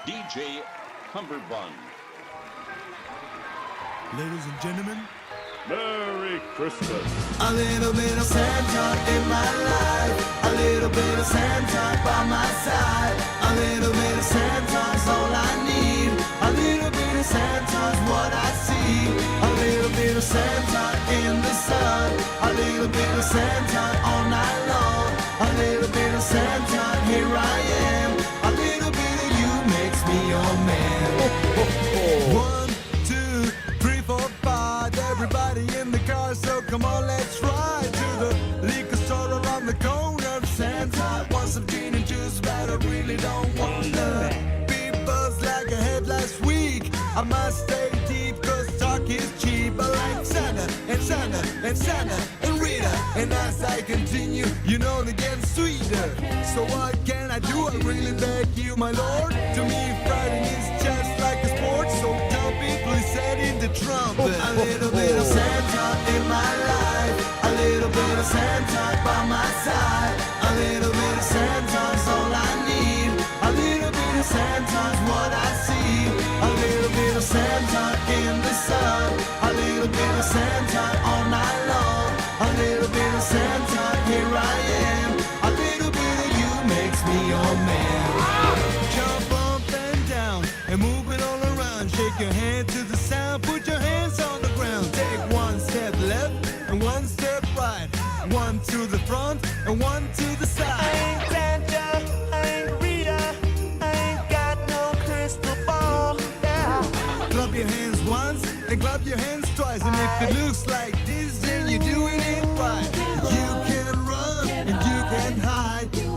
DJ Cumberbund. Ladies and gentlemen, Merry Christmas. A little bit of Santa in my life, a little bit of Santa by my side, a little bit of Santa's all I need, a little bit of Santa's what I see, a little bit of Santa in the sun, a little bit of Santa all night long, a little bit of Santa, here I am, a little bit of you makes me your man. 1, 2, 3, 4, 5. Everybody in the car, so come on, let's ride to the liquor store around the corner. Santa wants some gin and juice, but I really don't wonder. Beat buzz like I had last week. I must stay deep, cause talk is cheap. I like Santa and Santa and Santa and Rita. And as I continue, you know they get sweeter. So what can I do? I really beg you, my lord. To me, fighting is just like a sport. So tell people he said in the trumpet. A little bit of Santa in my life, a little bit of Santa by my side, a little bit of Santa's all I need, a little bit of Santa's what I see, a little bit of Santa in the sun, a little bit of Santa all night long, a little bit of Santa, here I am, a little bit of you makes me your man. Jump up and down and move it all around. Shake your hand to the sound, put your hands on the ground. Take one step left and one step right, one to the front and one to the side. I ain't Santa, I ain't Rita, I ain't got no crystal ball, yeah. Clap your hands once and clap your hands twice. And if it looks like this, then you're doing it right. You can run and you can hide. You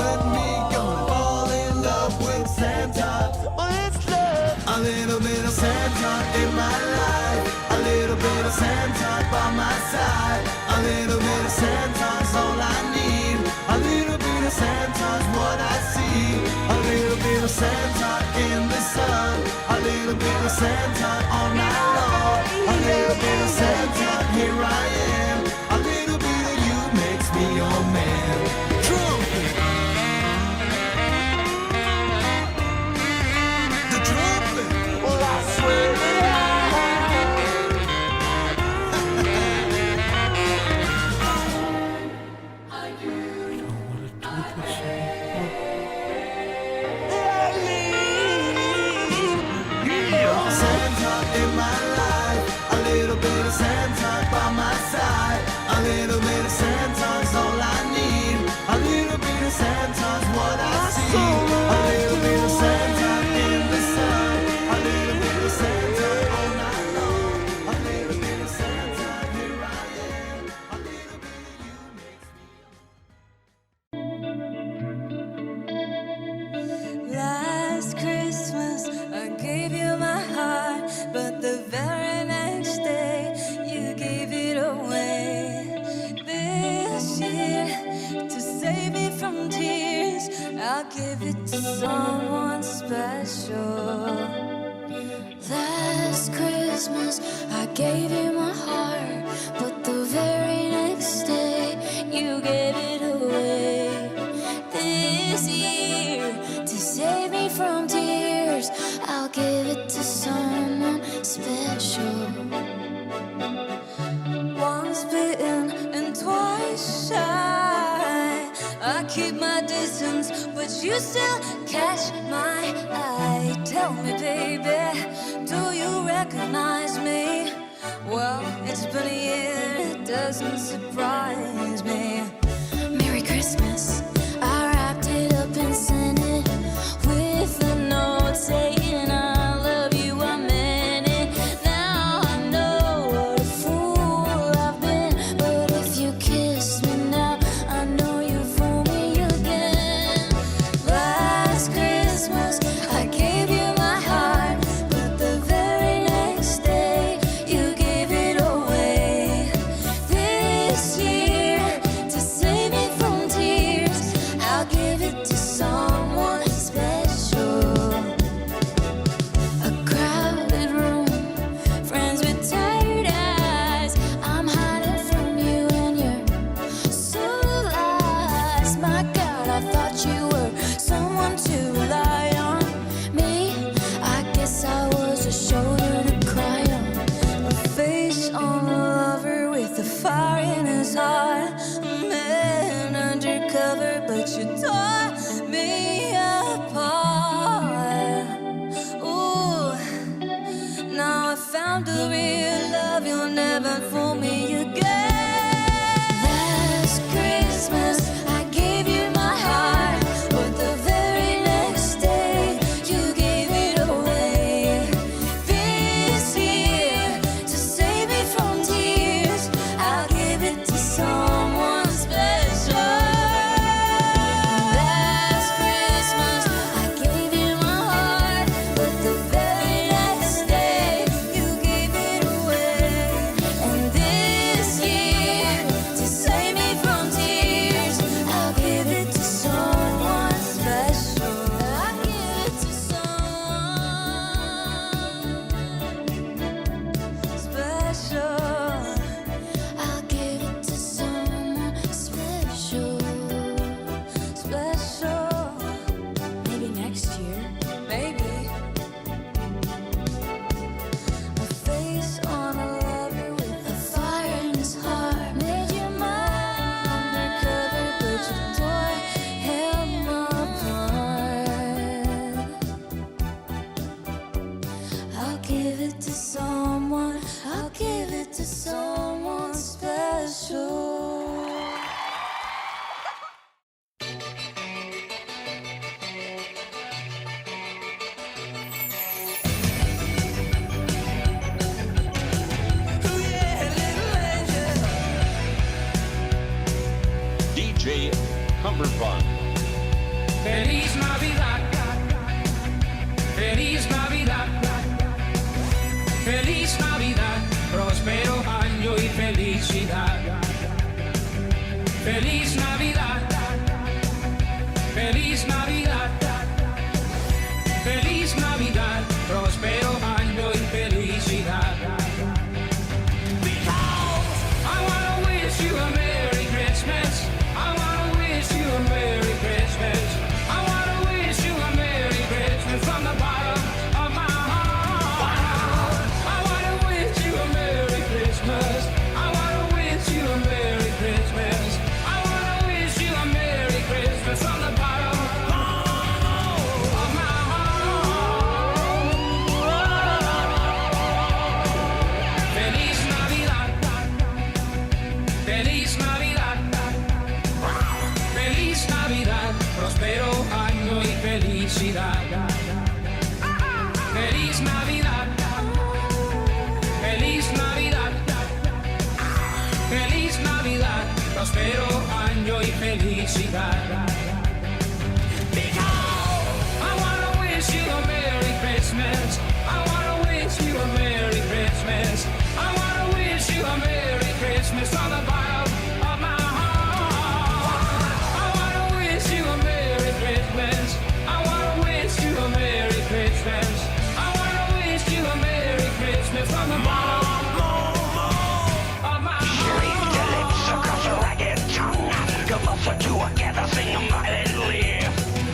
and me gonna fall in love with Santa. Well, it's love. A little bit of Santa in my life, a little bit of Santa by my side, a little bit of Santa's all I need, a little bit of Santa's what I see, a little bit of Santa in the sun, a little bit of Santa all night long, a little bit of Santa, here I am, a little bit of you makes me your man. Trumpet! The trumpet! Well, I swear that Santa in my life, a little bit of Santa by my side, a little bit of Santa's all I need, a little bit of Santa's what I see, a little bit of Santa in the sun, a little bit of Santa all night long, a little bit of Santa, here I am, a little bit of you makes me. Last Christmas I gave you my heart, but the very next day you gave it away. This year, to save me from tears, I'll give it to someone special. Last Christmas I gave you my heart, but the very next day you gave it away. This year, to save me from tears, I'll give it to someone special. Once bitten and twice shy, I keep my distance, but you still catch my eye. Tell me, baby, do you recognize me? Well, it's been a year, it doesn't surprise me. Merry Christmas. I wrapped it up and sent it with a note saying I love you, I meant it. Now I know what a fool I've been, but if you kiss me now, I know you fool me again. Last Christmas I gave you my heart, but the very next day you gave it away. This year, to save me from tears, found the real love, you'll never fool me again. Last Christmas, I gave you my heart, but the very next day, you gave it away. This year, to save me from tears, I'll give it to someone special. Last Christmas, I gave you my heart, but the very next day, you gave it away. And this year, to save me from tears, I'll give it to someone special. I'll give it to someone special. I'll give it to someone special. Special. Maybe next year. Maybe. A face on a lover with a fire in his heart. Made you mine undercover, but your door held my heart. I'll give it to someone. I'll give it to someone special. DJ Cumberbund. Feliz Navidad, Feliz Navidad, Feliz Navidad, próspero año y felicidad. Feliz Navidad, Feliz Navidad, Feliz Navidad, próspero año y felicidad. Because I wanna wish you a Merry Christmas. I wanna wish you a Merry Christmas. I wanna wish you a Merry Christmas from the bottom of my heart. I wanna wish you a Merry Christmas. I wanna wish you a Merry Christmas. I wanna wish you a Merry Christmas from the bottom of my heart. Feliz Navidad, Feliz Navidad, Feliz Navidad, próspero año y felicidad. Feliz Navidad, Feliz Navidad, Feliz Navidad, próspero año y felicidad. Because I wanna wish you a Merry Christmas. I wanna wish you a Merry Christmas. I wanna wish you a Merry Christmas from the bottom of my heart. I wanna wish you a Merry Christmas. I wanna wish you a Merry Christmas. I wanna wish you a Merry Christmas from the bottom of my heart.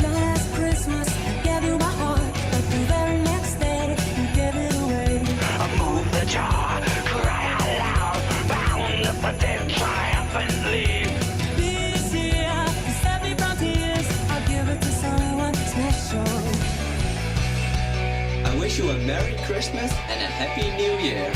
Last Christmas, I gave you my heart, but the very next day, you gave it away. Move the jaw, cry out loud, bound but then triumphantly. This year, to save me from tears, I'll give it to someone special. I wish you a Merry Christmas and a Happy New Year.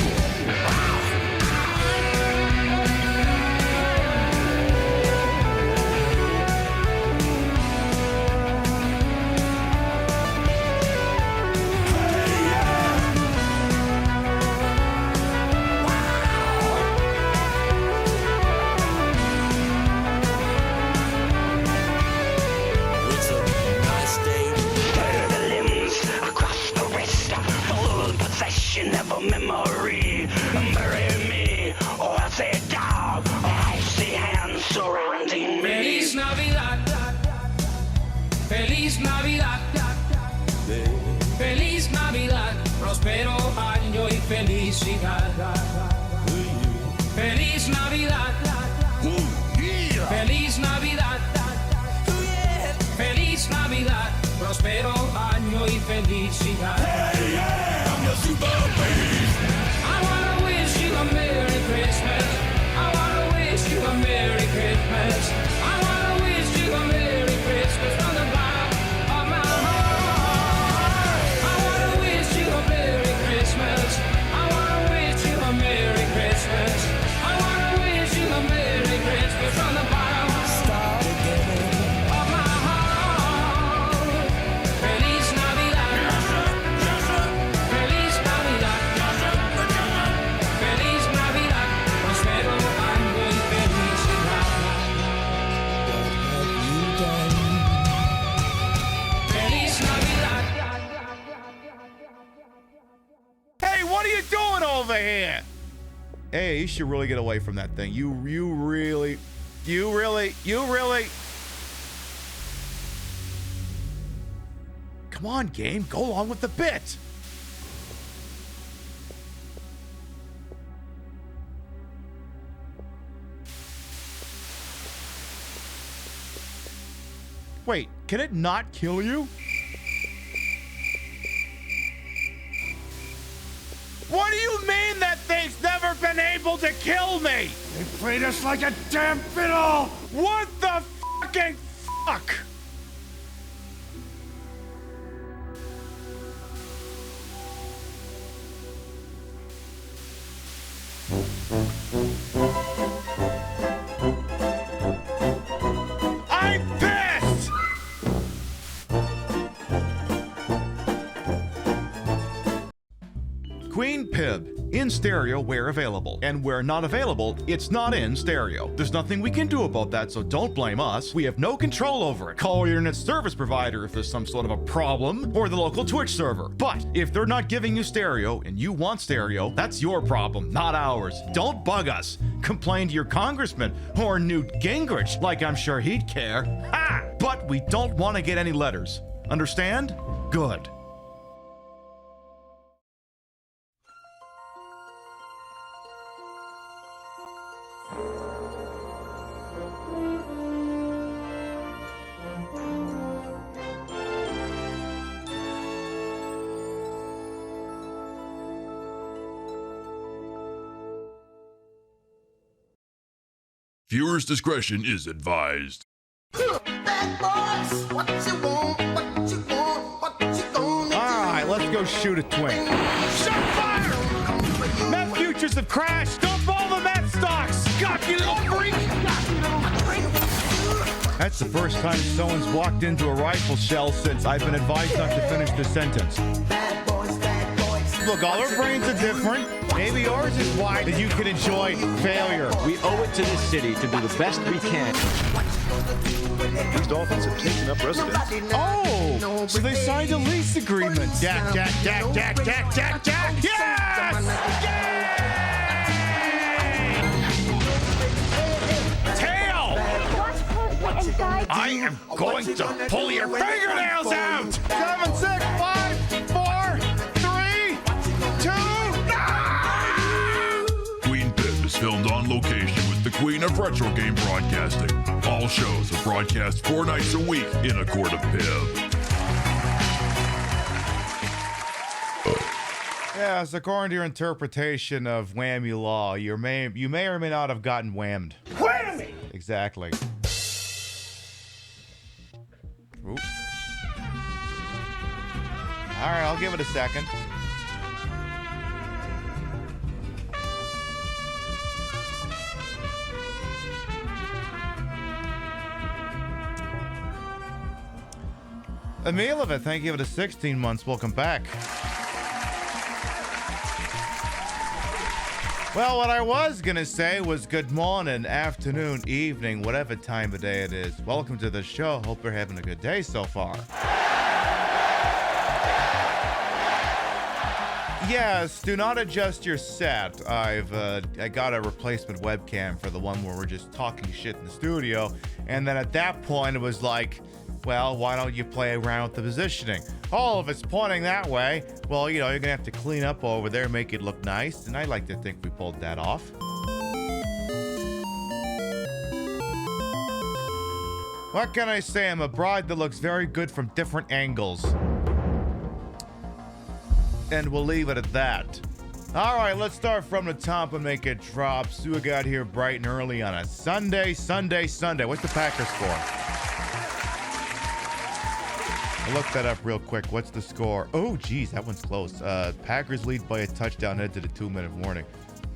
It's a nice day. The limbs across the wrist, full possession of a memory. Bury me, or I'll say dog, icy hands surrounding me. Feliz Navidad, Feliz Navidad, Feliz Navidad, próspero año y felicidad. Feliz Navidad, Feliz Navidad, Feliz Navidad, próspero año y felicidad. I wanna wish you a Merry Christmas. I wanna wish you a Merry Christmas. I wanna wish you a Merry Christmas from the bottom of my heart. I wanna wish you a Merry Christmas. I wanna you doing over here? Hey, you should really get away from that thing. You really. Come on, game. Go along with the bit. Wait, can it not kill you? What do you mean that thing's never been able to kill me? They played us like a damn fiddle! What the fucking fuck? I'm pissed! Queen Pib. In stereo where available. And where not available, it's not in stereo. There's nothing we can do about that, so don't blame us. We have no control over it. Call your internet service provider if there's some sort of a problem, or the local Twitch server. But if they're not giving you stereo and you want stereo, that's your problem, not ours. Don't bug us. Complain to your congressman or Newt Gingrich, like I'm sure he'd care. Ha! But we don't want to get any letters. Understand? Good. Viewer's discretion is advised. Alright, let's go shoot a twink. Shot fire! Meth futures have crashed! Dump all the meth stocks! Got you, little freak! That's the first time someone's walked into a rifle shell since I've been advised not to finish the sentence. Look, all our brains are different. Maybe yours is wide that you can enjoy failure. We owe it to this city to do the best we can. These dolphins have taken up residence. Oh, so they signed a lease agreement. Jack. Yes! Yay! Tail! I am going to pull your fingernails out! 7, 6, 5, 4, 3, 2, Queen Pib is filmed on location with the Queen of Retro Game Broadcasting. All shows are broadcast 4 nights a week in a court of Pib. Yes, according to your interpretation of whammy law, you may or may not have gotten whammed. Whammy! Exactly. Oop. All right, I'll give it a second. Emilova, thank you for the 16 months. Welcome back. Well, what I was gonna say was good morning, afternoon, evening, whatever time of day it is. Welcome to the show. Hope you're having a good day so far. Yes, do not adjust your set. I got a replacement webcam for the one where we're just talking shit in the studio, and then at that point it was like, well, why don't you play around with the positioning? Oh, if it's pointing that way, well, you know, you're gonna have to clean up over there, make it look nice, and I like to think we pulled that off. What can I say? I'm a bride that looks very good from different angles. And we'll leave it at that. All right, let's start from the top and make it drop. Sue got here bright and early on a Sunday. What's the Packers score? I'll look that up real quick. What's the score? Oh, geez, that one's close. Packers lead by a touchdown head to the 2-minute warning.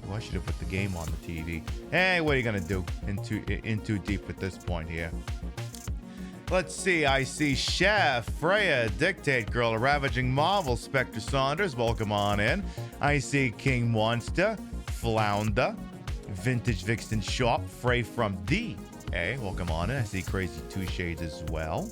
Oh, I should have put the game on the TV. Hey, what are you gonna do? In too deep at this point here. Let's see. I see Chef, Freya, Dictate Girl, Ravaging Marvel, Spectre Saunders. Welcome on in. I see King Monster, Flounder, Vintage Vixen Shop, Frey from D. Hey, welcome on in. I see Crazy Two Shades as well.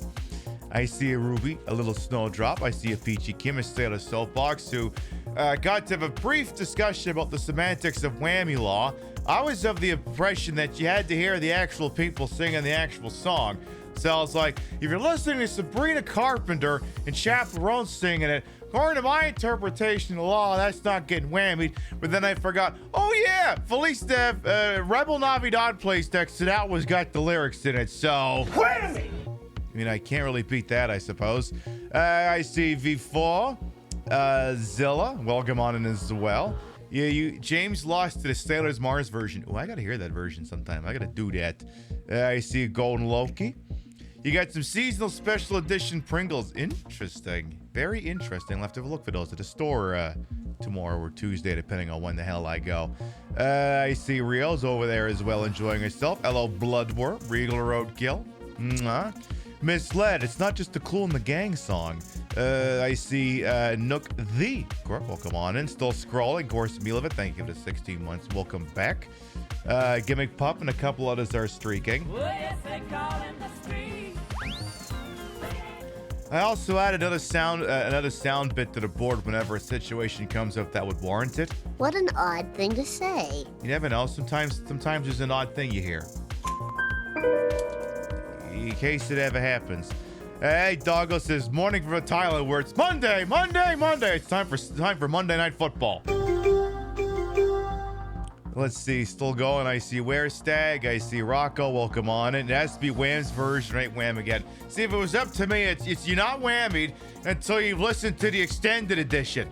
I see a Ruby, a little Snowdrop. I see a Peachy Kim, a Sailor Soapbox, who got to have a brief discussion about the semantics of whammy law. I was of the impression that you had to hear the actual people singing the actual song. So I was like, if you're listening to Sabrina Carpenter and Chaperone singing it, according to my interpretation of the law, that's not getting whammied. But then I forgot, oh yeah, Felice Rebel Navidad plays texted out was got the lyrics in it, so whammy! I mean, I can't really beat that, I suppose. I see V4, Zilla, welcome on in as well. Yeah, James lost to the Sailor's Mars version. Oh, I gotta hear that version sometime. I gotta do that. I see Golden Loki. You got some seasonal special edition Pringles. Interesting. Very interesting. I'll have to have a look for those at the store tomorrow or Tuesday, depending on when the hell I go. I see Rio's over there as well, enjoying herself. Hello, Bloodworm. Regal Roadkill. Misled. It's not just a Cool in the Gang song. I see Nook the. Welcome on in. Still scrolling. Course Milovic. Thank you for the 16 months. Welcome back. Gimmick Pup and a couple others are streaking. I also add another sound bit to the board whenever a situation comes up that would warrant it. What an odd thing to say. You never know. Sometimes there's an odd thing you hear. In case it ever happens. Hey, Doggo says morning from Thailand where it's Monday. It's time for Monday Night Football. Let's see, still going. I see Where Stag. I see Rocco. Welcome on in. It has to be Wham's version, right? Wham again. See, if it was up to me, it's you're not whammied until you've listened to the extended edition.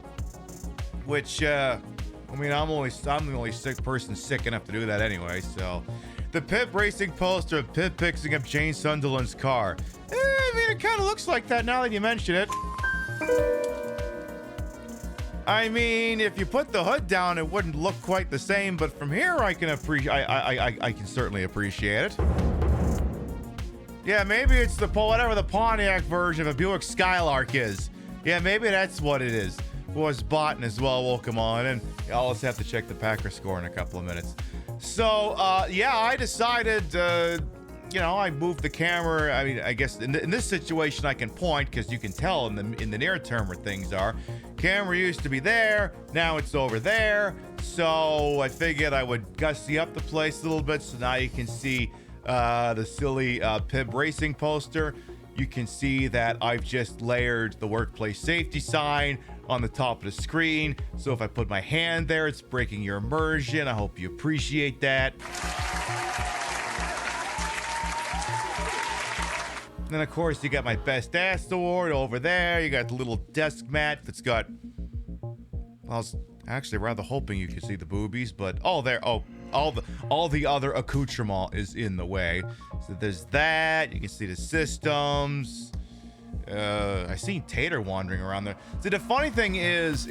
Which, I mean, I'm the only sick person sick enough to do that anyway. So, the Pip Racing poster of Pip picking up Jane Sunderland's car. I mean, it kind of looks like that now that you mention it. I mean, if you put the hood down, it wouldn't look quite the same, but from here, I can certainly appreciate it. Yeah, maybe it's whatever the Pontiac version of a Buick Skylark is. Yeah, maybe that's what it is. Was bought as well. Welcome on, and I'll just have to check the Packer score in a couple of minutes. So, yeah, I decided, I moved the camera. I mean, I guess in this situation, I can point because you can tell in the near term where things are. Camera used to be there, now it's over there. So I figured I would gussy up the place a little bit. So now you can see the silly Pib Racing poster. You can see that I've just layered the workplace safety sign on the top of the screen. So if I put my hand there, it's breaking your immersion. I hope you appreciate that. And then, of course, you got my Best Ass Award over there. You got the little desk mat that's got... Well, I was actually rather hoping you could see the boobies, but... Oh, there. Oh, all the other accoutrement is in the way. So there's that. You can see the systems. I seen Tater wandering around there. See, the funny thing is...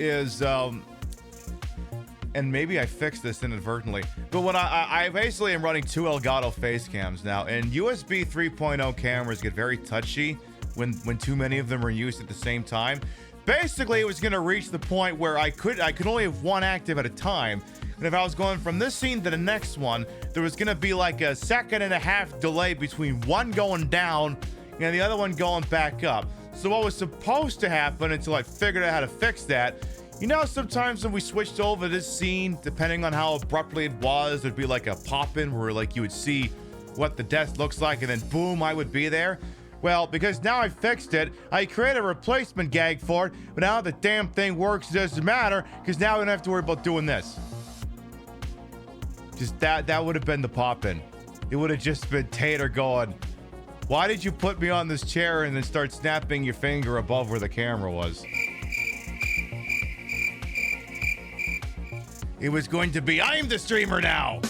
and maybe I fixed this inadvertently, but when I basically am running two Elgato face cams now, and USB 3.0 cameras get very touchy when too many of them are used at the same time. Basically, it was going to reach the point where I could only have one active at a time, and if I was going from this scene to the next one, there was going to be like a 1.5 second delay between one going down and the other one going back up. So what was supposed to happen until I figured out how to fix that, you know, sometimes when we switched over this scene, depending on how abruptly it was, there'd be like a pop-in where like you would see what the desk looks like and then boom, I would be there. Well, because now I fixed it, I created a replacement gag for it, but now the damn thing works, it doesn't matter, because now we don't have to worry about doing this. Just that would have been the pop-in. It would have just been Tater going, why did you put me on this chair and then start snapping your finger above where the camera was? It was going to be, I'm the streamer now.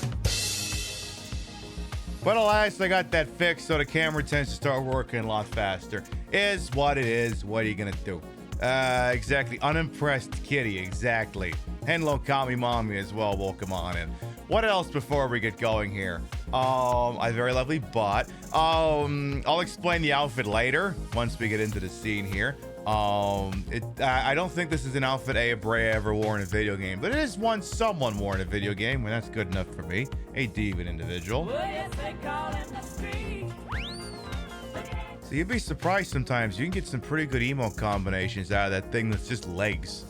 But alas, I got that fixed, so the camera tends to start working a lot faster. Is what it is. What are you gonna do? Exactly. Unimpressed kitty. Exactly. Hello, Kami Mommy as well. Welcome on in. What else before we get going here? A very lovely bot. I'll explain the outfit later once we get into the scene here. I don't think this is an outfit Brea ever wore in a video game, but it is one someone wore in a video game, and that's good enough for me. A diva individual. So you'd be surprised sometimes. You can get some pretty good emo combinations out of that thing that's just legs.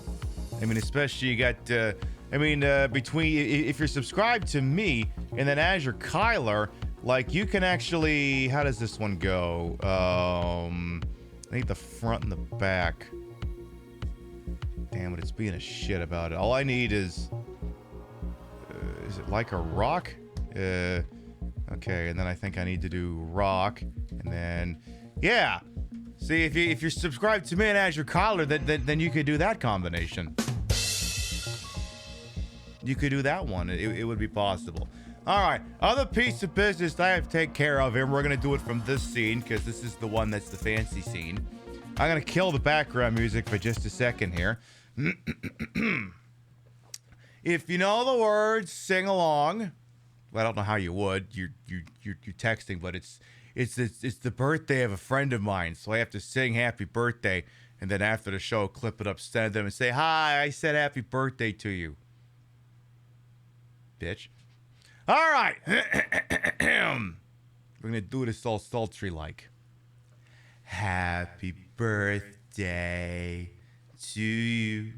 I mean, especially you got, between, if you're subscribed to me and then Azure Kyler, like you can actually, how does this one go? I need the front and the back. Damn it, it's being a shit about it. All I need is it like a rock? Okay, and then I think I need to do rock, and then, yeah. See, if you're subscribed to me and Azure Collar, then you could do that combination. You could do that one. It would be possible. All right, other piece of business I have to take care of, and we're gonna do it from this scene because this is the one that's the fancy scene. I'm gonna kill the background music for just a second here. If you know the words, sing along. Well, I don't know how you would. You're texting, but it's the birthday of a friend of mine, so I have to sing happy birthday, and then after the show, clip it up, send them, and say, hi, I said happy birthday to you. Bitch. All right. We're going to do this all sultry-like. Happy birthday to you.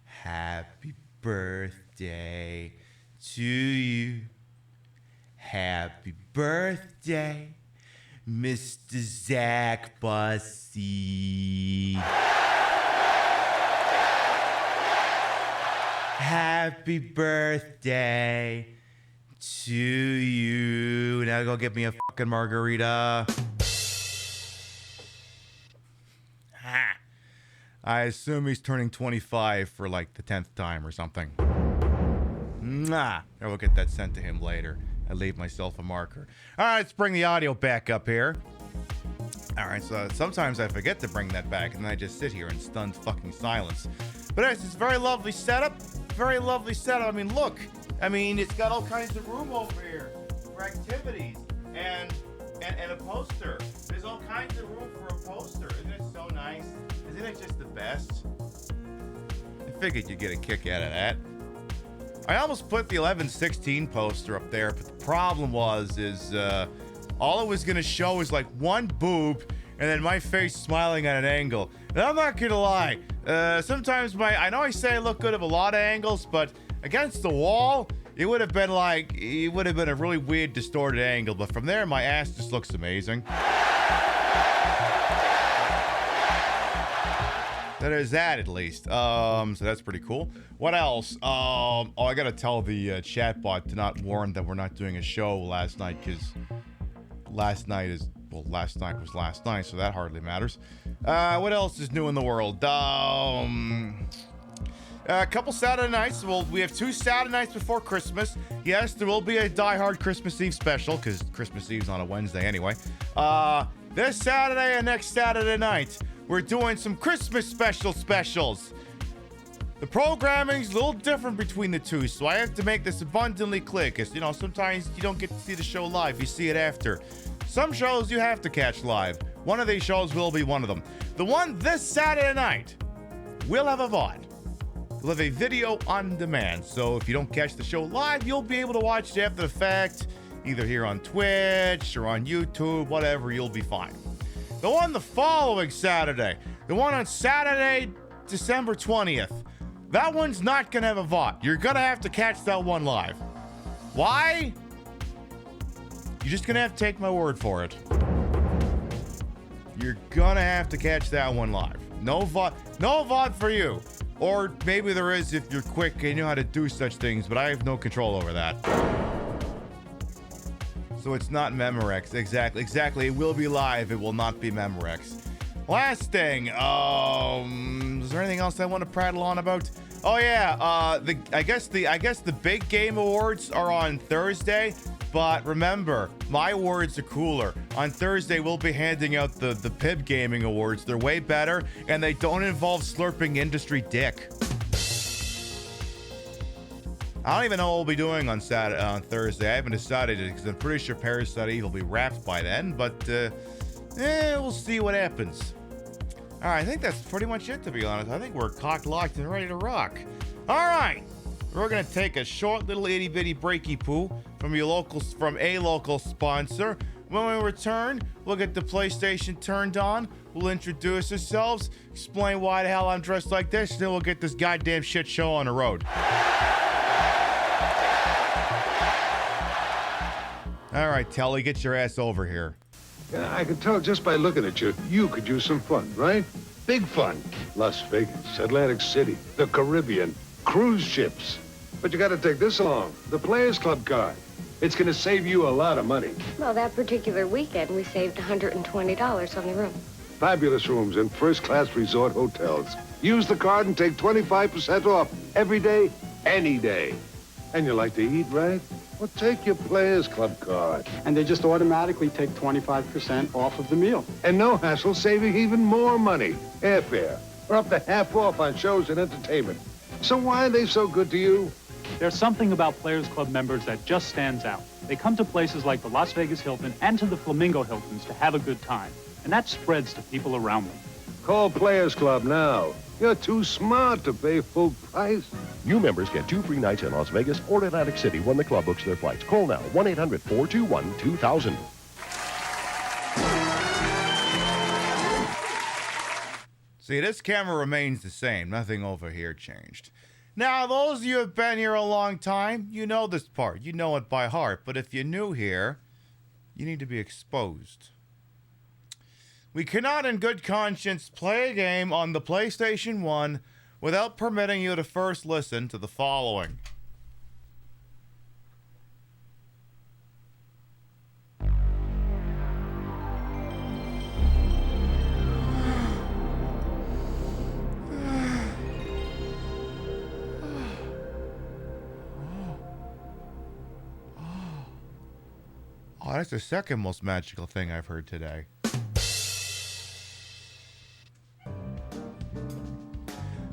Happy birthday to you. Happy birthday, Mr. Zach Bussy. Happy birthday to you. Now go get me a fucking margarita. Ha. I assume he's turning 25 for like the 10th time or something. Nah, I will get that sent to him later. I leave myself a marker. All right, let's bring the audio back up here. All right, so sometimes I forget to bring that back, and then I just sit here in stunned fucking silence. But it's a very lovely setup. Very lovely setup. I mean, look. I mean, it's got all kinds of room over here for activities and a poster. There's all kinds of room for a poster. Isn't it so nice? Isn't it just the best? I figured you'd get a kick out of that. I almost put the 11-16 poster up there, but the problem is all it was gonna show is like one boob and then my face smiling at an angle. And I'm not gonna lie, sometimes I know I say I look good at a lot of angles, but against the wall, it would have been a really weird distorted angle. But from there, my ass just looks amazing. That is that, at least. So that's pretty cool. What else? I gotta tell the chatbot to not warn that we're not doing a show last night, because last night was last night, so that hardly matters. What else is new in the world? A couple Saturday nights. Well, we have 2 Saturday nights before Christmas. Yes, there will be a Die Hard Christmas Eve special, because Christmas Eve's on a Wednesday anyway. This Saturday and next Saturday night, we're doing some Christmas specials. The programming's a little different between the two, so I have to make this abundantly clear, because, you know, sometimes you don't get to see the show live, you see it after. Some shows you have to catch live. One of these shows will be one of them. The one this Saturday night will have a VOD. We'll have a video on demand, so if you don't catch the show live, you'll be able to watch it after the fact, either here on Twitch or on YouTube, whatever, you'll be fine. The one the following Saturday, the one on Saturday, December 20th, that one's not gonna have a VOD. You're gonna have to catch that one live. Why? You're just gonna have to take my word for it. You're gonna have to catch that one live. No VOD for you. Or maybe there is if you're quick and you know how to do such things, but I have no control over that. So it's not Memorex. Exactly. It will be live. It will not be Memorex. Last thing. Is there anything else I want to prattle on about? Oh yeah. I guess the big game awards are on Thursday. But remember, my awards are cooler. On Thursday, we'll be handing out the PIB Gaming Awards. They're way better, and they don't involve slurping industry dick. I don't even know what we'll be doing on Thursday. I haven't decided it, because I'm pretty sure Parasite will be wrapped by then. But, we'll see what happens. All right, I think that's pretty much it, to be honest. I think we're cocked, locked, and ready to rock. All right. We're gonna take a short little itty bitty breaky poo from a local sponsor. When we return, we'll get the PlayStation turned on, we'll introduce ourselves, explain why the hell I'm dressed like this, and then we'll get this goddamn shit show on the road. All right, Telly, get your ass over here. Yeah, I can tell just by looking at you, you could use some fun, right? Big fun. Las Vegas, Atlantic City, the Caribbean, cruise ships. But you gotta take this along, the Players Club card. It's gonna save you a lot of money. Well, that particular weekend, we saved $120 on the room. Fabulous rooms in first-class resort hotels. Use the card and take 25% off every day, any day. And you like to eat, right? Well, take your Players Club card. And they just automatically take 25% off of the meal. And no hassle, saving even more money. Airfare, or up to half off on shows and entertainment. So why are they so good to you? There's something about Players Club members that just stands out. They come to places like the Las Vegas Hilton and to the Flamingo Hiltons to have a good time. And that spreads to people around them. Call Players Club now. You're too smart to pay full price. New members get 2 free nights in Las Vegas or Atlantic City when the club books their flights. Call now, 1-800-421-2000. See, this camera remains the same. Nothing over here changed. Now, those of you who have been here a long time, you know this part. You know it by heart. But if you're new here, you need to be exposed. We cannot in good conscience play a game on the PlayStation 1 without permitting you to first listen to the following. Oh, that's the second most magical thing I've heard today.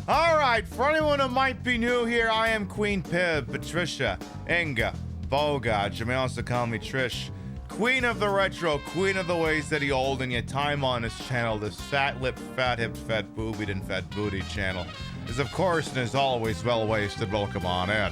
Alright, for anyone who might be new here, I am Queen Pib, Patricia, Inga, Bogart. You may also call me Trish. Queen of the Retro, Queen of the Ways that he old, and your time on this channel, this fat-lipped, fat-hipped, fat-boobied, and fat-booty channel, is of course and is always well-wasted. Welcome on in.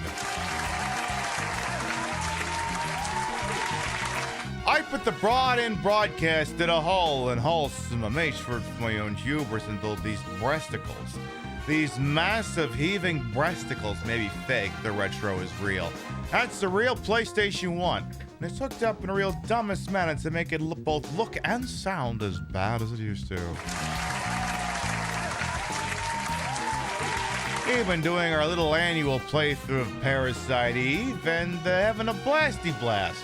I put the broad-in broadcast in a whole and wholesome amazed for my own hubris until these breasticles. These massive heaving breasticles may be fake, the retro is real. That's the real PlayStation 1. And it's hooked up in a real dumbest manner to make it both look and sound as bad as it used to. We've been doing our little annual playthrough of Parasite Eve and having a blasty blast.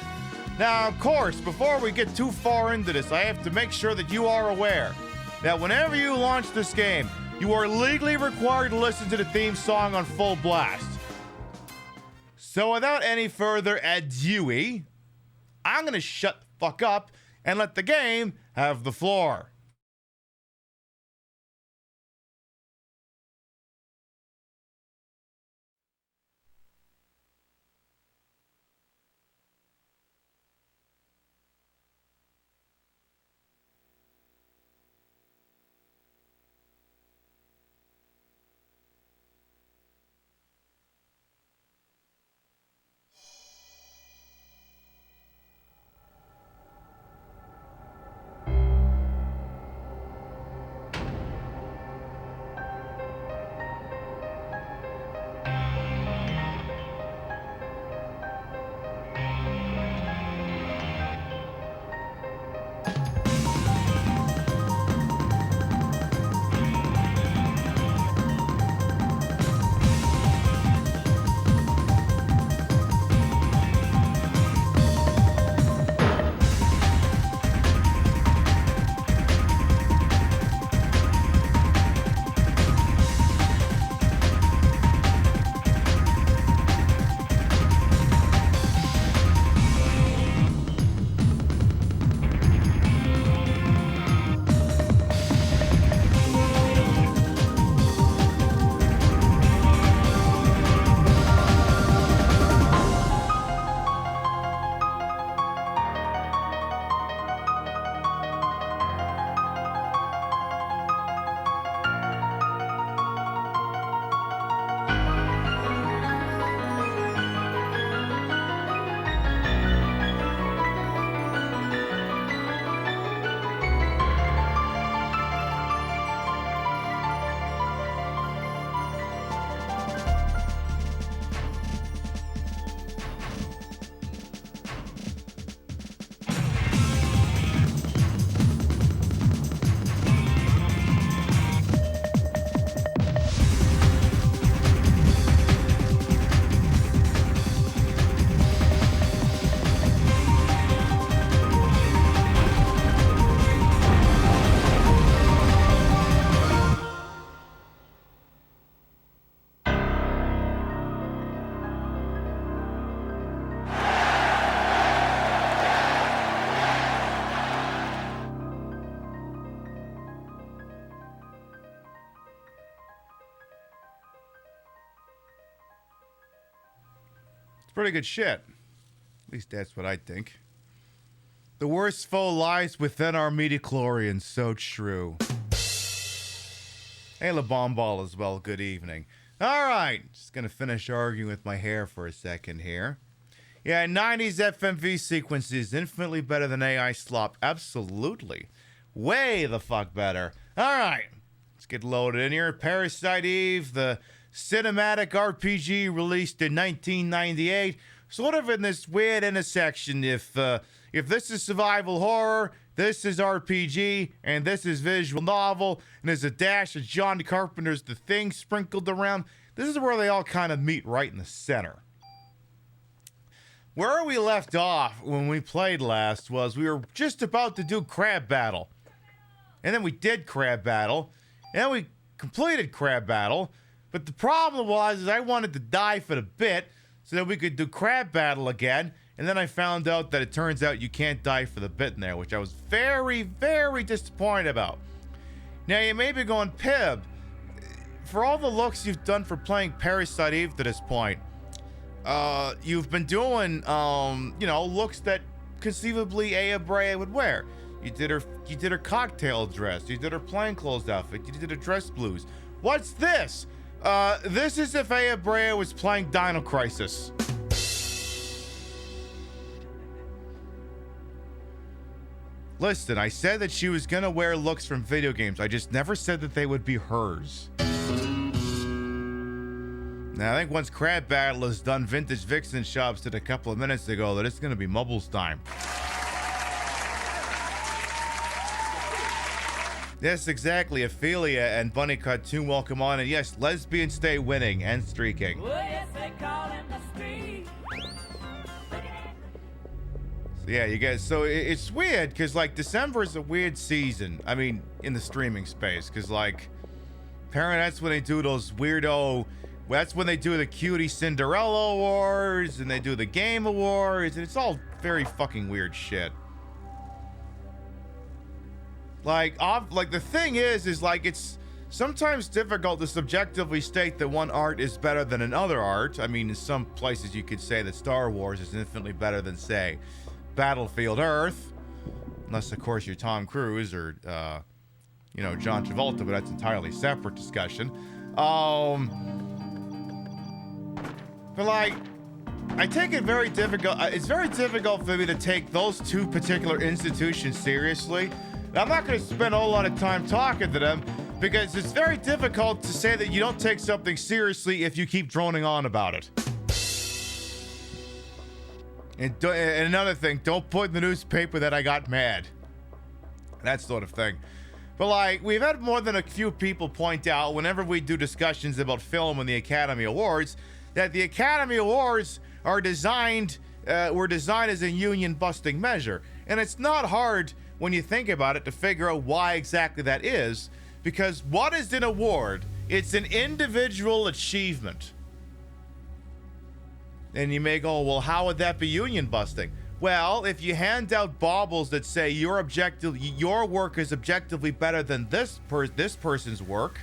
Now, of course, before we get too far into this, I have to make sure that you are aware that whenever you launch this game, you are legally required to listen to the theme song on full blast. So without any further ado, I'm gonna shut the fuck up and let the game have the floor. pretty good shit. At least that's what I think. The worst foe lies within our midichlorians. So true. Hey, LaBomball as well. Good evening. All right. Just going to finish arguing with my hair for a second here. Yeah, 90s FMV sequences infinitely better than AI slop. Absolutely. Way the fuck better. All right. Let's get loaded in here. Parasite Eve, the cinematic RPG released in 1998. Sort of in this weird intersection. If this is survival horror, this is RPG, and this is visual novel, and there's a dash of John Carpenter's The Thing sprinkled around. This is where they all kind of meet right in the center. Where we left off when we played last was we were just about to do Crab Battle. And then we did Crab Battle, and then we completed Crab Battle, but the problem was is I wanted to die for the bit so that we could do Crab Battle again. And then I found out that it turns out you can't die for the bit in there, which I was very, very disappointed about. Now, you may be going, Pib, for all the looks you've done for playing Parasite Eve to this point, you've been doing, looks that conceivably Aya Brea would wear. You did her cocktail dress. You did her plainclothes outfit. You did her dress blues. What's this? This is if Aya Brea was playing Dino Crisis. Listen, I said that she was gonna wear looks from video games. I just never said that they would be hers. Now, I think once Crab Battle is done, Vintage Vixen Shops did a couple of minutes ago that it's gonna be Mubbles time. Yes, exactly. Ophelia and Bunny Cartoon welcome on. And yes, lesbians stay winning and streaking. Well, yes, they call him the street. Yeah, you guys, so it's weird because like December is a weird season. I mean, in the streaming space, because like apparently that's when they do those weirdo, that's when they do the Cutie Cinderella Awards and they do the Game Awards, and it's all very fucking weird shit. Like the thing is like it's sometimes difficult to subjectively state that one art is better than another art. I mean, in some places you could say that Star Wars is infinitely better than, say, Battlefield Earth, unless of course you're Tom Cruise or John Travolta, but that's an entirely separate discussion. But like I take it very difficult. It's very difficult for me to take those two particular institutions seriously. I'm not going to spend a whole lot of time talking to them because it's very difficult to say that you don't take something seriously if you keep droning on about it. And another thing, don't put in the newspaper that I got mad. That sort of thing. But like, we've had more than a few people point out whenever we do discussions about film and the Academy Awards, that the Academy Awards are designed, were designed as a union-busting measure. And it's not hard when you think about it to figure out why exactly that is, because what is an award? It's an individual achievement. And you may go, well, how would that be union busting? Well, if you hand out baubles that say your work is objectively better than this person's work,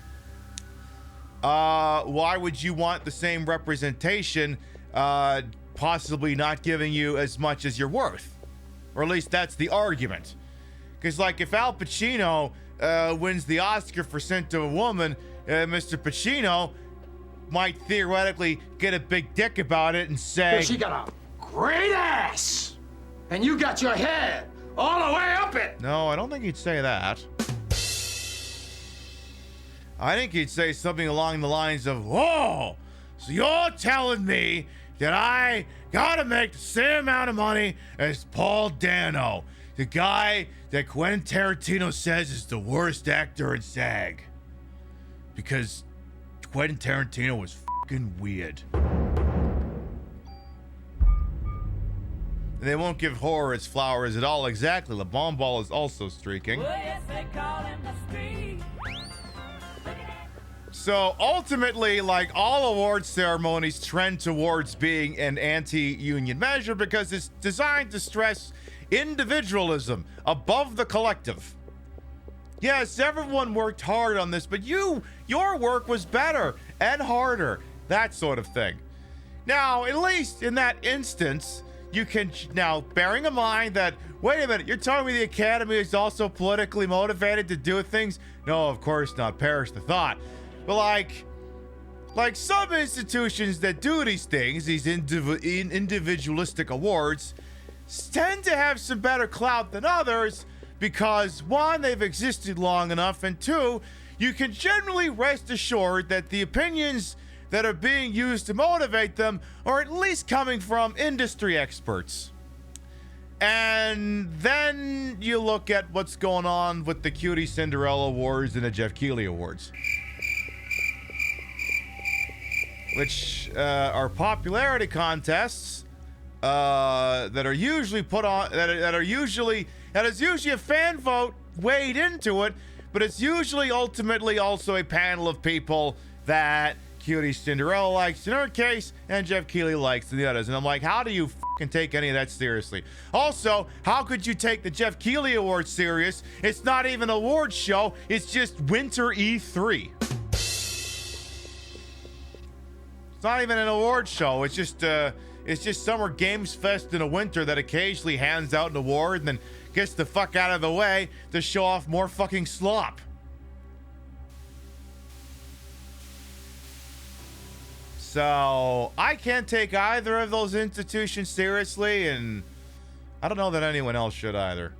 why would you want the same representation, possibly not giving you as much as you're worth? Or at least that's the argument. Because, like, if Al Pacino wins the Oscar for Scent of a Woman, Mr. Pacino might theoretically get a big dick about it and say, she got a great ass, and you got your head all the way up it. No, I don't think he'd say that. I think he'd say something along the lines of, whoa, so you're telling me that I gotta make the same amount of money as Paul Dano, the guy that Quentin Tarantino says is the worst actor in SAG. Because Quentin Tarantino was fucking weird. They won't give horror its flowers at all. Exactly. The bomb ball is also streaking. Well, yes, they call him the street. So ultimately, like all awards ceremonies trend towards being an anti-union measure because it's designed to stress individualism above the collective. Yes, everyone worked hard on this, but your work was better and harder, that sort of thing. Now, at least in that instance, you can, now, bearing in mind that, wait a minute, you're telling me the Academy is also politically motivated to do things? No, of course not. Perish the thought. But like some institutions that do these things, these individualistic awards, tend to have some better clout than others because, one, they've existed long enough, and two, you can generally rest assured that the opinions that are being used to motivate them are at least coming from industry experts. And then you look at what's going on with the Cutie Cinderella Awards and the Jeff Keighley Awards, which are popularity contests that are usually put on, that is usually a fan vote weighed into it, but it's usually ultimately also a panel of people that Cutie Cinderella likes in her case, and Jeff Keighley likes in the others. And I'm like, how do you fucking take any of that seriously? Also, how could you take the Jeff Keighley Award serious? It's not even an award show, it's just Winter E3. It's not even an award show, it's just Summer Games Fest in the winter that occasionally hands out an award and then gets the fuck out of the way to show off more fucking slop. So, I can't take either of those institutions seriously, and I don't know that anyone else should either.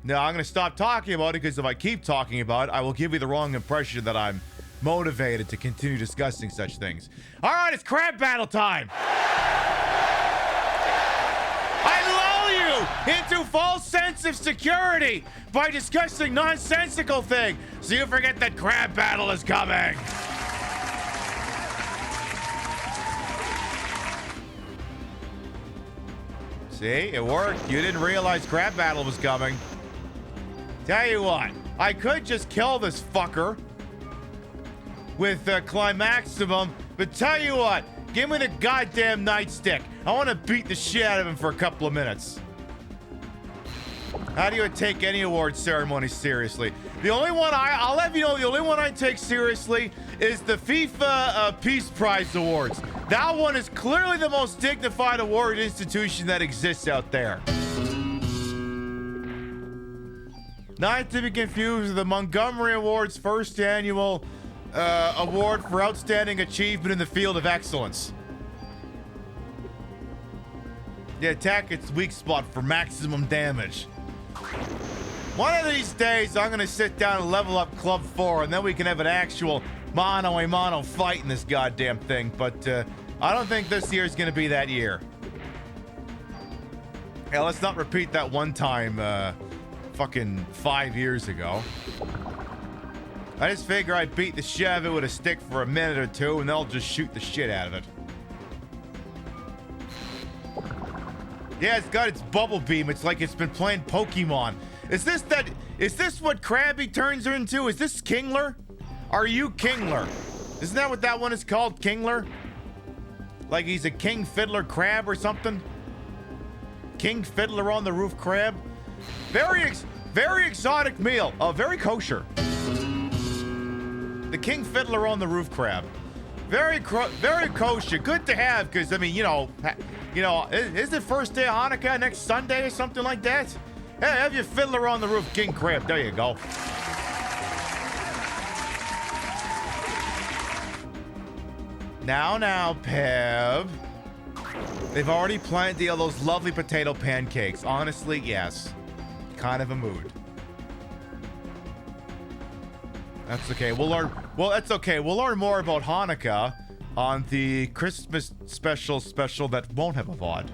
Now, I'm going to stop talking about it, because if I keep talking about it, I will give you the wrong impression that I'm motivated to continue discussing such things. All right, it's crab battle time. I lull you into false sense of security by discussing nonsensical things, so you forget that crab battle is coming. See, it worked. You didn't realize crab battle was coming. Tell you what, I could just kill this fucker with Climaximum, but tell you what, give me the goddamn nightstick. I want to beat the shit out of him for a couple of minutes. How do you take any award ceremony seriously? The only one I'll let you know, the only one I take seriously is the FIFA Peace Prize Awards. That one is clearly the most dignified award institution that exists out there. Not to be confused with the Montgomery Awards first annual award for outstanding achievement in the field of excellence. Yeah, attack its weak spot for maximum damage. One of these days, I'm going to sit down and level up Club 4, and then we can have an actual mano-a-mano fight in this goddamn thing. But I don't think this year is going to be that year. Yeah, let's not repeat that one time fucking 5 years ago. I just figure I beat the shit out of it with a stick for a minute or two, and they'll just shoot the shit out of it. Yeah, it's got its bubble beam. It's like it's been playing Pokemon. Is this what Krabby turns her into? Is this Kingler? Are you Kingler? Isn't that what that one is called, Kingler? Like he's a King Fiddler crab or something? King Fiddler on the Roof crab? Very exotic meal. Very kosher. The King Fiddler on the Roof crab. Very kosher. Good to have, because, I mean, you know, is the first day of Hanukkah next Sunday or something like that? Hey, have your Fiddler on the Roof King crab. There you go. Now, Pev. They've already planned those lovely potato pancakes. Honestly, yes. Kind of a mood. That's okay. We'll learn. Well, that's okay. We'll learn more about Hanukkah on the Christmas special that won't have a VOD.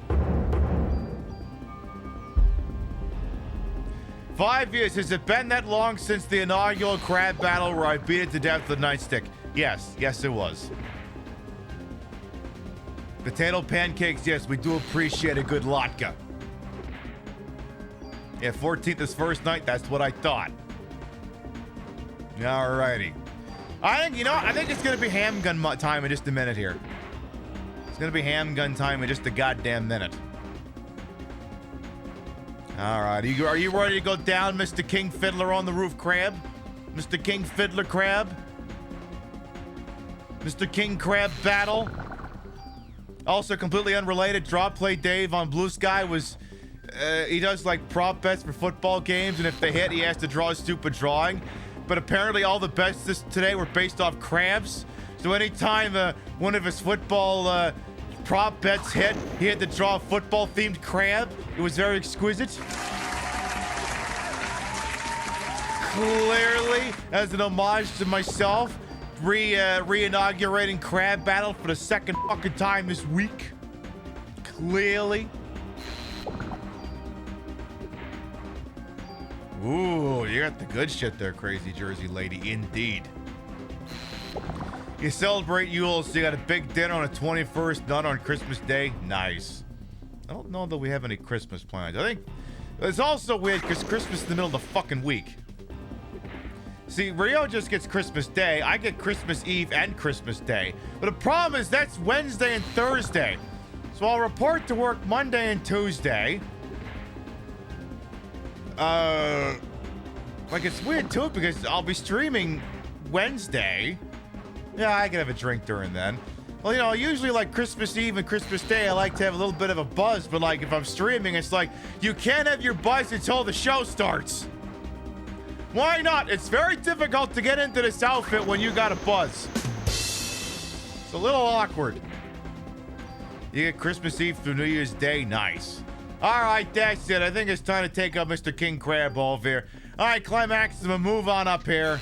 5 years. Has it been that long since the inaugural crab battle where I beat it to death with a nightstick? Yes, it was. Potato pancakes, yes, we do appreciate a good latke. Yeah, 14th is first night, that's what I thought. Alrighty. I think it's gonna be ham gun time in just a minute here. It's gonna be ham gun time in just a goddamn minute. Alright, are you ready to go down, Mr. King Fiddler on the Roof crab? Mr. King Fiddler crab? Mr. King Crab battle? Also, completely unrelated, Drop Play Dave on Blue Sky was, he does like prop bets for football games, and if they hit, he has to draw a stupid drawing. But apparently all the bets today were based off crabs. So anytime one of his football prop bets hit, he had to draw a football-themed crab. It was very exquisite. Clearly, as an homage to myself, re-inaugurating Crab Battle for the second fucking time this week. Clearly. Ooh, you got the good shit there, Crazy Jersey Lady. Indeed. You celebrate Yule, so you got a big dinner on the 21st, not on Christmas Day. Nice. I don't know that we have any Christmas plans. I think it's also weird because Christmas is in the middle of the fucking week. See, Rio just gets Christmas Day. I get Christmas Eve and Christmas Day. But the problem is that's Wednesday and Thursday. So I'll report to work Monday and Tuesday. Like, it's weird, too, because I'll be streaming Wednesday. Yeah, I can have a drink during then. Well, you know, usually, like, Christmas Eve and Christmas Day, I like to have a little bit of a buzz. But, like, if I'm streaming, it's like, you can't have your buzz until the show starts. Why not? It's very difficult to get into this outfit when you got a buzz. It's a little awkward. You get Christmas Eve through New Year's Day. Nice. All right, that's it. I think it's time to take up Mr. King Crab over here. All right, Climax, I'm gonna move on up here.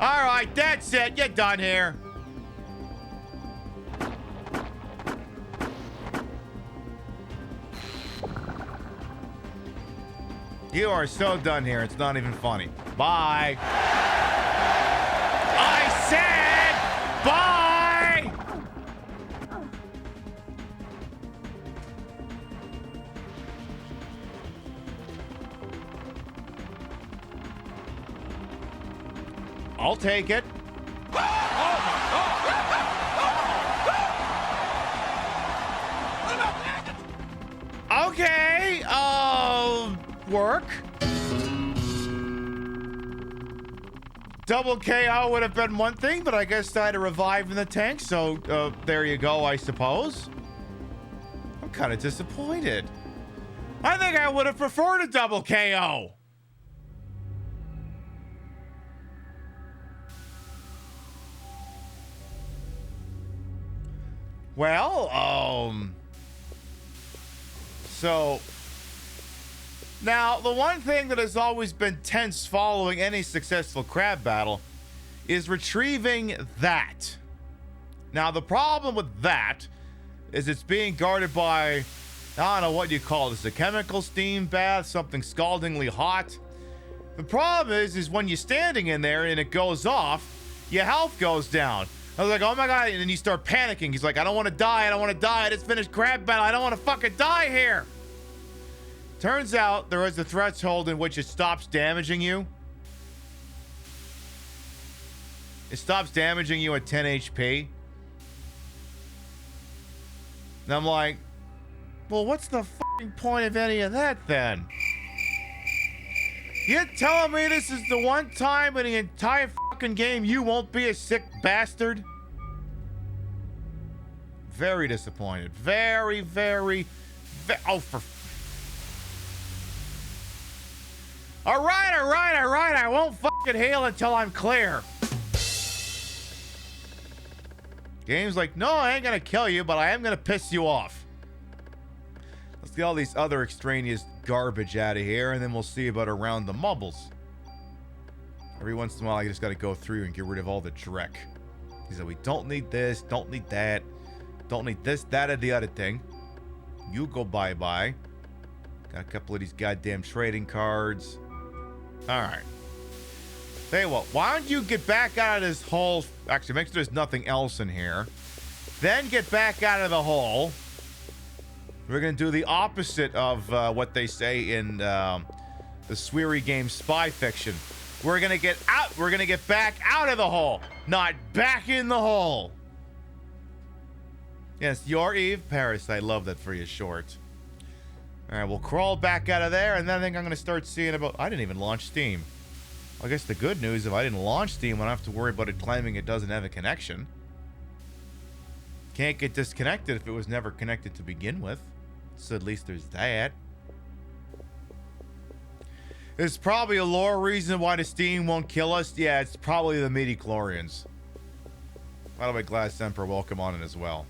All right, that's it. You're done here. You are so done here. It's not even funny. Bye. I said bye. I'll take it. Okay, work. Double KO would have been one thing, but I guess I had a revive in the tank, so there you go, I suppose. I'm kind of disappointed. I think I would have preferred a double KO. Well, so now the one thing that has always been tense following any successful crab battle is retrieving that. Now, the problem with that is it's being guarded by, I don't know what you call this, a chemical steam bath, something scaldingly hot. The problem is when you're standing in there and it goes off, your health goes down. I was like, oh my God, and then you start panicking. He's like, I don't want to die, I don't want to die. I just finished crab battle, I don't want to fucking die here. Turns out there is a threshold in which it stops damaging you. It stops damaging you at 10 HP. And I'm like, well, what's the fucking point of any of that then? You're telling me this is the one time in the entire fucking game you won't be a sick bastard? Very disappointed. Very, oh, for... All right. I won't fucking heal until I'm clear. Game's like, no, I ain't gonna kill you, but I am gonna piss you off. Let's get all these other extraneous garbage out of here, and then we'll see about around the mumbles. Every once in a while, I just gotta go through and get rid of all the dreck. He said, we don't need this, don't need that, don't need this, that, or the other thing. You go bye-bye. Got a couple of these goddamn trading cards. Alright. Tell you what, why don't you get back out of this hole? Actually, make sure there's nothing else in here. Then get back out of the hole. We're going to do the opposite of what they say in the Sweary game Spy Fiction. We're going to get out. We're going to get back out of the hole, not back in the hole. Yes, your Eve Parasite. Love that for you, short. All right, we'll crawl back out of there, and then I think I'm going to start seeing about... I didn't even launch Steam. I guess the good news, if I didn't launch Steam, I don't have to worry about it claiming it doesn't have a connection. Can't get disconnected if it was never connected to begin with. So at least there's that. There's probably a lore reason why the steam won't kill us. Yeah, it's probably the midi-chlorians. By the way, Glass Emperor, welcome on it as well.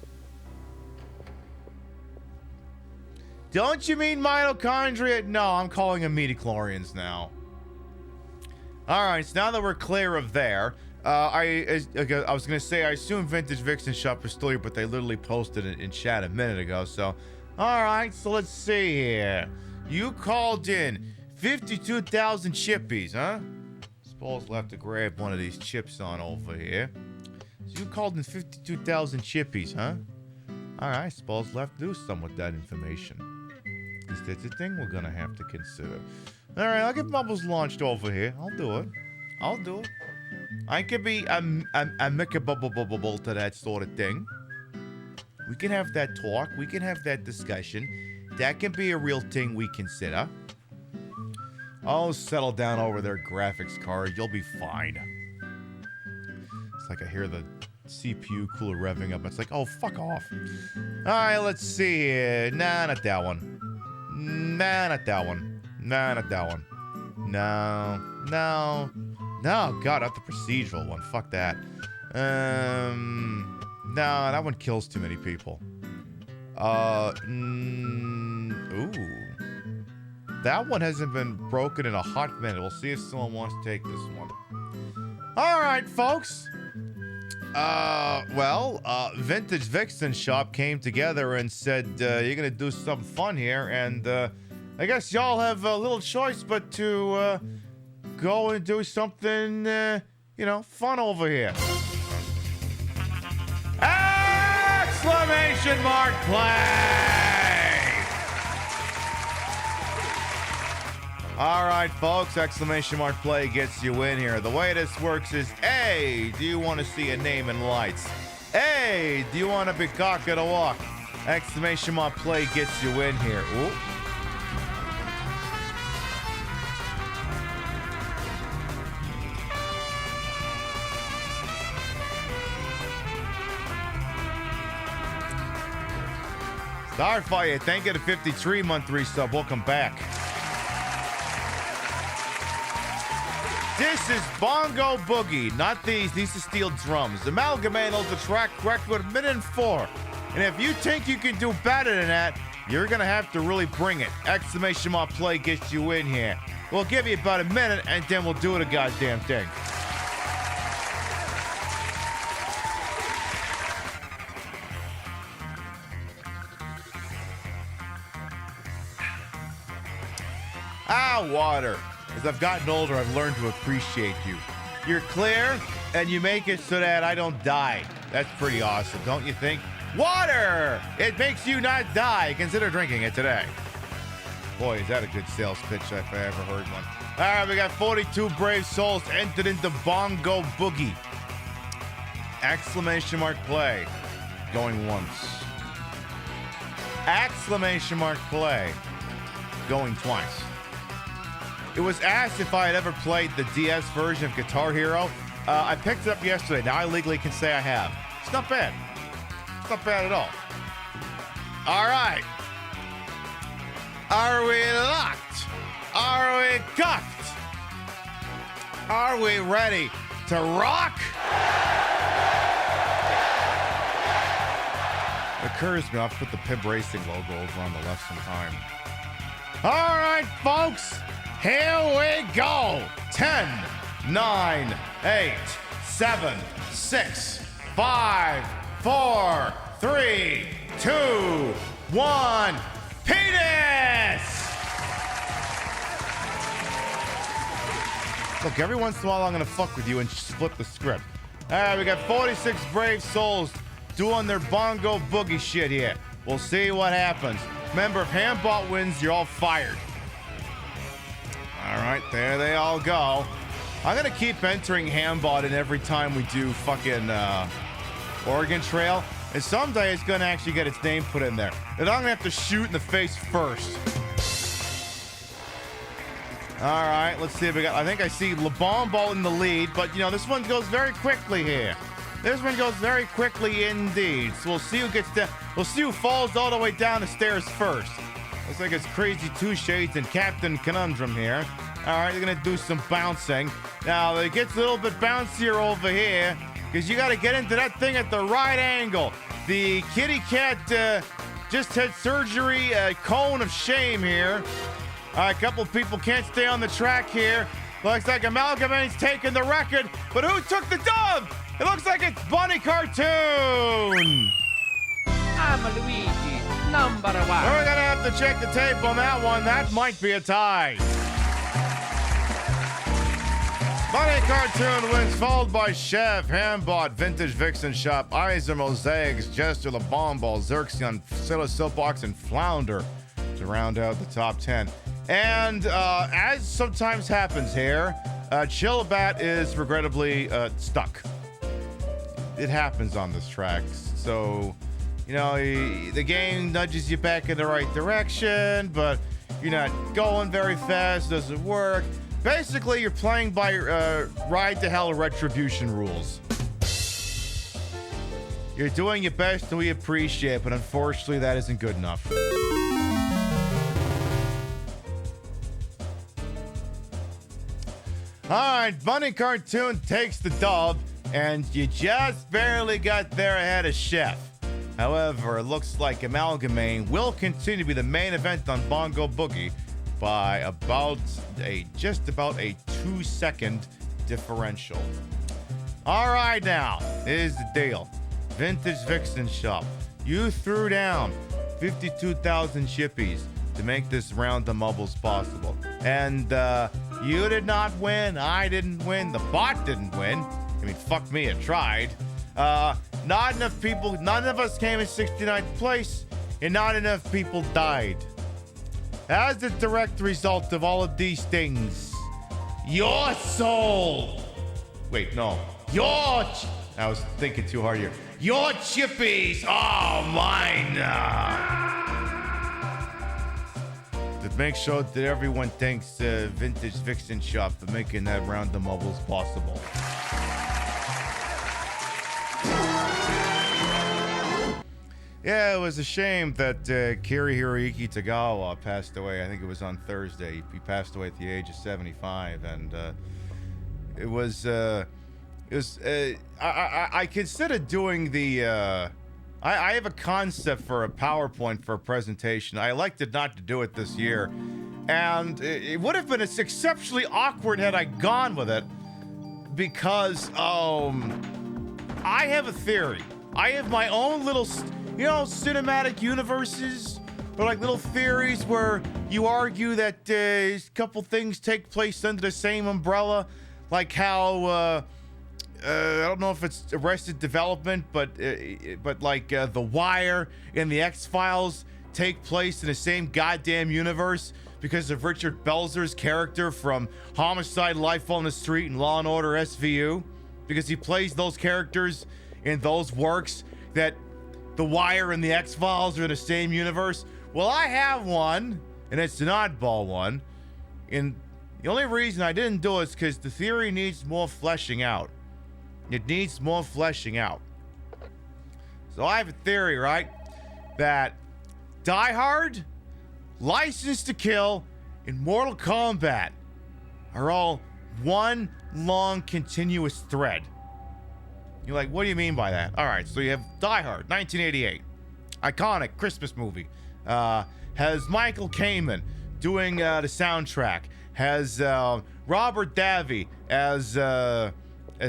Don't you mean mitochondria? No, I'm calling them midi-chlorians now. Alright, so now that we're clear of there, I was going to say, I assume Vintage Vixen Shop is still here, but they literally posted it in chat a minute ago, so... Alright, so let's see here. You called in 52,000 chippies, huh? Suppose we'll have to grab one of these chips on over here. So you called in 52,000 chippies, huh? Alright, suppose we'll have to do something with that information. Is that the thing we're gonna have to consider? Alright, I'll get Bubbles launched over here. I'll do it. I'll do it. I could be a mickabubble to that sort of thing. We can have that talk. We can have that discussion. That can be a real thing we consider. Oh, settle down over there, graphics card. You'll be fine. It's like I hear the CPU cooler revving up. It's like, oh, fuck off. Alright, let's see here. Nah, not that one. Nah, not that one. Nah, not that one. No. No. No, God, not the procedural one. Fuck that. No, that one kills too many people. Ooh. That one hasn't been broken in a hot minute. We'll see if someone wants to take this one. Alright, folks. Vintage Vixen Shop came together and said, you're gonna do something fun here, and, I guess y'all have a little choice but to, go and do something, you know, fun over here. Exclamation mark play! Alright, folks, exclamation mark play gets you in here. The way this works is, A, do you want to see a name in lights? A, do you want to be cock at a walk? Exclamation mark play gets you in here. Ooh. Starfire, thank you to 53-month resub. Welcome back. This is Bongo Boogie, not these. These are steel drums. Amalgamate the track record a minute and 4. And if you think you can do better than that, you're going to have to really bring it. Exclamation mark play gets you in here. We'll give you about a minute, and then we'll do the goddamn thing. Water. As I've gotten older, I've learned to appreciate you. You're clear, and you make it so that I don't die. That's pretty awesome, don't you think? Water! It makes you not die. Consider drinking it today. Boy, is that a good sales pitch if I ever heard one. All right, we got 42 brave souls entered into Bongo Boogie. Exclamation mark play. Going once. Exclamation mark play. Going twice. It was asked if I had ever played the DS version of Guitar Hero. I picked it up yesterday. Now I legally can say I have. It's not bad. It's not bad at all. All right. Are we locked? Are we cuffed? Are we ready to rock? It occurs to me, I'll put the PIB Racing logo over on the left sometime. All right, folks. Here we go. 10, 9, 8, 7, 6, 5, 4, 3, 2, 1. Penis! Look, every once in a while I'm going to fuck with you and flip the script. All right, we got 46 brave souls doing their Bongo Boogie shit here. We'll see what happens. Remember, if Hambot wins, you're all fired. All right, there they all go. I'm going to keep entering Hambot in every time we do fucking Oregon Trail. And someday it's going to actually get its name put in there. And I'm going to have to shoot in the face first. All right, let's see if we got... I think I see LeBombo in the lead. But, you know, this one goes very quickly here. This one goes very quickly indeed. So we'll see who gets down. We'll see who falls all the way down the stairs first. Looks like it's Crazy Two Shades and Captain Conundrum here. All right, they're gonna do some bouncing. Now it gets a little bit bouncier over here because you got to get into that thing at the right angle. The kitty cat just had surgery, cone of shame here. All right, a couple of people can't stay on the track here. Looks like Amalgamate's taking the record, but who took the dub? It looks like it's Bunny Cartoon. I'm Luigi, number one. We're gonna have to check the tape on that one. That might be a tie. Bunny Cartoon wins, followed by Chef, Hambot, Vintage Vixen Shop, Iser Mosaics, Jester, the Bomball, Xerxion, Sailor Soapbox, and Flounder to round out the top 10. And as sometimes happens here, Chillabat is regrettably stuck. It happens on this track. So, you know, the game nudges you back in the right direction, but you're not going very fast, doesn't work. Basically, you're playing by Ride to Hell Retribution rules. You're doing your best and we appreciate, but unfortunately that isn't good enough. Alright, Bunny Cartoon takes the dub, and you just barely got there ahead of Chef. However, it looks like Amalgamate will continue to be the main event on Bongo Boogie by just about a 2-second differential. Alright now, here's the deal. Vintage Vixen Shop, you threw down 52,000 chippies to make this round of mubbles possible. And you did not win, I didn't win, the bot didn't win. I mean, fuck me, it tried. Not enough people, none of us came in 69th place, and not enough people died. As a direct result of all of these things, your soul. Wait, no. I was thinking too hard here. Your chippies are mine. To make sure that everyone thanks Vintage Vixen Shop for making that round of mobbles possible. Yeah, it was a shame that Kiri Hiroyuki Tagawa passed away. I think it was on Thursday. He passed away at the age of 75, and I considered doing the. I have a concept for a PowerPoint for a presentation. I elected not to do it this year, and it would have been exceptionally awkward had I gone with it, because I have a theory. I have my own little, cinematic universes, or like little theories where you argue that a couple things take place under the same umbrella, like how I don't know if it's Arrested Development, but like The Wire and the X-Files take place in the same goddamn universe because of Richard Belzer's character from Homicide, Life on the Street, and Law & Order SVU, because he plays those characters in those works, that The Wire and the X-Files are in the same universe. Well, I have one, and it's an oddball one, and the only reason I didn't do it is because the theory needs more fleshing out. It needs more fleshing out. So I have a theory, right? That Die Hard, License to Kill, and Mortal Kombat are all one long continuous thread. You're like, what do you mean by that? All right, so you have Die Hard, 1988. Iconic Christmas movie. Has Michael Kamen doing the soundtrack. Has Robert Davi as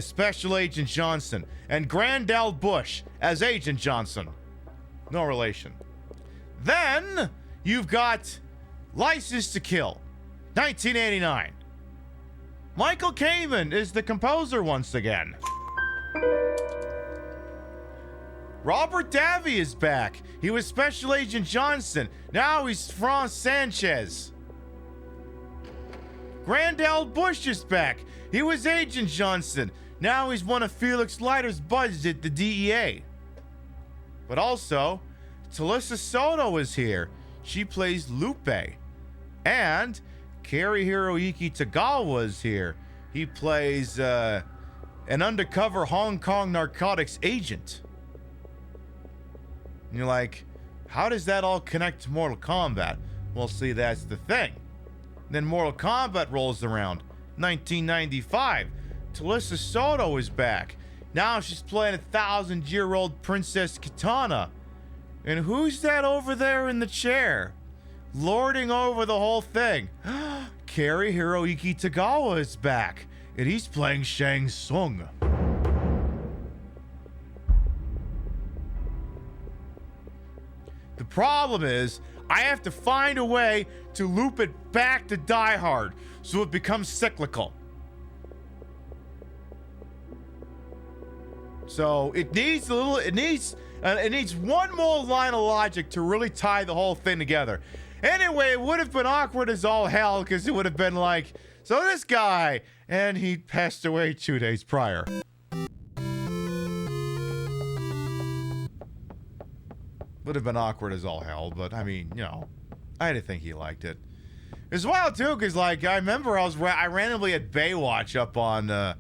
Special Agent Johnson, and Grandel Bush as Agent Johnson. No relation. Then you've got License to Kill, 1989. Michael Kamen is the composer once again. Robert Davi is back. He was Special Agent Johnson. Now he's Franz Sanchez. Grandel Bush is back. He was Agent Johnson. Now he's one of Felix Leiter's buds at the DEA. But also, Talissa Soto is here. She plays Lupe. And Kari Hiroyuki Tagawa is here. He plays an undercover Hong Kong narcotics agent. And you're like, how does that all connect to Mortal Kombat? Well, see, that's the thing. Then Mortal Kombat rolls around. 1995. Talisa Soto is back. Now she's playing 1,000-year-old Princess Kitana. And who's that over there in the chair? Lording over the whole thing. Cary Hiroyuki Tagawa is back. And he's playing Shang Tsung. The problem is, I have to find a way to loop it back to Die Hard so it becomes cyclical. So it needs one more line of logic to really tie the whole thing together. Anyway, it would have been awkward as all hell because it would have been like, so this guy, and he passed away 2 days prior. Would have been awkward as all hell, but I mean, you know, I had to think he liked it. As well too, because like I remember I randomly had Baywatch up on the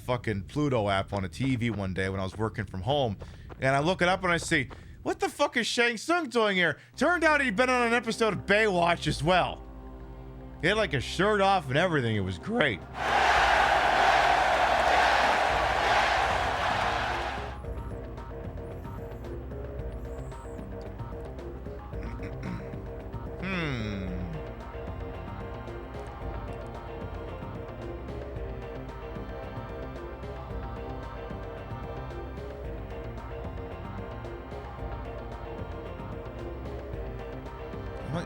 fucking Pluto app on a TV one day when I was working from home, and I look it up and I see, what the fuck is Shang Tsung doing here? Turned out he'd been on an episode of Baywatch as well. He had like a shirt off and everything. It was great.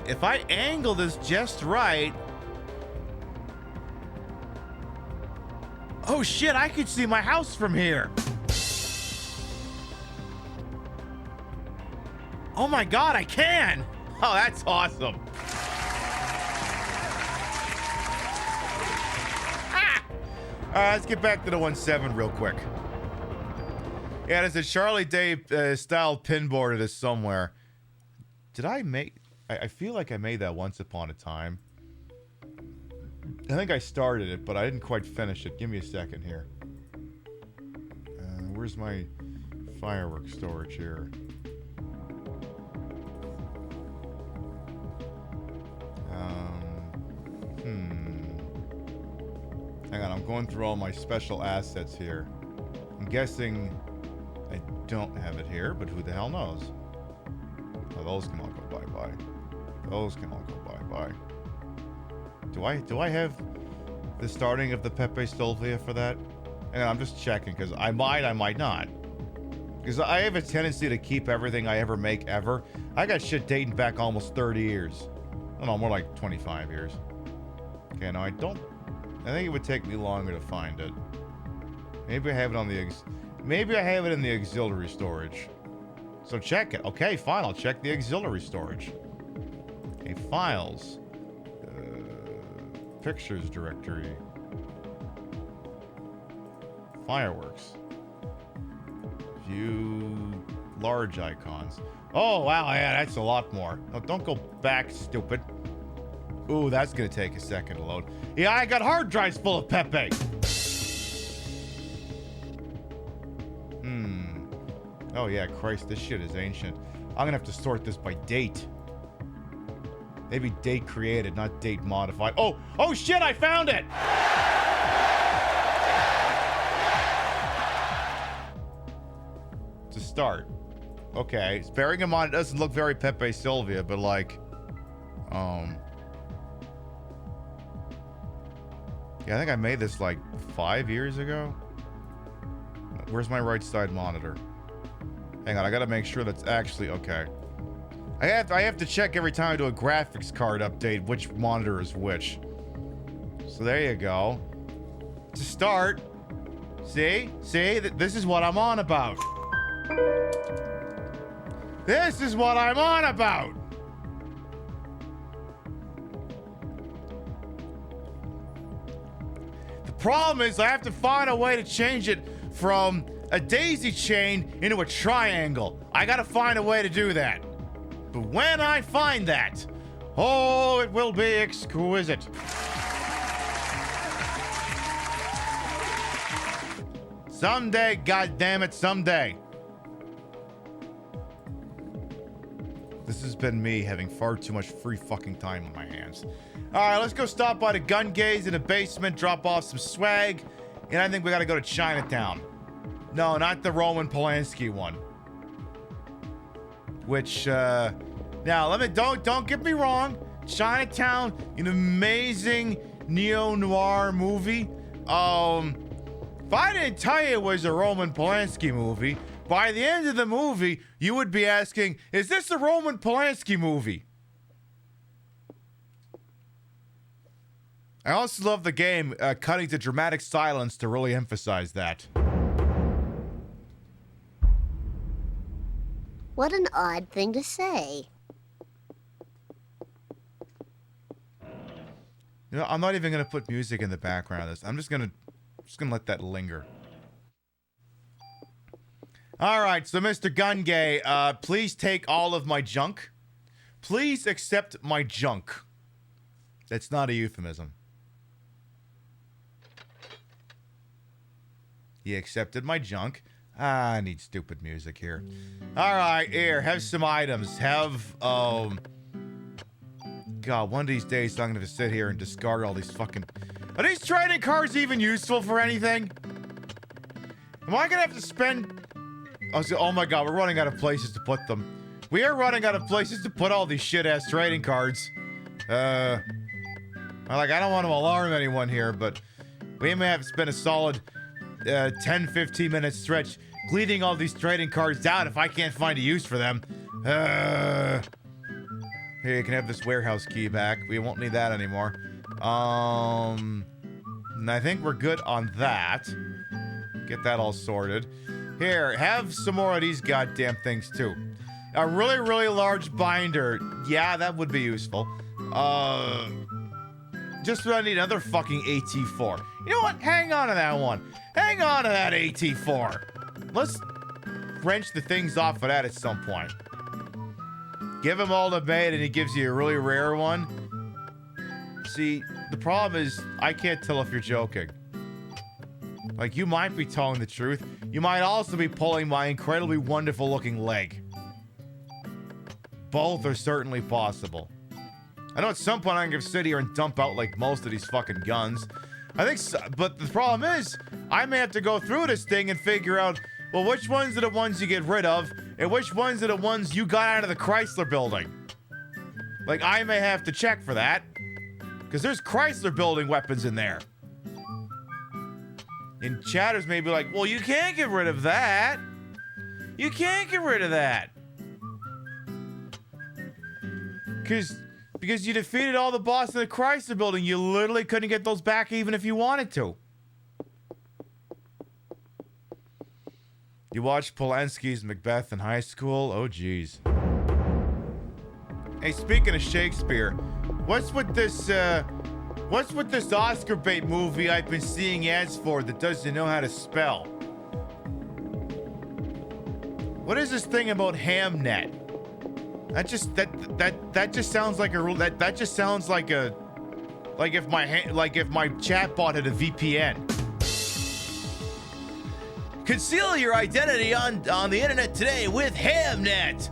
If I angle this just right... Oh shit, I could see my house from here. Oh my god, I can! Oh, that's awesome. Ah! Alright, let's get back to the 1-7 real quick. Yeah, there's a Charlie Day style pinboard of this somewhere. Did I make... I feel like I made that once upon a time. I think I started it, but I didn't quite finish it. Give me a second here. Where's my fireworks storage here? Hang on, I'm going through all my special assets here. I'm guessing I don't have it here, but who the hell knows? Oh, those can all go bye-bye. Those can all go bye-bye. Do I have the starting of the Pepe Sylvia for that? And I'm just checking, because I might not. Because I have a tendency to keep everything I ever make ever. I got shit dating back almost 30 years. Oh, no, more like 25 years. Okay, no, I don't... I think it would take me longer to find it. Maybe I have it on the... Maybe I have it in the auxiliary storage. So check it. Okay, fine, I'll check the auxiliary storage. Okay, files. Pictures directory. Fireworks. View large icons. Oh, wow, yeah, that's a lot more. No, don't go back, stupid. Ooh, that's gonna take a second to load. Yeah, I got hard drives full of Pepe. Oh, yeah, Christ, this shit is ancient. I'm gonna have to sort this by date. Maybe date created, not date modified. Oh shit, I found it! To start. Okay, bearing in mind it doesn't look very Pepe Sylvia, but like, yeah, I think I made this like 5 years ago. Where's my right side monitor? Hang on, I gotta make sure that's actually okay. I have to check every time I do a graphics card update which monitor is which. So there you go. To start, see, this is what I'm on about. This is what I'm on about. The problem is I have to find a way to change it from a daisy chain into a triangle. I gotta find a way to do that. But when I find that, oh, it will be exquisite. Someday, goddammit, someday. This has been me having far too much free fucking time on my hands. Alright, let's go stop by the gun gaze in the basement, drop off some swag, and I think we gotta go to Chinatown. No, not the Roman Polanski one. Which, now let me, don't get me wrong. Chinatown, an amazing neo-noir movie. If I didn't tell you it was a Roman Polanski movie, by the end of the movie, you would be asking, is this a Roman Polanski movie? I also love the game cutting to dramatic silence to really emphasize that. What an odd thing to say. You know, I'm not even gonna put music in the background of this. I'm just gonna let that linger. All right, so Mr. Gun Gay, please take all of my junk. Please accept my junk. That's not a euphemism. He accepted my junk. I need stupid music here. All right, here, have some items. Have, God, one of these days I'm gonna have to sit here and discard all these fucking... Are these trading cards even useful for anything? Am I gonna have to spend... Oh my god, we're running out of places to put them. We are running out of places to put all these shit-ass trading cards. I don't want to alarm anyone here, but we may have to spend a solid 10-15 minute stretch cleaning all these trading cards out if I can't find a use for them. Here, you can have this warehouse key back. We won't need that anymore. And I think we're good on that. Get that all sorted. Here, have some more of these goddamn things, too. A really, really large binder. Yeah, that would be useful. Just what I need another fucking AT4. You know what? Hang on to that one. Hang on to that AT4. Let's wrench the things off of that at some point. Give him all the bait and he gives you a really rare one. See, the problem is, I can't tell if you're joking. Like, you might be telling the truth. You might also be pulling my incredibly wonderful looking leg. Both are certainly possible. I know at some point I'm gonna sit here and dump out like most of these fucking guns. I think so, but the problem is, I may have to go through this thing and figure out, well, which ones are the ones you get rid of, and which ones are the ones you got out of the Chrysler building. Like, I may have to check for that. Because there's Chrysler building weapons in there. And chatters may be like, well, you can't get rid of that. You can't get rid of that. Because you defeated all the bosses in the Chrysler building. You literally couldn't get those back even if you wanted to. You watched Polanski's Macbeth in high school? Oh, geez. Hey, speaking of Shakespeare, what's with this Oscar bait movie I've been seeing ads for that doesn't know how to spell? What is this thing about Hamnet? That just sounds like if my chatbot had a VPN. Conceal your identity on the internet today with Hamnet.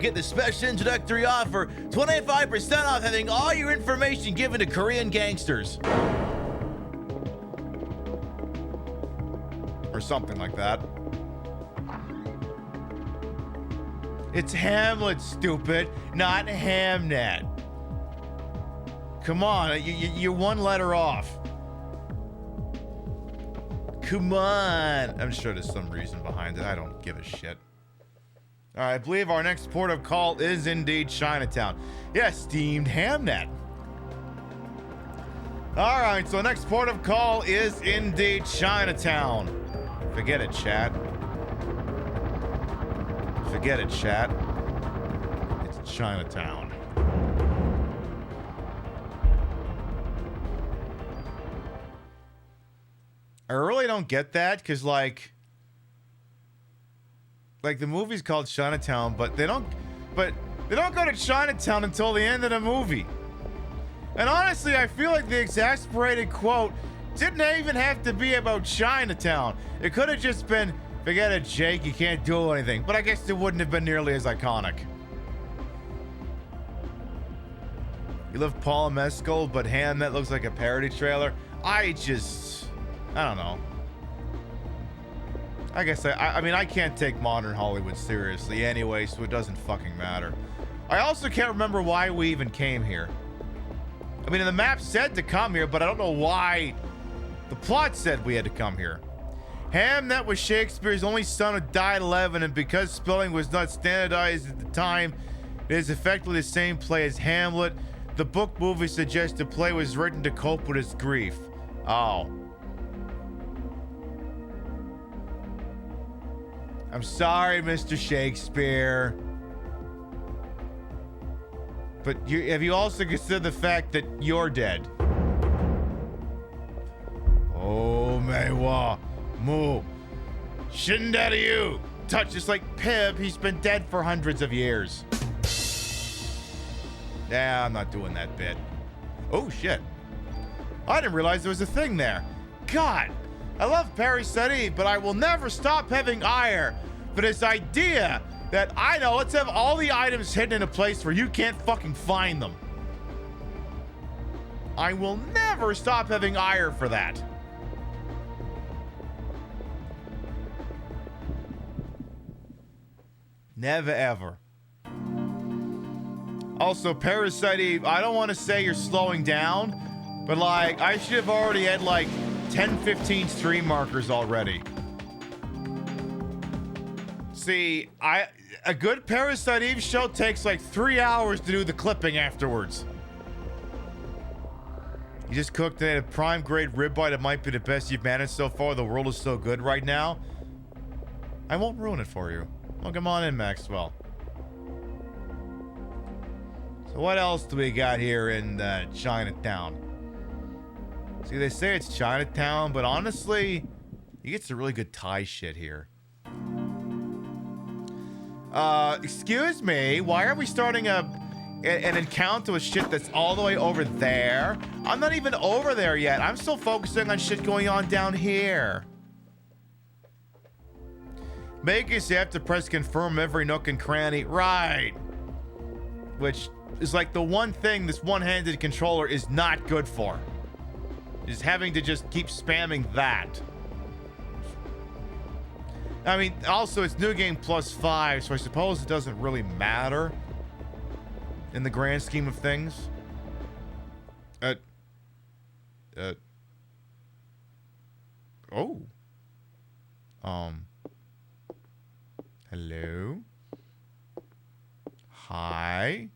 Get the special introductory offer, 25% off having all your information given to Korean gangsters. Or something like that. It's Hamlet, stupid, not Hamnet. Come on, you're one letter off. Come on. I'm sure there's some reason behind it. I don't give a shit. All right, I believe our next port of call is indeed Chinatown. Yes, steamed Hamnet. All right, so next port of call is indeed Chinatown. Forget it, chat. Forget it, chat. It's Chinatown. I really don't get that, because like the movie's called Chinatown, but they don't go to Chinatown until the end of the movie. And honestly, I feel like the exasperated quote didn't even have to be about Chinatown. It could have just been, forget it, Jake, you can't do anything. But I guess it wouldn't have been nearly as iconic. You love Paul Mescal, but Hamnet looks like a parody trailer. I don't know. I guess I mean, I can't take modern Hollywood seriously anyway, so it doesn't fucking matter. I also can't remember why we even came here. I mean, the map said to come here, but I don't know why the plot said we had to come here. Hamnet was Shakespeare's only son who died at 11, and because spelling was not standardized at the time, it is effectively the same play as Hamlet. The book movie suggests the play was written to cope with his grief. Oh. I'm sorry, Mr. Shakespeare. But have you also considered the fact that you're dead? Oh, Maywa. Moo. Shindaddy you. Touch just like Pib. He's been dead for hundreds of years. Yeah, I'm not doing that bit. Oh, shit. I didn't realize there was a thing there. God. I love Parasite, but I will never stop having ire for this idea that, I know, let's have all the items hidden in a place where you can't fucking find them. I will never stop having ire for that. Never ever. Also, Parasite, I don't want to say you're slowing down, but like, I should have already had like 10, 15 stream markers already. See, a good Parasite Eve show takes like 3 hours to do the clipping afterwards. You just cooked a prime grade ribeye that might be the best you've managed so far. The world is so good right now. I won't ruin it for you. Well, come on in, Maxwell. So what else do we got here in Chinatown? See, they say it's Chinatown, but honestly, you get some really good Thai shit here. Excuse me, why are we starting an encounter with shit that's all the way over there? I'm not even over there yet. I'm still focusing on shit going on down here. Makers, you have to press confirm every nook and cranny. Right. Which is like the one thing this one-handed controller is not good for. Is having to just keep spamming that. I mean, also it's New Game Plus 5, so I suppose it doesn't really matter in the grand scheme of things. Oh. Hello. Hi.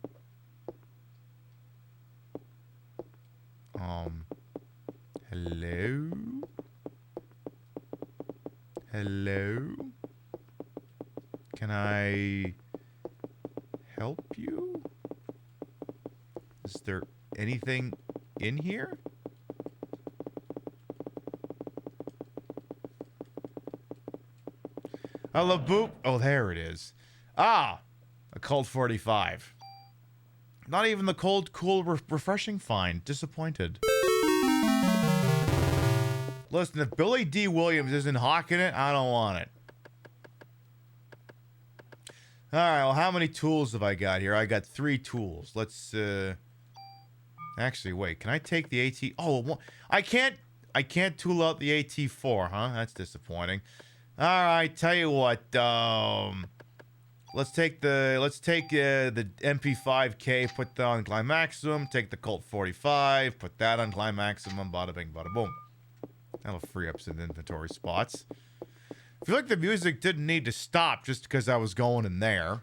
Hello. Hello. Can I help you? Is there anything in here? I love boop. Oh, there it is. Ah, a cold 45. Not even the cold, cool, refreshing find. Disappointed. Listen, if Billy D. Williams isn't hawking it, I don't want it. All right, well, how many tools have I got here? I got 3 tools. Let's, actually, wait. Can I take the AT? Oh, I can't tool out the AT4, huh? That's disappointing. All right, tell you what. Let's take the MP5K, put that on Climaximum. Take the Colt 45, put that on Climaximum. Bada bing, bada boom. That'll free up some inventory spots. I feel like the music didn't need to stop just because I was going in there.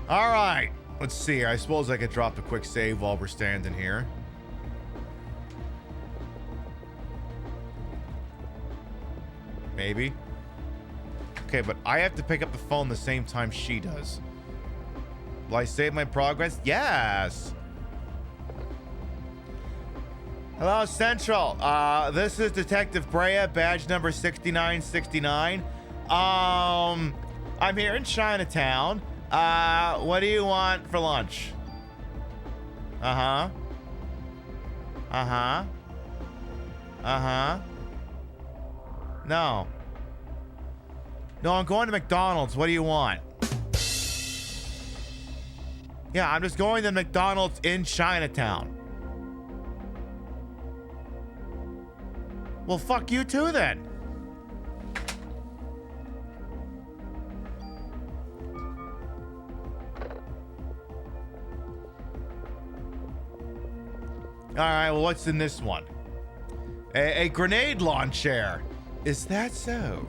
All right, let's see. I suppose I could drop a quick save while we're standing here. Maybe. Okay, but I have to pick up the phone the same time she does. Will I save my progress? Yes. Hello, Central. This is Detective Brea, badge number 6969. I'm here in Chinatown. What do you want for lunch? Uh-huh. Uh-huh. Uh-huh. No. No, I'm going to McDonald's. What do you want? Yeah, I'm just going to McDonald's in Chinatown. Well, fuck you too then. All right, well, what's in this one? A grenade launcher. Is that so?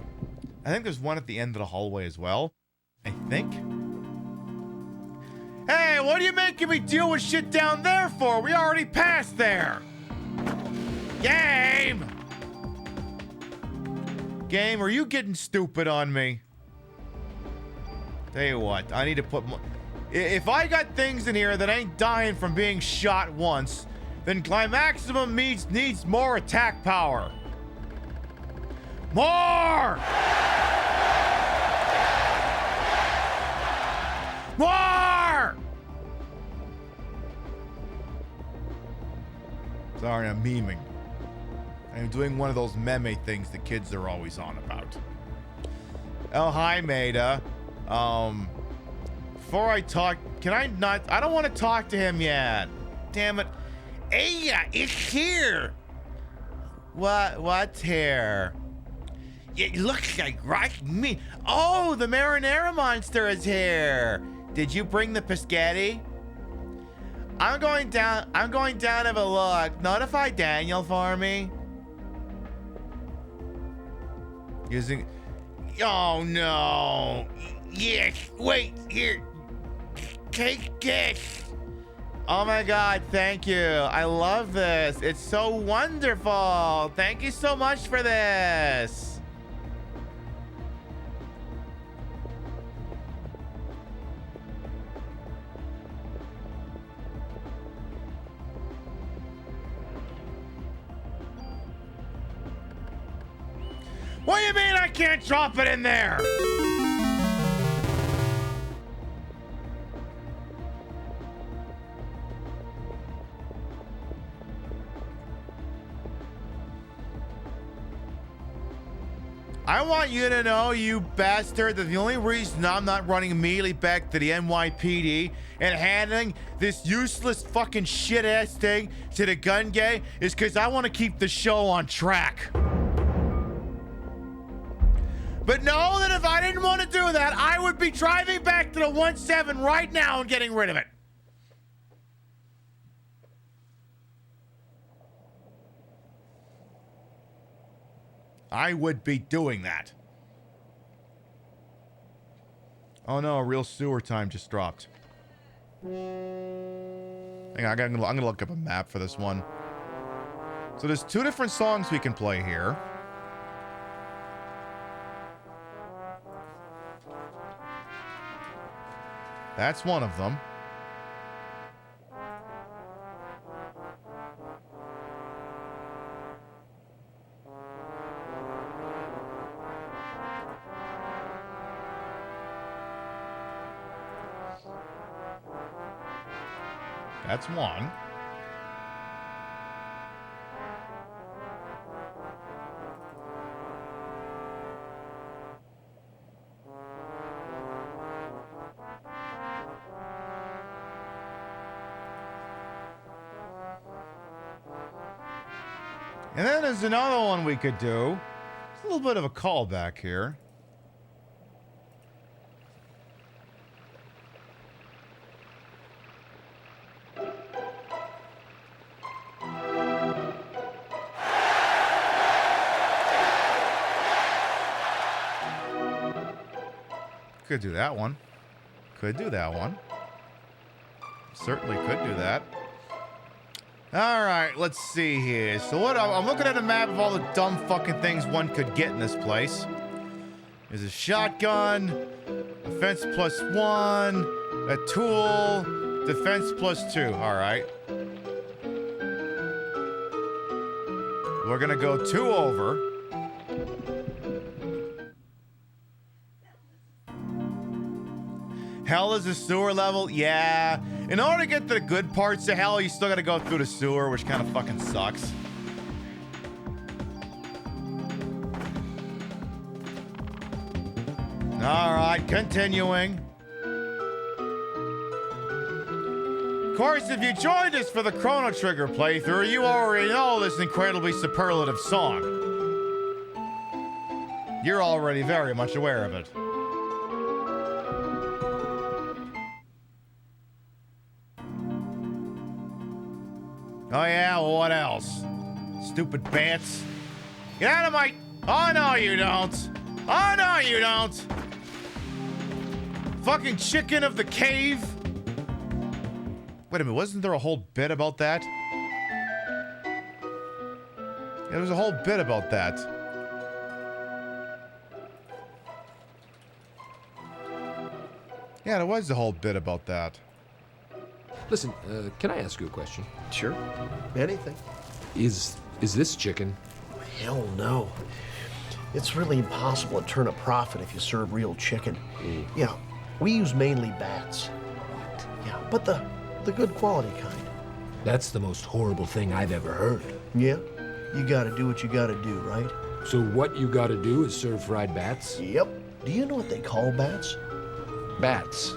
I think there's one at the end of the hallway as well. I think. Hey, what are you making me deal with shit down there for? We already passed there. Game! Game, are you getting stupid on me? Tell you what, I need to put more... If I got things in here that ain't dying from being shot once, then Climaximum needs more attack power. More! More! Sorry, I'm memeing. I'm doing one of those meme things the kids are always on about. Oh, hi, Maida. Before I talk, can I not? I don't want to talk to him yet. Damn it. Hey, it's here. What's here? It looks like right me. Oh, the marinara monster is here. Did you bring the pescetti? I'm going down to have a look. Notify Daniel for me. Using... Oh, no. Yes. Wait, here. Take this. Oh, my God. Thank you. I love this. It's so wonderful. Thank you so much for this. What do you mean I can't drop it in there? I want you to know, you bastard, that the only reason I'm not running immediately back to the NYPD and handing this useless fucking shit-ass thing to the gun gang is because I want to keep the show on track. But know that if I didn't want to do that, I would be driving back to the 1-7 right now and getting rid of it. I would be doing that. Oh no, real sewer time just dropped. Hang on, I'm gonna look up a map for this one. So there's 2 different songs we can play here. That's one of them. That's one. And then there's another one we could do. It's a little bit of a callback here. Could do that one. Could do that one. Certainly could do that. All right, let's see here. So what? I'm looking at a map of all the dumb fucking things one could get in this place. There's a shotgun, defense +1, a tool, defense +2. All right. We're gonna go 2 over. Hell is a sewer level? Yeah. In order to get to the good parts of hell, you still gotta go through the sewer, which kind of fucking sucks. Alright, continuing. Of course, if you joined us for the Chrono Trigger playthrough, you already know this incredibly superlative song. You're already very much aware of it. Oh yeah, well, what else? Stupid bats. Get out of my... Oh no you don't. Oh no you don't. Fucking chicken of the cave. Wait a minute, wasn't there a whole bit about that? Yeah, there was a whole bit about that. Yeah, there was a whole bit about that. Listen, can I ask you a question? Sure. Anything. Is this chicken? Hell no. It's really impossible to turn a profit if you serve real chicken. Yeah, we use mainly bats. What? Yeah, but the good quality kind. That's the most horrible thing I've ever heard. Yeah, you gotta do what you gotta do, right? So what you gotta do is serve fried bats? Yep. Do you know what they call bats? Bats.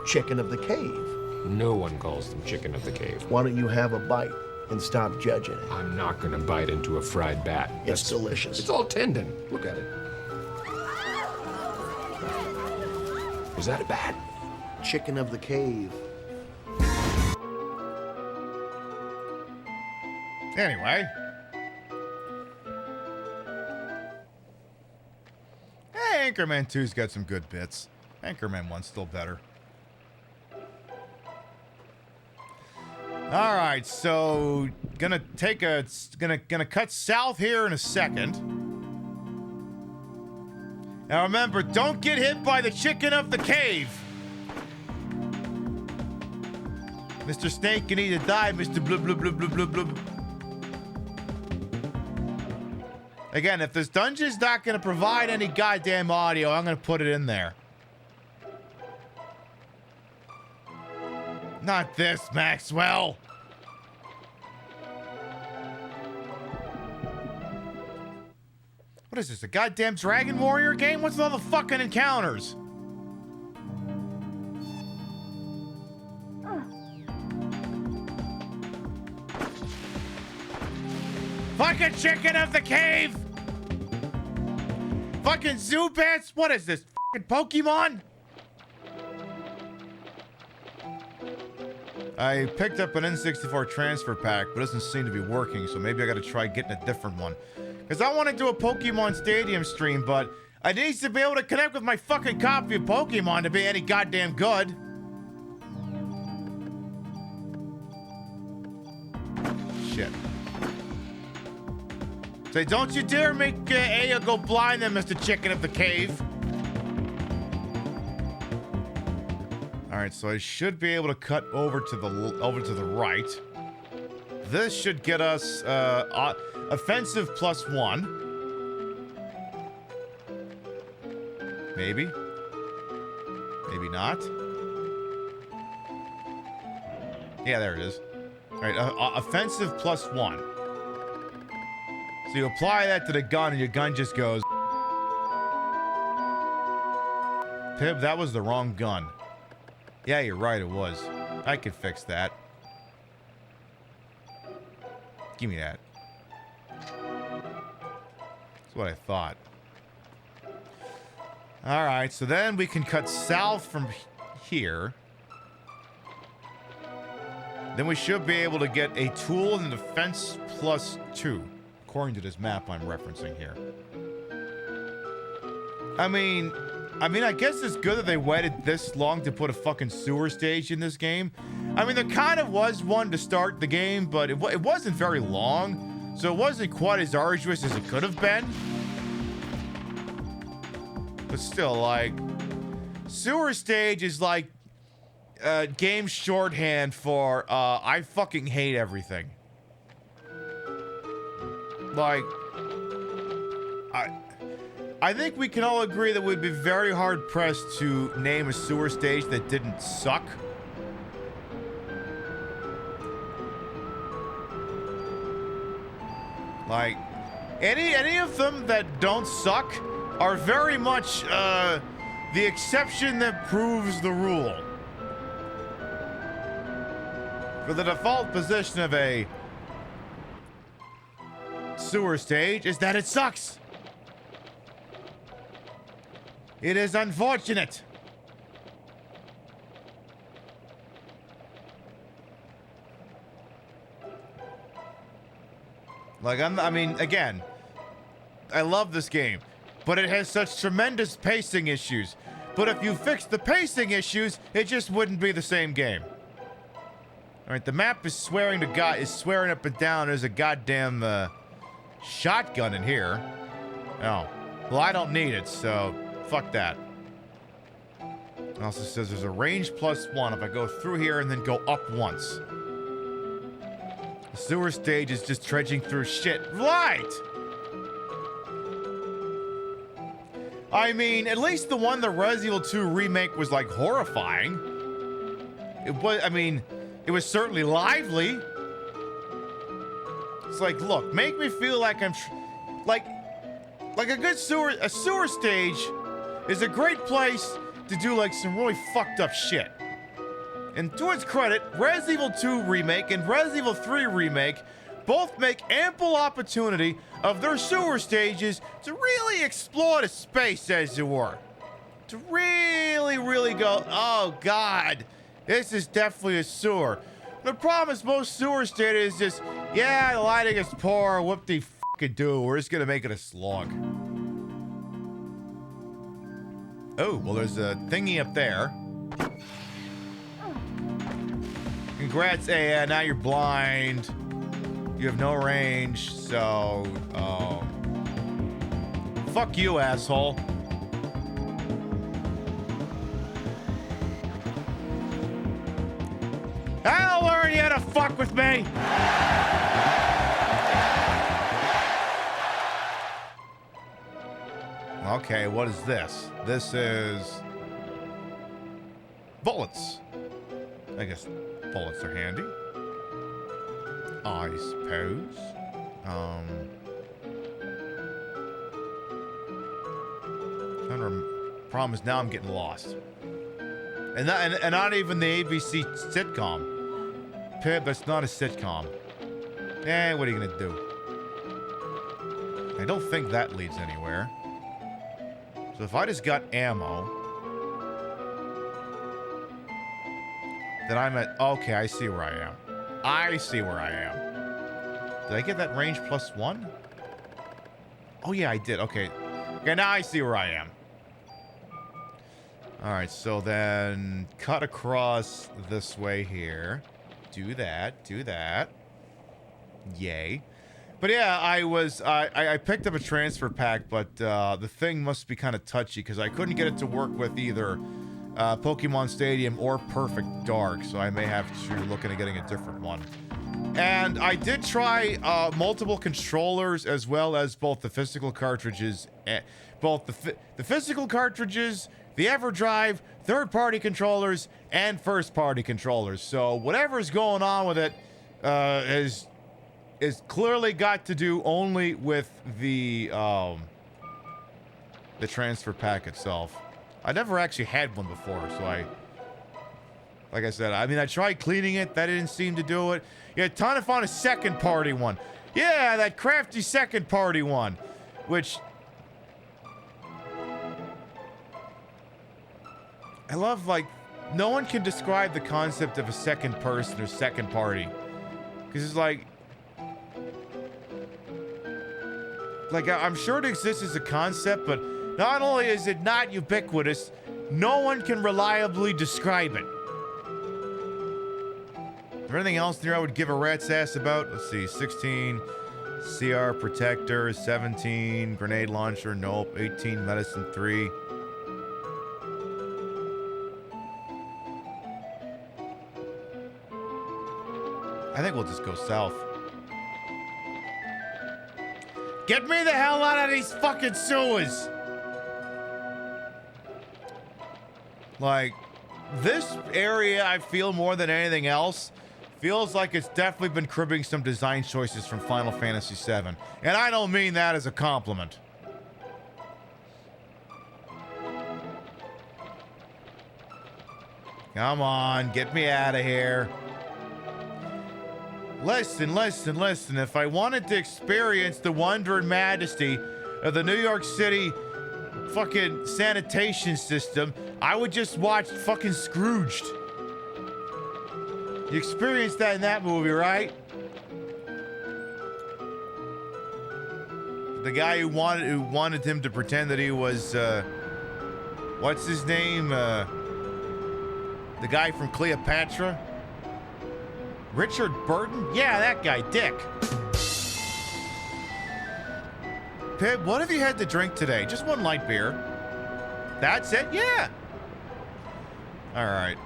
Chicken of the cave. No one calls them chicken of the cave. Why don't you have a bite and stop judging it? I'm not gonna bite into a fried bat. It's delicious. It's all tendon. Look at it. Was that a bat? Chicken of the cave. Anyway. Hey, Anchorman 2's got some good bits. Anchorman 1's still better. All right, so gonna cut south here in a second. Now remember, don't get hit by the chicken of the cave. Mr. Snake, you need to die, Mr. Blub Blub Blub Blub Blub Blub. Again, if this dungeon's not gonna provide any goddamn audio, I'm gonna put it in there. Not this, Maxwell. What is this, a goddamn Dragon Warrior game? What's with all the fucking encounters? Fucking chicken of the cave! Fucking Zubats? What is this, fucking Pokemon? I picked up an N64 transfer pack, but it doesn't seem to be working, so maybe I gotta try getting a different one. Because I want to do a Pokemon Stadium stream, but I need to be able to connect with my fucking copy of Pokemon to be any goddamn good. Shit. Say, don't you dare make Aya go blind then, Mr. Chicken of the Cave. Alright, so I should be able to cut over to the right. This should get us offensive +1. Maybe. Maybe not. Yeah, there it is. Alright, offensive +1. So you apply that to the gun and your gun just goes. Pib, that was the wrong gun. Yeah, you're right, it was. I could fix that. Give me that. That's what I thought. Alright, so then we can cut south from here. Then we should be able to get a tool and defense +2. According to this map I'm referencing here. I mean, I guess it's good that they waited this long to put a fucking sewer stage in this game. I mean, there kind of was one to start the game, but it wasn't very long, so it wasn't quite as arduous as it could have been. But still, like, sewer stage is like game shorthand for I fucking hate everything. Like, I think we can all agree that we'd be very hard-pressed to name a sewer stage that didn't suck. Like, any of them that don't suck are very much the exception that proves the rule. For the default position of a sewer stage is that it sucks. It is unfortunate. Like, I mean, again, I love this game, but it has such tremendous pacing issues. But if you fix the pacing issues, it just wouldn't be the same game. All right, the map is swearing to God, is swearing up and down. There's a goddamn shotgun in here. Oh, well, I don't need it, so fuck that. It also says there's a range +1 if I go through here and then go up once. The sewer stage is just trudging through shit. Right! I mean, at least the one, the Resident Evil 2 remake was, like, horrifying. It was, I mean, it was certainly lively. It's like, look, make me feel like I'm, like a good sewer stage is a great place to do, like, some really fucked up shit. And to its credit, Resident Evil 2 Remake and Resident Evil 3 Remake both make ample opportunity of their sewer stages to really explore the space, as it were. To really, really go, oh God, this is definitely a sewer. The problem is most sewer stages is just, yeah, the lighting is poor, whoop-de-f***ing-do, we're just gonna make it a slog. Oh, well, there's a thingy up there. Congrats, hey, now you're blind. You have no range, so, fuck you, asshole. I'll learn you to fuck with me. Okay, what is this? This is bullets. I guess bullets are handy. I suppose. Problem is now I'm getting lost. And not even the ABC sitcom. Pib, that's not a sitcom. Eh, what are you gonna do? I don't think that leads anywhere. So if I just got ammo, then I'm at, okay, I see where I am. I see where I am. Did I get that range +1? Oh yeah, I did. Okay. Okay, now I see where I am. Alright, so then cut across this way here. Do that, do that. Yay. But yeah, I picked up a transfer pack, but the thing must be kind of touchy because I couldn't get it to work with either Pokemon Stadium or Perfect Dark, so I may have to look into getting a different one. And I did try multiple controllers as well as both the physical cartridges, both the physical cartridges, the EverDrive, third-party controllers, and first-party controllers. So whatever's going on with it is clearly got to do only with the transfer pack itself. I never actually had one before, so like I said, I mean, I tried cleaning it. That didn't seem to do it. Yeah, ton of fun, a second-party one. Yeah, that crafty second-party one, which I love. Like, no one can describe the concept of a second person or second party, because it's like I'm sure it exists as a concept, but not only is it not ubiquitous, no one can reliably describe it. Is there anything else there I would give a rat's ass about? Let's see, 16 CR protector, 17 grenade launcher, nope, 18 medicine 3. I think we'll just go south. Get me the hell out of these fucking sewers! Like, this area, I feel more than anything else, Feels like it's definitely been cribbing some design choices from Final Fantasy VII. And I don't mean that as a compliment. Come on, get me out of here. Listen. If I wanted to experience the wonder and majesty of the New York City fucking sanitation system, I would just watch fucking Scrooged. You experienced that in that movie, right? The guy who wanted him to pretend that he was what's his name? The guy from Cleopatra? Richard Burton? Yeah, that guy, Dick. Pib, what have you had to drink today? Just one light beer. That's it? Yeah. All right.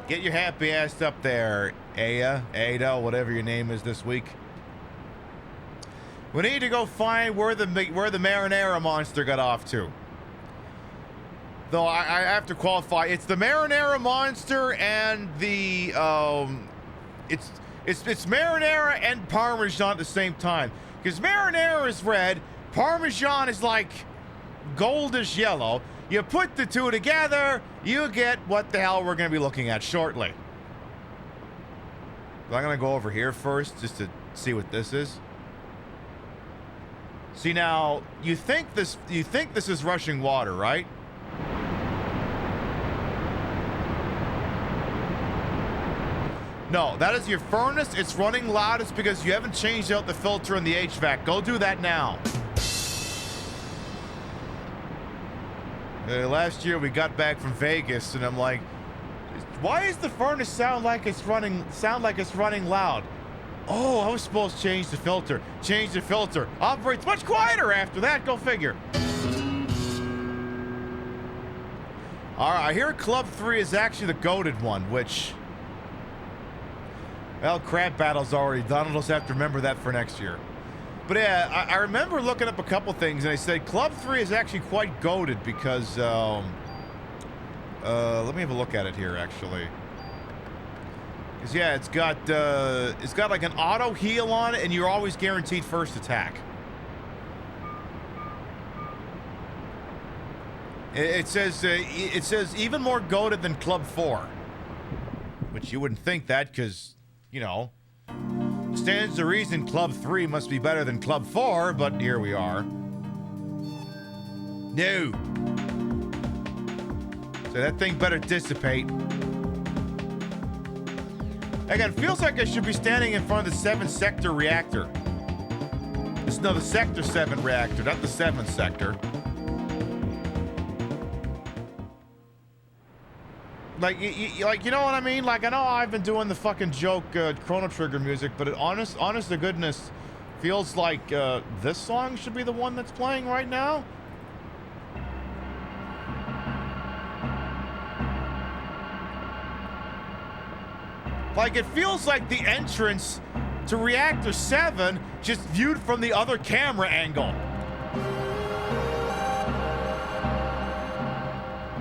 Get your happy ass up there, Ada, whatever your name is this week. We need to go find where the Marinara monster got off to. Though I have to qualify, it's the Marinara monster and the it's Marinara and Parmesan at the same time. Because Marinara is red, Parmesan is like goldish yellow. You put the two together, you get what the hell we're going to be looking at shortly. So I'm going to go over here first just to see what this is. See now, you think this is rushing water, right? No, that is your furnace. It's running loud. It's because you haven't changed out the filter in the HVAC. Go do that now. Last year we got back from Vegas, and I'm like, why does the furnace sound like it's running loud? Oh, I was supposed to change the filter. Change the filter. Operates much quieter after that. Go figure. All right, I hear Club 3 is actually the goated one, which... Well, Crab Battle's already done. I'll just have to remember that for next year. But yeah, I remember looking up a couple things, and I said Club 3 is actually quite goated because, let me have a look at it here, actually. Because, yeah, it's got like an auto heal on it, and you're always guaranteed first attack. It says even more goated than Club 4. Which you wouldn't think that, because... You know, stands to reason Club 3 must be better than Club 4, but here we are. No. So that thing better dissipate. Again, feels like I should be standing in front of the 7th sector reactor. No, the Sector 7 reactor, not the 7th sector. Like, you know what I mean? Like, I know I've been doing the fucking joke Chrono Trigger music, but it honest to goodness feels like this song should be the one that's playing right now. Like, it feels like the entrance to Reactor 7 just viewed from the other camera angle.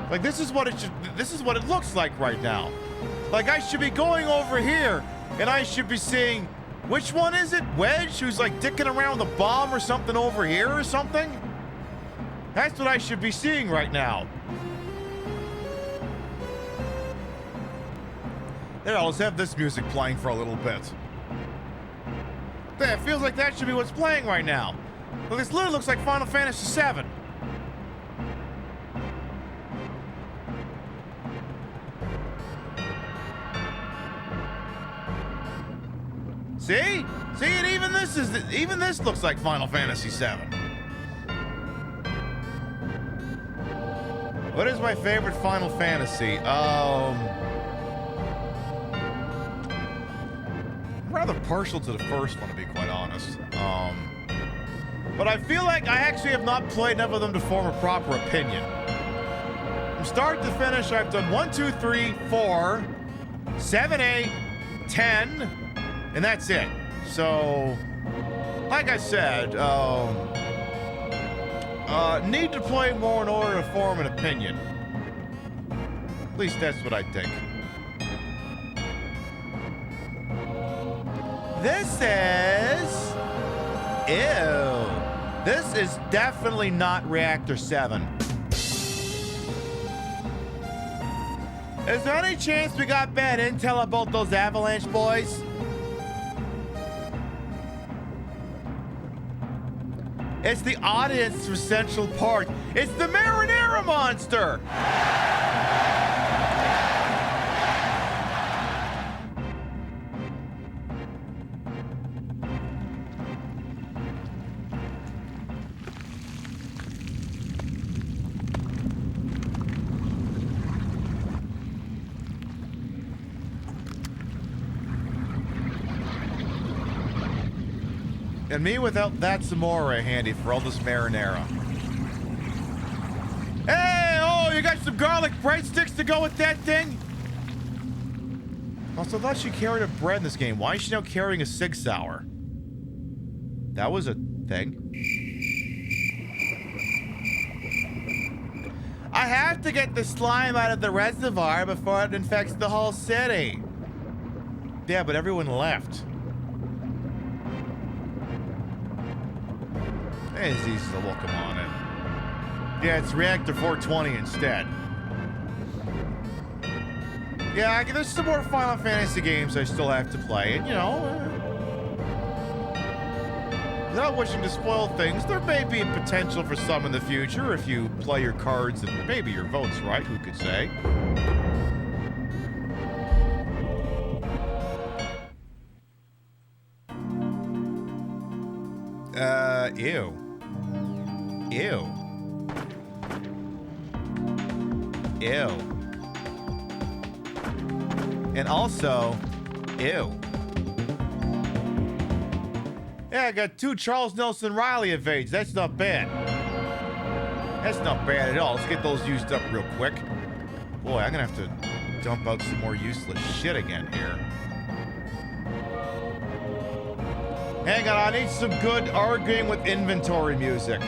Like, this is what it looks like right now. Like, I should be going over here, and I should be seeing, which one is it? Wedge, who's like dicking around the bomb or something over here or something? That's what I should be seeing right now. There, I'll just have this music playing for a little bit. There, it feels like that should be what's playing right now. Well, this literally looks like Final Fantasy VII. See? See, and even this looks like Final Fantasy VII. What is my favorite Final Fantasy? I'm rather partial to the first one, to be quite honest. But I feel like I actually have not played enough of them to form a proper opinion. From start to finish, I've done 1, 2, 3, 4, 7, 8, 10, and that's it. So, like I said, need to play more in order to form an opinion. At least that's what I think. This is... Ew. This is definitely not Reactor 7. Is there any chance we got bad intel about those Avalanche boys? It's the audience from Central Park. It's the Marinara Monster! And me without that Zamora handy for all this marinara. Hey, oh, you got some garlic breadsticks to go with that thing? Also, I thought she carried a bread in this game. Why is she now carrying a Sig Sauer? That was a thing. I have to get the slime out of the reservoir before it infects the whole city. Yeah, but everyone left. It's easy to look them on it. Yeah, it's Reactor 420 instead. Yeah, there's some more Final Fantasy games I still have to play, and you know, without wishing to spoil things, there may be a potential for some in the future if you play your cards and maybe your vote's right, who could say? Ew. Ew. Ew. And also, ew. Yeah, I got 2 Charles Nelson Riley evades. That's not bad. That's not bad at all. Let's get those used up real quick. Boy, I'm gonna have to dump out some more useless shit again here. Hang on, I need some good arguing with inventory music.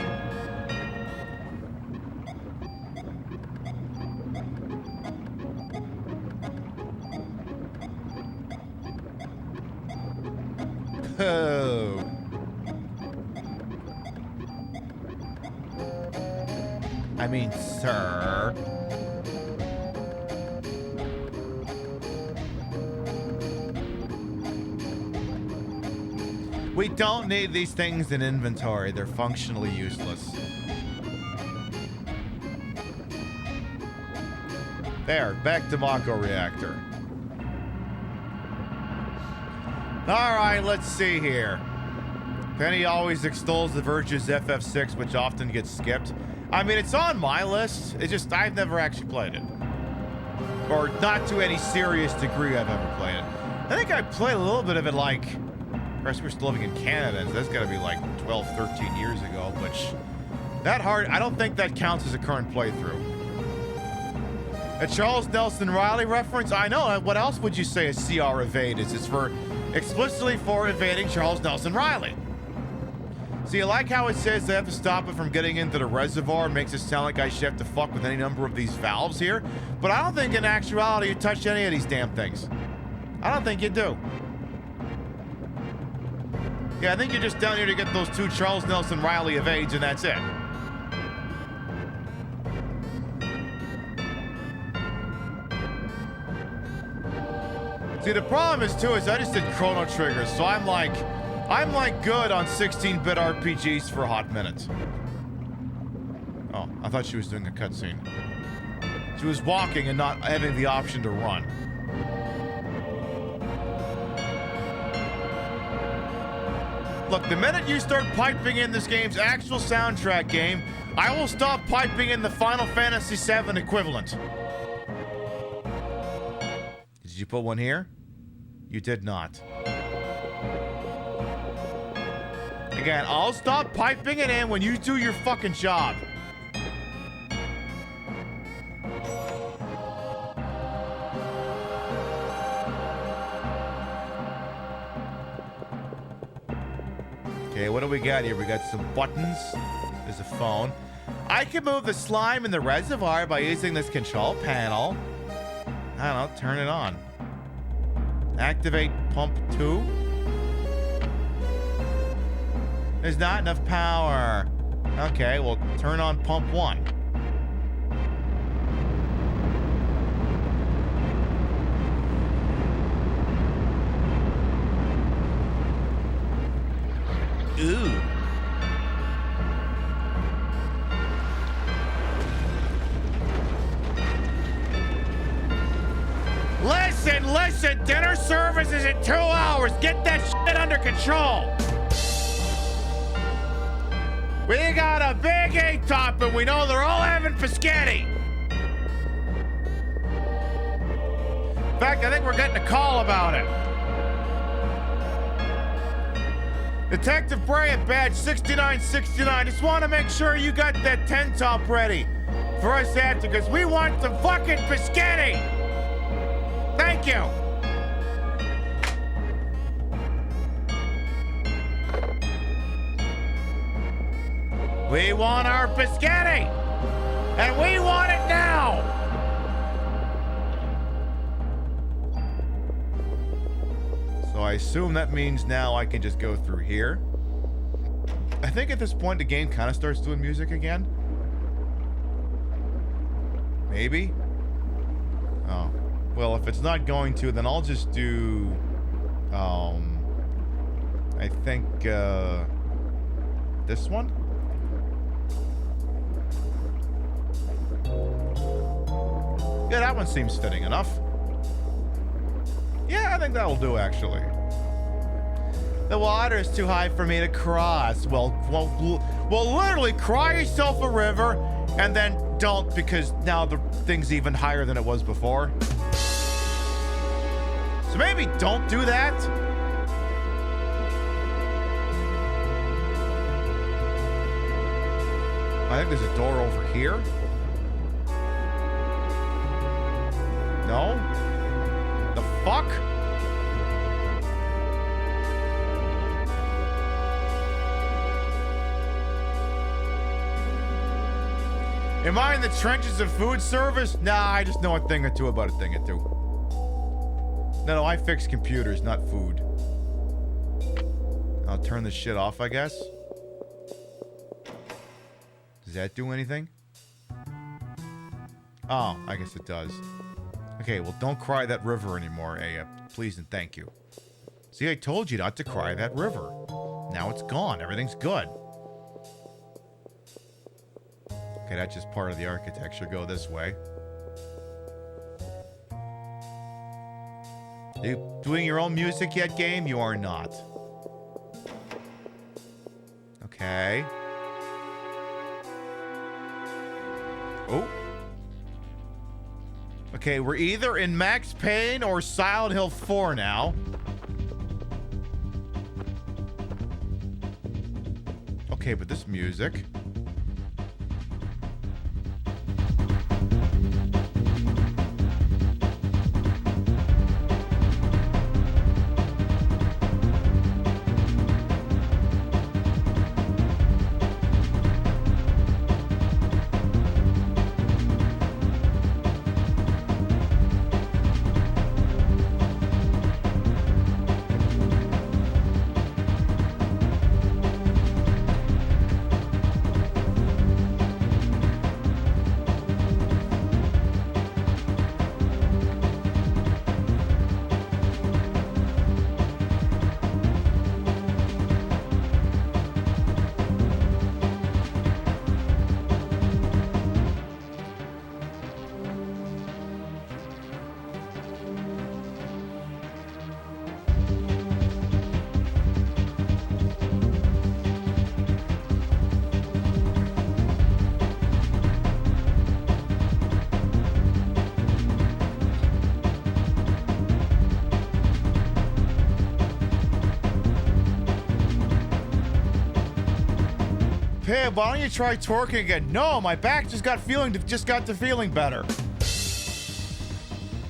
Oh. I mean, sir. We don't need these things in inventory. They're functionally useless. There, back to Mako Reactor. Alright, let's see here. Penny always extols the virtues FF6, which often gets skipped. I mean, it's on my list. It's just, I've never actually played it. Or not to any serious degree I've ever played it. I think I played a little bit of it like... Of course, we're still living in Canada, and that's gotta be like 12, 13 years ago, which... That hard, I don't think that counts as a current playthrough. A Charles Nelson Riley reference? I know, what else would you say a CR evade is? It's for... explicitly for evading Charles Nelson Riley. See, I like how it says they have to stop it from getting into the reservoir. It makes it sound like I should have to fuck with any number of these valves here. But I don't think in actuality you touch any of these damn things. I don't think you do. Yeah, I think you're just down here to get those 2 Charles Nelson Riley evades and that's it. See, the problem is too is I just did Chrono Triggers, so I'm like good on 16-bit RPGs for a hot minute. Oh, I thought she was doing a cutscene. She was walking and not having the option to run. Look, the minute you start piping in this game's actual soundtrack game, I will stop piping in the Final Fantasy VII equivalent. Did you put one here? You did not. Again, I'll stop piping it in when you do your fucking job. Okay, what do we got here? We got some buttons. There's a phone. I can move the slime in the reservoir by using this control panel. I don't know, turn it on. Activate pump 2. There's not enough power. Okay, well, turn on pump 1. Ooh. Listen, dinner service is in 2 hours. Get that shit under control. We got a big 8-top and we know they're all having Paschetti. In fact, I think we're getting a call about it. Detective Bray at badge 6969. Just want to make sure you got that 10-top ready for us after, because we want some fucking Paschetti. Thank you. We want our Paschetti, and we want it now. So I assume that means now I can just go through here. I think at this point the game kind of starts doing music again. Maybe? Oh. Well, if it's not going to, then I'll just do... I think, this one? Yeah, that one seems fitting enough. Yeah, I think that'll do, actually. The water is too high for me to cross. Well, literally cry yourself a river, and then don't, because now the thing's even higher than it was before. So maybe don't do that. I think there's a door over here. No? The fuck? Am I in the trenches of food service? Nah, I just know a thing or two about a thing or two. No, I fix computers, not food. I'll turn this shit off, I guess. Does that do anything? Oh, I guess it does. Okay, well, don't cry that river anymore, Aya. Please and thank you. See, I told you not to cry that river. Now it's gone. Everything's good. Okay, that's just part of the architecture. Go this way. Are you doing your own music yet, game? You are not. Okay. Oh. Okay, we're either in Max Payne or Silent Hill 4 now. Okay, but this music... Hey, why don't you try twerking again? No, my back just got to feeling better.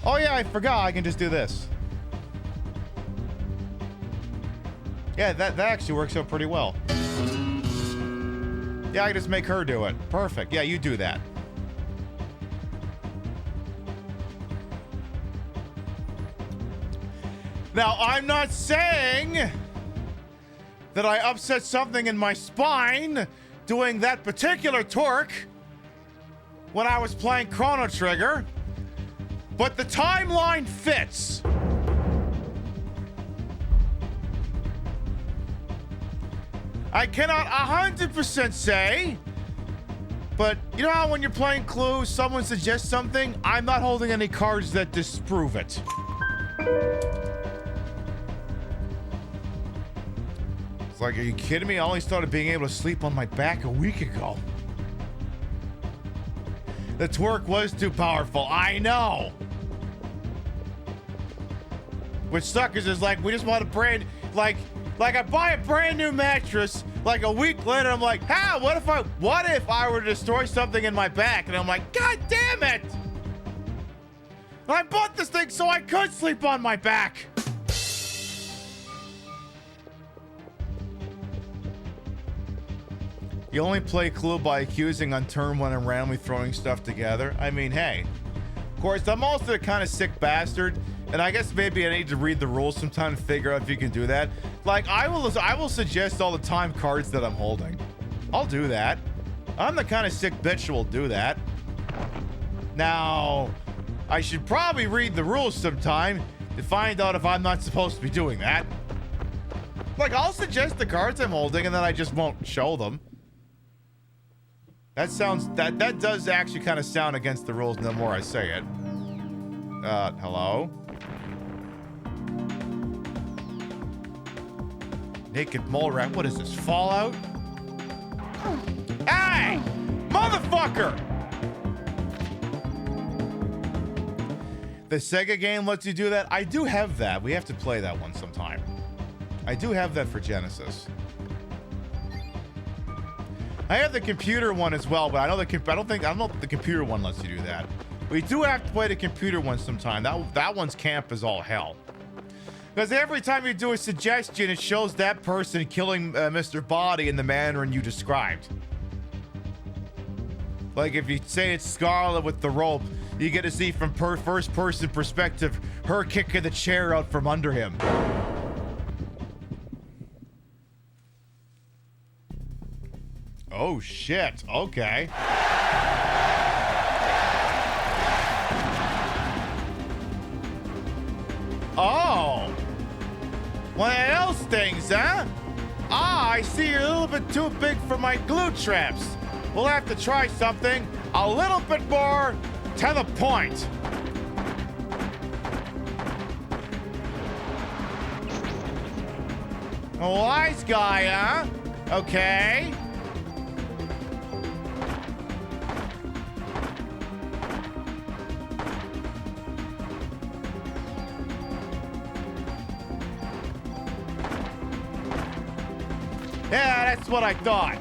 Oh yeah, I forgot. I can just do this. Yeah, that actually works out pretty well. Yeah, I can just make her do it. Perfect. Yeah, you do that. Now, I'm not saying that I upset something in my spine doing that particular twerk when I was playing Chrono Trigger, but the timeline fits. I cannot 100% say, but you know how when you're playing Clue, someone suggests something? I'm not holding any cards that disprove it. It's like, are you kidding me? I only started being able to sleep on my back a week ago. The twerk was too powerful. I know. Which suckers is like, we just want a brand, like I buy a brand new mattress, like a week later, I'm like, what if I were to destroy something in my back? And I'm like, God damn it! I bought this thing so I could sleep on my back. You only play Clue by accusing on turn one and randomly throwing stuff together. I mean, hey. Of course, I'm also a kind of sick bastard, and I guess maybe I need to read the rules sometime to figure out if you can do that. Like, I will suggest all the time cards that I'm holding. I'll do that. I'm the kind of sick bitch who will do that. Now, I should probably read the rules sometime to find out if I'm not supposed to be doing that. Like, I'll suggest the cards I'm holding, and then I just won't show them. That does actually kind of sound against the rules the more I say it. Hello? Naked mole rat. What is this, Fallout? Hey! Motherfucker! The Sega game lets you do that? I do have that. We have to play that one sometime. I do have that for Genesis. I have the computer one as well, but I know I don't know if the computer one lets you do that. We do have to play the computer one sometime. That one's camp is all hell. Because every time you do a suggestion, it shows that person killing Mr. Body in the manner you described. Like if you say it's Scarlet with the rope, you get to see from first person perspective her kicking the chair out from under him. Oh shit, okay. Oh! One of those things, huh? Ah, I see you're a little bit too big for my glue traps. We'll have to try something a little bit more to the point. A wise guy, huh? Okay. Yeah, that's what I thought.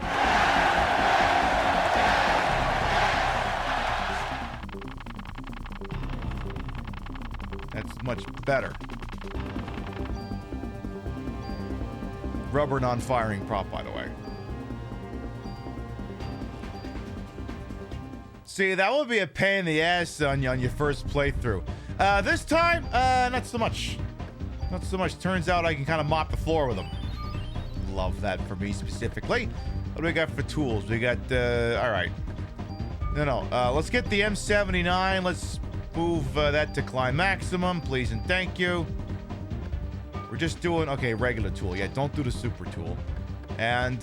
That's much better. Rubber non-firing prop, by the way. See, that would be a pain in the ass on your first playthrough. This time, not so much. Not so much. Turns out I can kind of mop the floor with them. Love that for me specifically. What do we got for tools? We got, all right. No, let's get the M79. Let's move that to climb maximum, please and thank you. We're just doing, okay, regular tool. Yeah, don't do the super tool. And,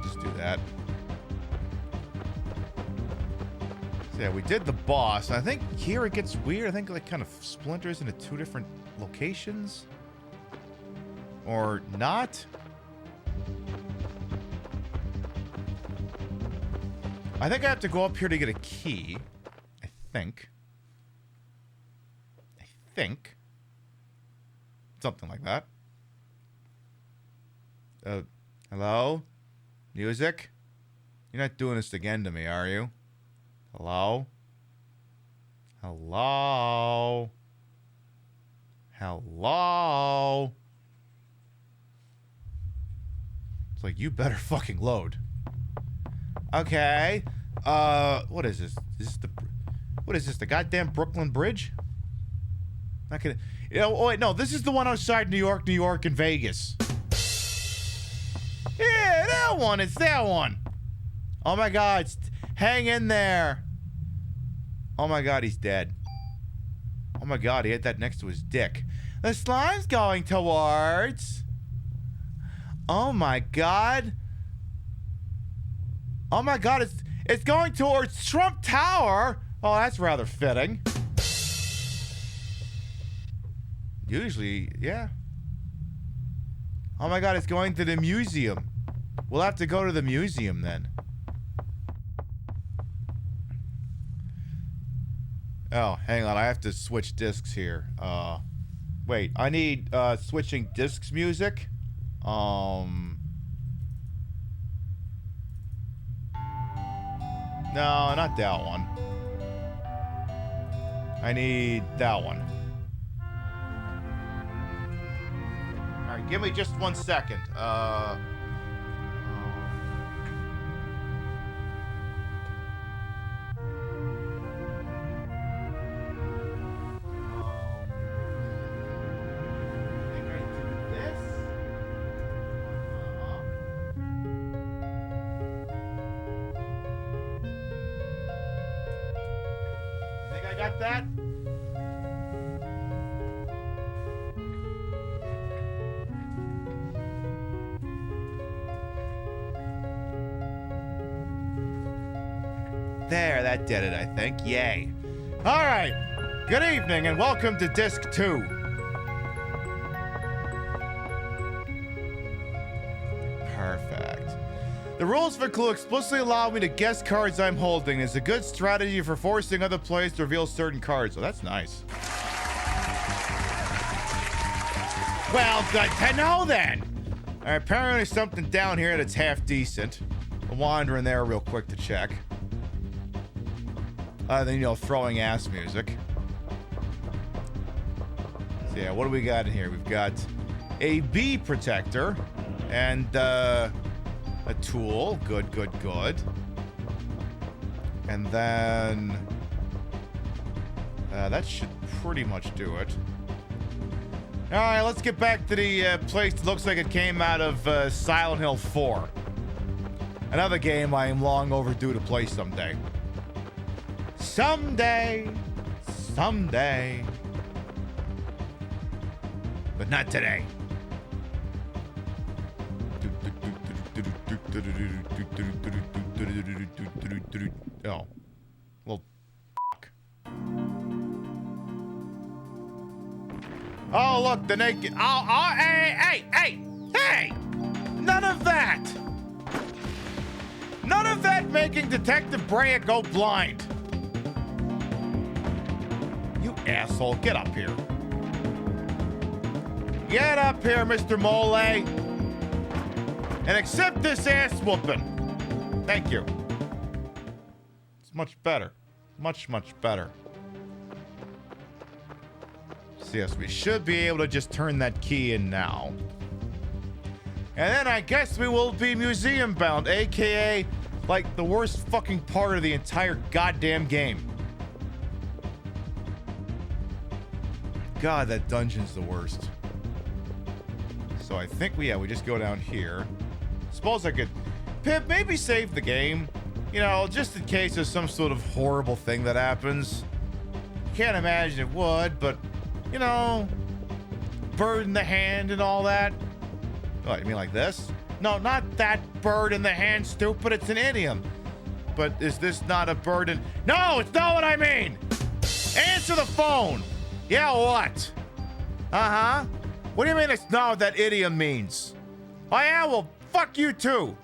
just do that. So yeah, we did the boss. I think here it gets weird. I think it like kind of splinters into two different locations. Or not? I think I have to go up here to get a key. I think. Something like that. Hello? Music? You're not doing this again to me, are you? Hello? Hello? Hello? It's like, you better fucking load. Okay. What is this? What is this, the goddamn Brooklyn Bridge? Not gonna... You know, oh, wait, no, this is the one outside New York, and Vegas. Yeah, that one. It's that one. Oh my God, hang in there. Oh my God, he's dead. Oh my God, he had that next to his dick. The slime's going towards... Oh my God. Oh my God, it's going towards Trump Tower. Oh, that's rather fitting. Usually, yeah. Oh my God, it's going to the museum. We'll have to go to the museum then. Oh, hang on, I have to switch discs here. Wait, I need switching discs music. No, not that one. I need that one. Alright, give me just 1 second. Got that? There, that did it, I think. Yay. All right. Good evening and welcome to Disc 2. Perfect. The rules for Clue explicitly allow me to guess cards I'm holding. It's a good strategy for forcing other players to reveal certain cards. Oh, that's nice. Well, good to know then. All right, apparently there's something down here that's half decent. I'll wander in there real quick to check. Other than, you know, throwing ass music. So yeah, what do we got in here? We've got a bee protector and a tool. Good. And then that should pretty much do it. All right, let's get back to the place that looks like it came out of Silent Hill 4. Another game I am long overdue to play someday. Someday. But not today. Oh. Well, fuck. Oh, look, the naked... Oh, hey! None of that! None of that making Detective Brea go blind. You asshole, get up here. Get up here, Mr. Mole. And accept this ass whooping. Thank you. It's much better. Much better. So yes, we should be able to just turn that key in now. And then I guess we will be museum bound, aka like the worst fucking part of the entire goddamn game. God, that dungeon's the worst. So I think we just go down here. Suppose I could, Pip, maybe save the game. You know, just in case there's some sort of horrible thing that happens. Can't imagine it would, but, you know, bird in the hand and all that. Oh, you mean like this? No, not that bird in the hand, stupid. It's an idiom. But is this not a bird in... No, it's not what I mean! Answer the phone! Yeah, what? Uh-huh. What do you mean it's not what that idiom means? Oh, yeah, well, fuck you too.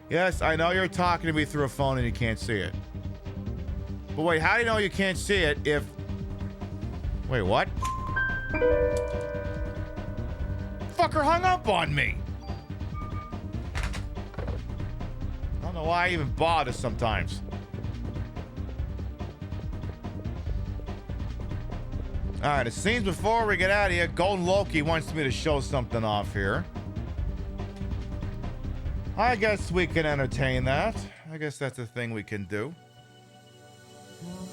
Yes, I know you're talking to me through a phone and you can't see it. But wait, how do you know you can't see it if... Wait, what? Fucker hung up on me. I don't know why I even bother sometimes. Alright, it seems before we get out of here, Golden Loki wants me to show something off here. I guess we can entertain that. I guess that's a thing we can do.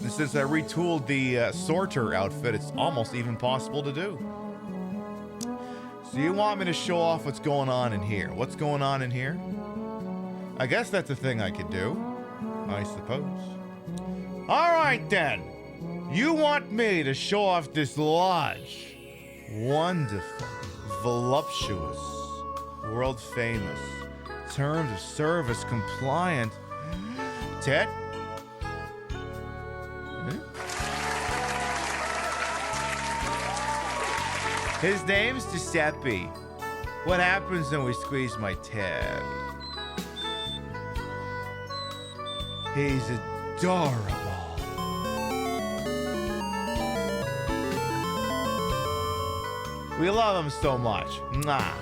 And since I retooled the sorter outfit, it's almost even possible to do. So you want me to show off what's going on in here? What's going on in here? I guess that's a thing I could do, I suppose. All right, then. You want me to show off this large, wonderful, voluptuous, world-famous, terms of service compliant Ted? His name's Giuseppe. What happens when we squeeze my tab? He's adorable. We love him so much. Mwah.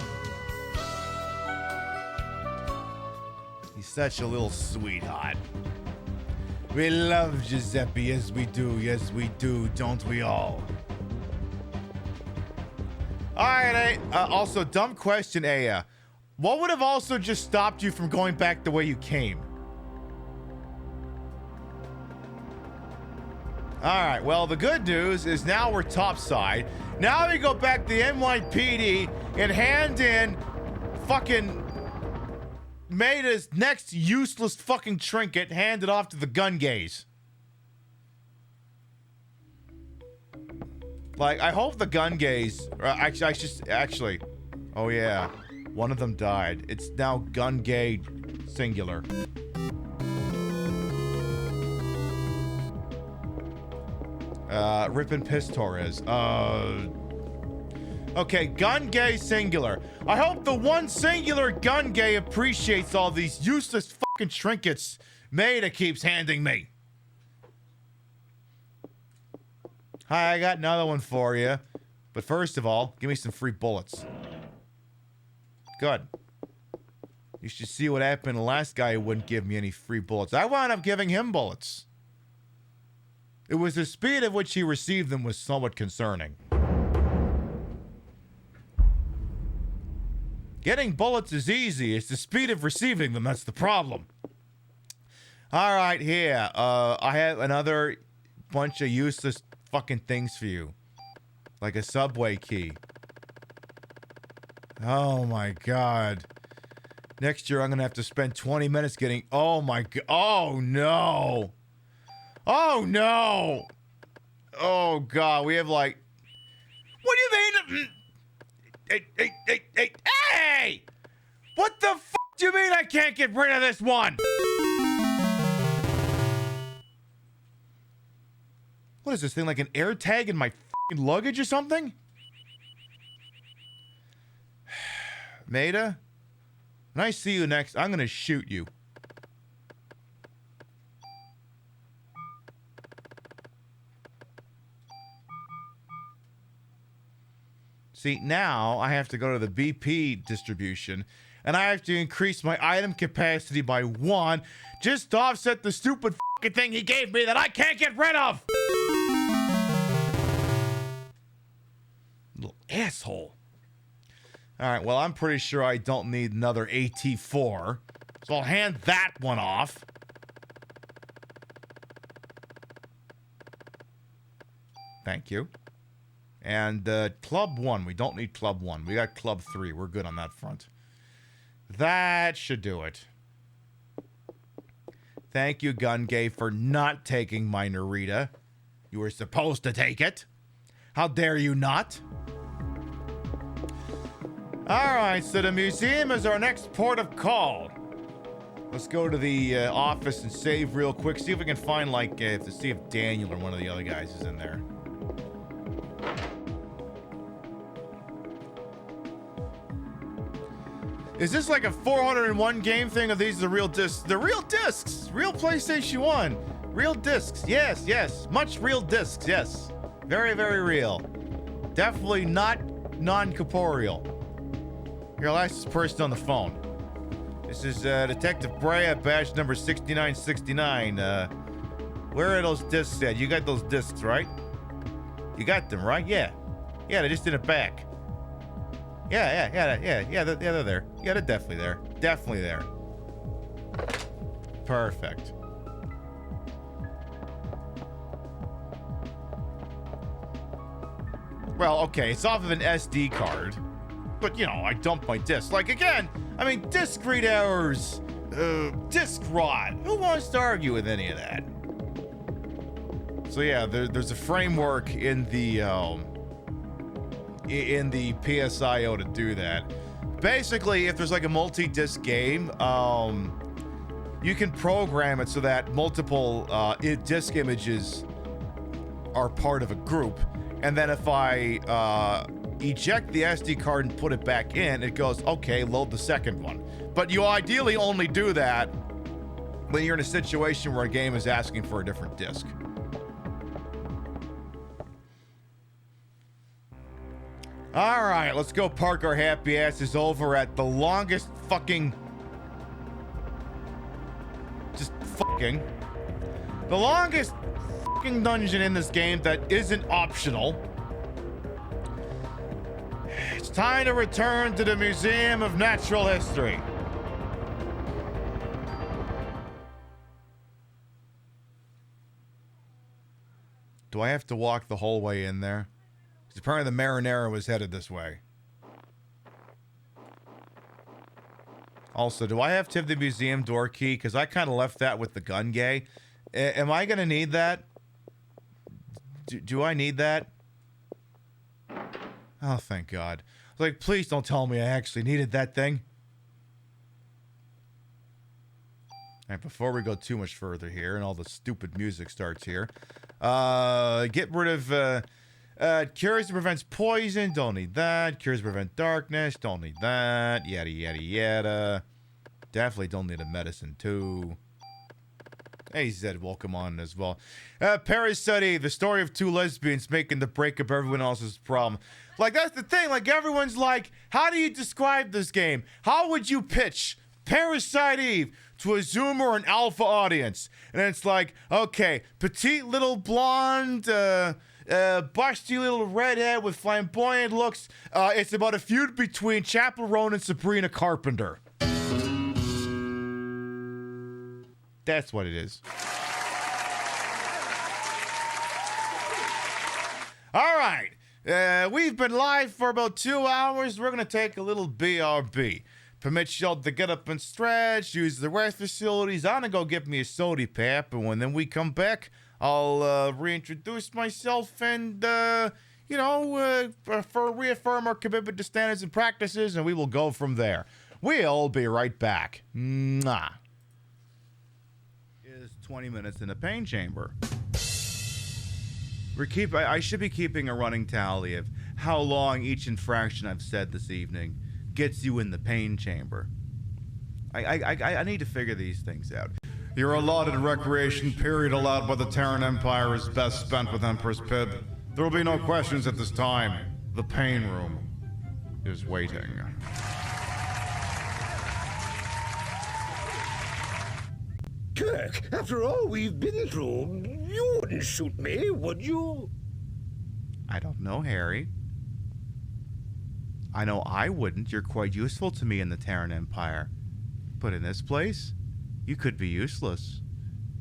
He's such a little sweetheart. We love Giuseppe, yes we do, don't we all? Alright, also, dumb question, Aya. What would have also just stopped you from going back the way you came? Alright, well, the good news is now we're topside. Now we go back to the NYPD and hand in fucking Maida's next useless fucking trinket, hand it off to the gun gays. Like, I hope the gun gays... Actually... Oh, yeah. One of them died. It's now gun gay singular. Rip and Piss Torres. Okay, gun gay singular. I hope the one singular gun gay appreciates all these useless fucking trinkets Maida keeps handing me. Hi, I got another one for you. But first of all, give me some free bullets. Good. You should see what happened to the last guy who wouldn't give me any free bullets. I wound up giving him bullets. It was the speed at which he received them was somewhat concerning. Getting bullets is easy. It's the speed of receiving them that's the problem. All right, here. I have another bunch of useless fucking things for you. Like a subway key. Oh my god. Next year I'm gonna have to spend 20 minutes getting... Oh my god. Oh no. Oh no. Oh god, we have like... What do you mean? Hey! What the fuck do you mean I can't get rid of this one? What is this thing, like an air tag in my fucking luggage or something? Maida, when I see you next, I'm gonna shoot you. See, now I have to go to the BP distribution, and I have to increase my item capacity by 1 just to offset the stupid fucking thing he gave me that I can't get rid of! Little asshole. Alright, well, I'm pretty sure I don't need another AT4, so I'll hand that one off. Thank you. And Club 1. We don't need Club 1. We got Club 3. We're good on that front. That should do it. Thank you, Gun Gay, for not taking my Narita. You were supposed to take it. How dare you not? Alright, so the museum is our next port of call. Let's go to the office and save real quick. See if we can find, like, to see if Daniel or one of the other guys is in there. Is this like a 401 game thing, or these are the real discs? The real discs! Real PlayStation 1! Real discs, yes, yes. Much real discs, yes. Very, very real. Definitely not non-corporeal. Here, I'll ask this person on the phone. This is Detective Brea, badge number 6969. Where are those discs at? You got those discs, right? You got them, right? Yeah. Yeah, they're just in the back. Yeah, they're there. Yeah, they're definitely there. Definitely there. Well, okay, it's off of an SD card. But, you know, I dumped my disc. Like, again, I mean, disc read errors, disc rot. Who wants to argue with any of that? So, yeah, there's a framework in the PSIO to do that. Basically, if there's like a multi-disc game, you can program it so that multiple disc images are part of a group. And then if I eject the SD card and put it back in, it goes, okay, load the second one. But you ideally only do that when you're in a situation where a game is asking for a different disc. All right, let's go park our happy asses over at the longest fucking... The longest fucking dungeon in this game that isn't optional. It's time to return to the Museum of Natural History. Do I have to walk the whole way in there? Because apparently the Marinara was headed this way. Also, do I have to have the museum door key? Because I kind of left that with the gun gay. Am I going to need that? Do I need that? Oh, thank God. Like, please don't tell me I actually needed that thing. All right, before we go too much further here and all the stupid music starts here, get rid of cures to prevent poison, don't need that. Cures to prevent darkness, don't need that. Yada, yada, yada. Definitely don't need a medicine, too. Hey, Zed, welcome on as well. Parasite, the story of two lesbians making the breakup everyone else's problem. Like, that's the thing. Like, everyone's like, how do you describe this game? How would you pitch Parasite Eve to a Zoomer or an Alpha audience? And it's like, okay, petite little blonde, busty little redhead with flamboyant looks. It's about a feud between Chappell Roan and Sabrina Carpenter. That's what it is. All right. We've been live for about 2 hours. We're going to take a little BRB. Permit y'all to get up and stretch, use the rest facilities. I'm going to go get me a sody pap. And when then we come back, I'll reintroduce myself and, reaffirm our commitment to standards and practices. And we will go from there. We'll be right back. Mwah. 20 minutes in a pain chamber. I should be keeping a running tally of how long each infraction I've said this evening gets you in the pain chamber. I need to figure these things out. Your allotted recreation period allowed by the Terran Empire is best spent with Empress Pib. There will be no questions at this time. The pain room is waiting. Kirk, after all we've been through, you wouldn't shoot me, would you? I don't know, Harry. I know I wouldn't. You're quite useful to me in the Terran Empire. But in this place, you could be useless.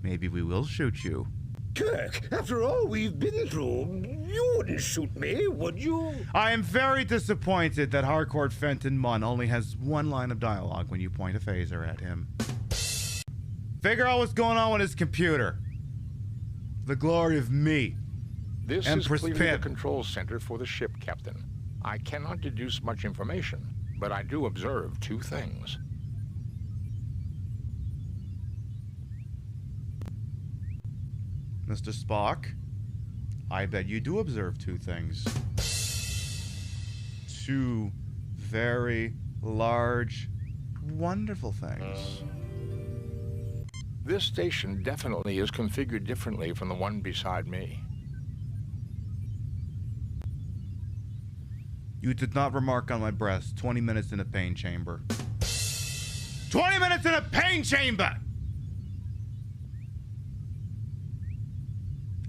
Maybe we will shoot you. Kirk, after all we've been through, you wouldn't shoot me, would you? I am very disappointed that Harcourt Fenton Munn only has one line of dialogue when you point a phaser at him. Figure out what's going on with his computer. The glory of me. This Empress is clearly Pip. the control center for the ship, Captain. I cannot deduce much information, but I do observe two things. Mr. Spock, I bet you do observe two things. Two very large, wonderful things. This station definitely is configured differently from the one beside me. You did not remark on my breast. 20 minutes in a pain chamber. 20 minutes in a pain chamber!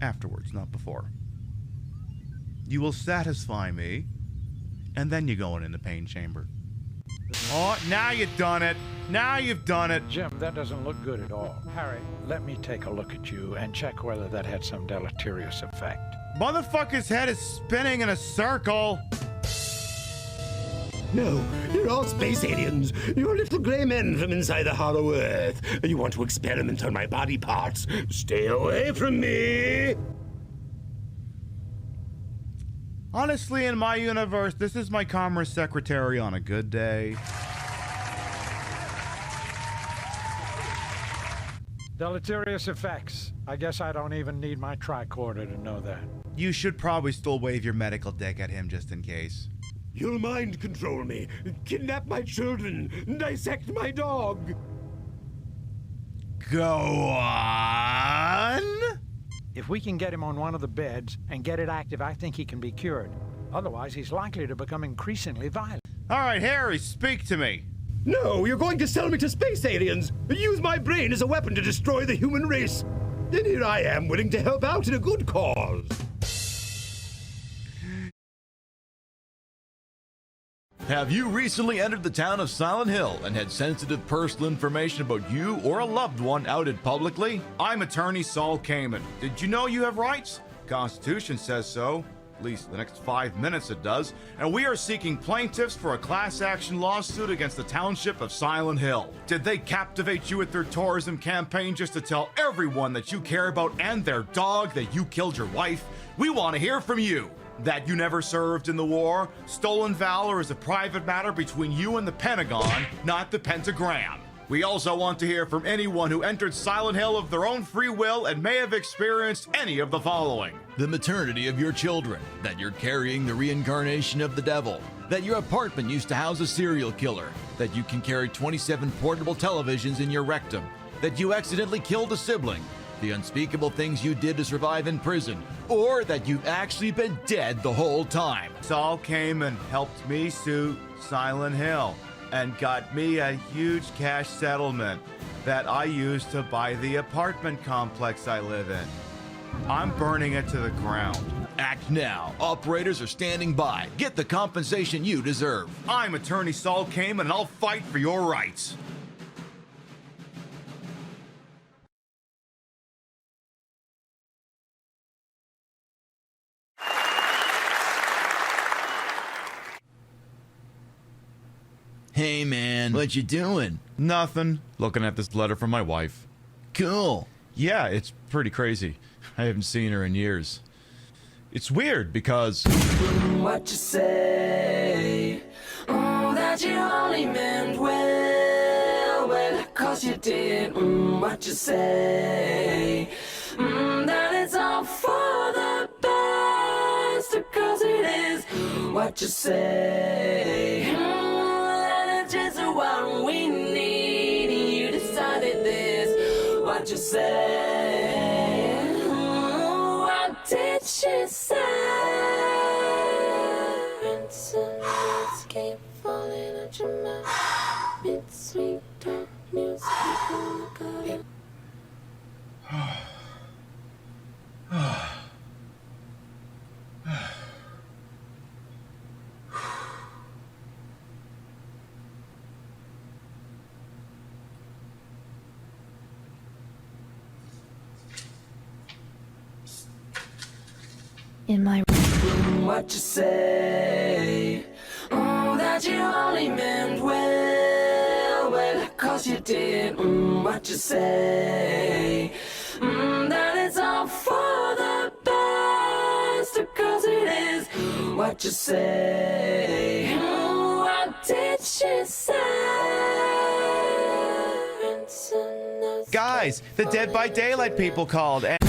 Afterwards, not before. You will satisfy me, and then you're going in the pain chamber. Oh, now you've done it. Now you've done it. Jim, that doesn't look good at all. Harry, let me take a look at you and check whether that had some deleterious effect. Motherfucker's head is spinning in a circle. No, you're all space aliens. You're little gray men from inside the hollow earth. You want to experiment on my body parts. Stay away from me. Honestly, in my universe, this is my commerce secretary on a good day. Deleterious effects. I guess I don't even need my tricorder to know that. You should probably still wave your medical dick at him just in case. You'll mind control me, kidnap my children, dissect my dog. Go on. If we can get him on one of the beds and get it active, I think he can be cured. Otherwise, he's likely to become increasingly violent. All right, Harry, speak to me. No, you're going to sell me to space aliens. Use my brain as a weapon to destroy the human race. And here I am, willing to help out in a good cause. Have you recently entered the town of Silent Hill and had sensitive personal information about you or a loved one outed publicly? I'm attorney Saul Kamen. Did you know you have rights? Constitution says so. At least the next 5 minutes it does. And we are seeking plaintiffs for a class action lawsuit against the township of Silent Hill. Did they captivate you with their tourism campaign just to tell everyone that you care about and their dog that you killed your wife? We want to hear from you. That you never served in the war? Stolen valor is a private matter between you and the Pentagon, not the pentagram. We also want to hear from anyone who entered Silent Hill of their own free will and may have experienced any of the following. The maternity of your children, that you're carrying the reincarnation of the devil, that your apartment used to house a serial killer, that you can carry 27 portable televisions in your rectum, that you accidentally killed a sibling, the unspeakable things you did to survive in prison, or that you've actually been dead the whole time. Saul came and helped me sue Silent Hill and got me a huge cash settlement that I used to buy the apartment complex I live in. I'm burning it to the ground. Act now. Operators are standing by. Get the compensation you deserve. I'm attorney Saul Kamen and I'll fight for your rights. Hey man, what you doing? Nothing. Looking at this letter from my wife. Cool. Yeah, it's pretty crazy. I haven't seen her in years. It's weird because... What you say? Oh, that you only meant well, cause you did. What you say? That it's all for the best, cause it is. What you say? Just what we need. You decided this. What you say? What did she say? And some words came falling at your mouth. It's sweet talk music. In my What you say? Oh, that you only meant well, cause you did. What you say? That it's all for the best, cause it is. What you say? What did she say? Guys, the Dead by Daylight people called and...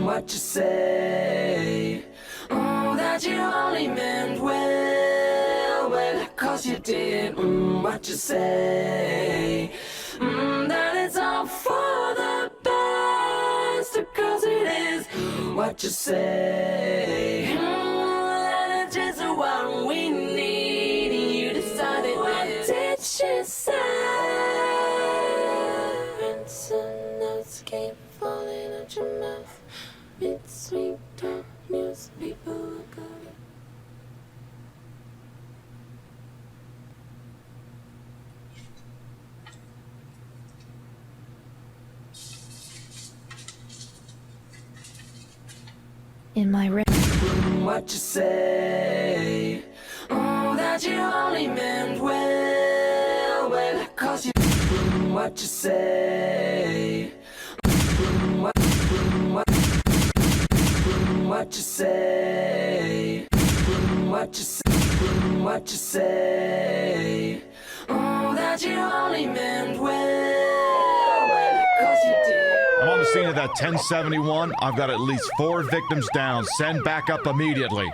What you say? Oh, that you only meant well, cause you did. What you say? That it's all for the best, cause it is. What you say? That it's just what we need. You decided. What did she say? And some notes came falling out your mouth. It's sweet talk music, people are going. in my what you say. Oh, that you only meant well, well, 'cause you what you say. What you say. What you say. What you say. Oh, that you only meant well, well, 'cause you did. I'm on the scene of that 1071. I've got at least 4 victims down. Send backup immediately.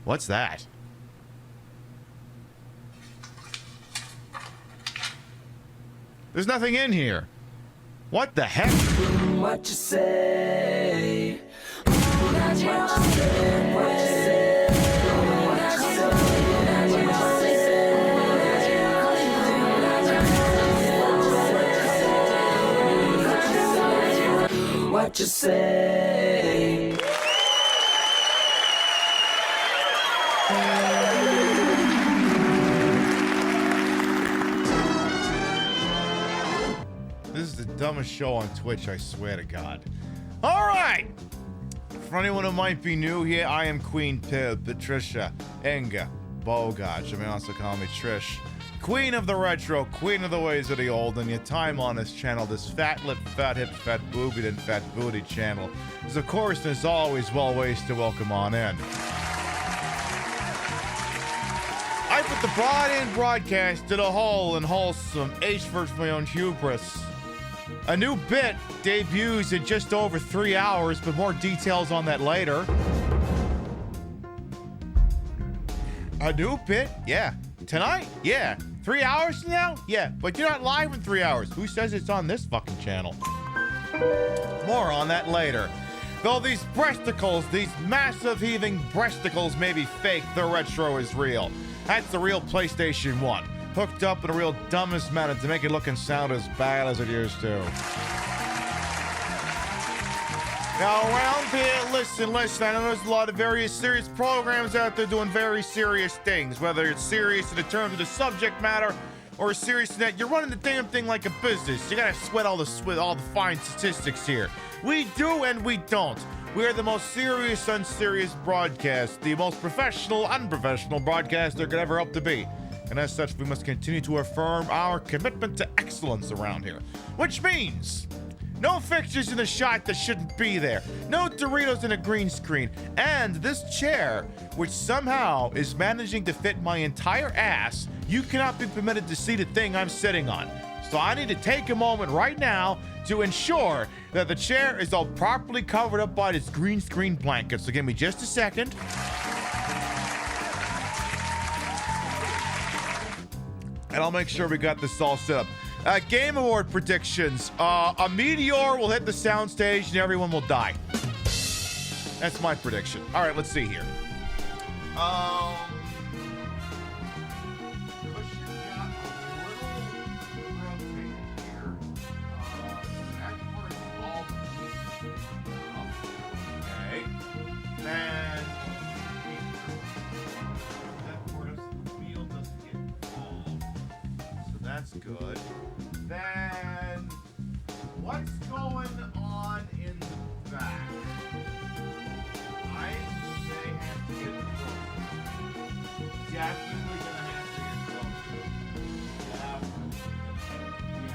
What's that? There's nothing in here. What the heck? What you say. Oh, that you only meant well. What you say. This is the dumbest show on Twitch, I swear to God. All right. For anyone who might be new here, I am Queen Pib, Patricia, Enga, Bogach. You may also call me Trish. Queen of the retro, queen of the ways of the old, and your time on this channel, this fat lip, fat hip, fat boobied, and fat booty channel, is of course, as always, well ways to welcome on in. I put the broad-end broadcast to the whole and wholesome H for my own hubris. A new bit debuts in just over 3 hours, but more details on that later. A new bit? Yeah. Tonight? Yeah. 3 hours from now? Yeah. But you're not live in 3 hours. Who says it's on this fucking channel? More on that later. Though these breasticles, these massive heaving breasticles may be fake, the retro is real. That's the real PlayStation 1. Hooked up in a real dumbest manner to make it look and sound as bad as it used to. Now around here, listen, I know there's a lot of various serious programs out there doing very serious things, whether it's serious in the terms of the subject matter or serious in that you're running the damn thing like a business. You gotta sweat all the fine statistics here. We do and we don't. We are the most serious, unserious broadcast, the most professional, unprofessional broadcast there could ever hope to be. And as such, we must continue to affirm our commitment to excellence around here. Which means no fixtures in the shot that shouldn't be there, no Doritos in a green screen, and this chair, which somehow is managing to fit my entire ass, you cannot be permitted to see the thing I'm sitting on. So I need to take a moment right now to ensure that the chair is all properly covered up by this green screen blanket. So give me just a second. And I'll make sure we got this all set up. Game Award predictions. A meteor will hit the soundstage and everyone will die. That's my prediction. All right, let's see here. Okay. And that's good. Then, what's going on in the back? I may have to get closer. Definitely gonna have to get closer. Yeah,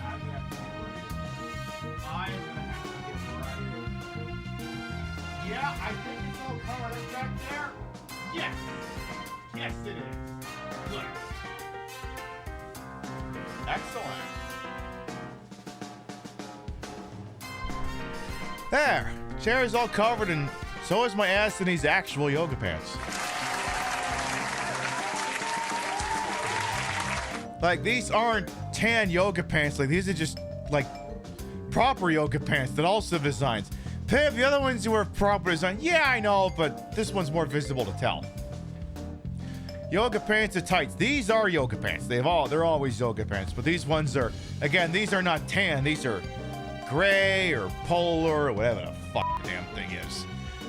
I'm gonna have to get right here. I'm gonna have to get right here. Yeah, I think it's all covered up back there. Yes. Yes, it is. Good. Excellent. There. Chair is all covered, and so is my ass in these actual yoga pants. Like, these aren't tan yoga pants. Like, these are just, like, proper yoga pants that also designs. Piv, the other ones were proper design. Yeah, I know, but this one's more visible to tell. Yoga pants are tights. These are yoga pants. They're always yoga pants, but these ones are, again, these are not tan. These are gray or polar or whatever the fuck the damn thing is.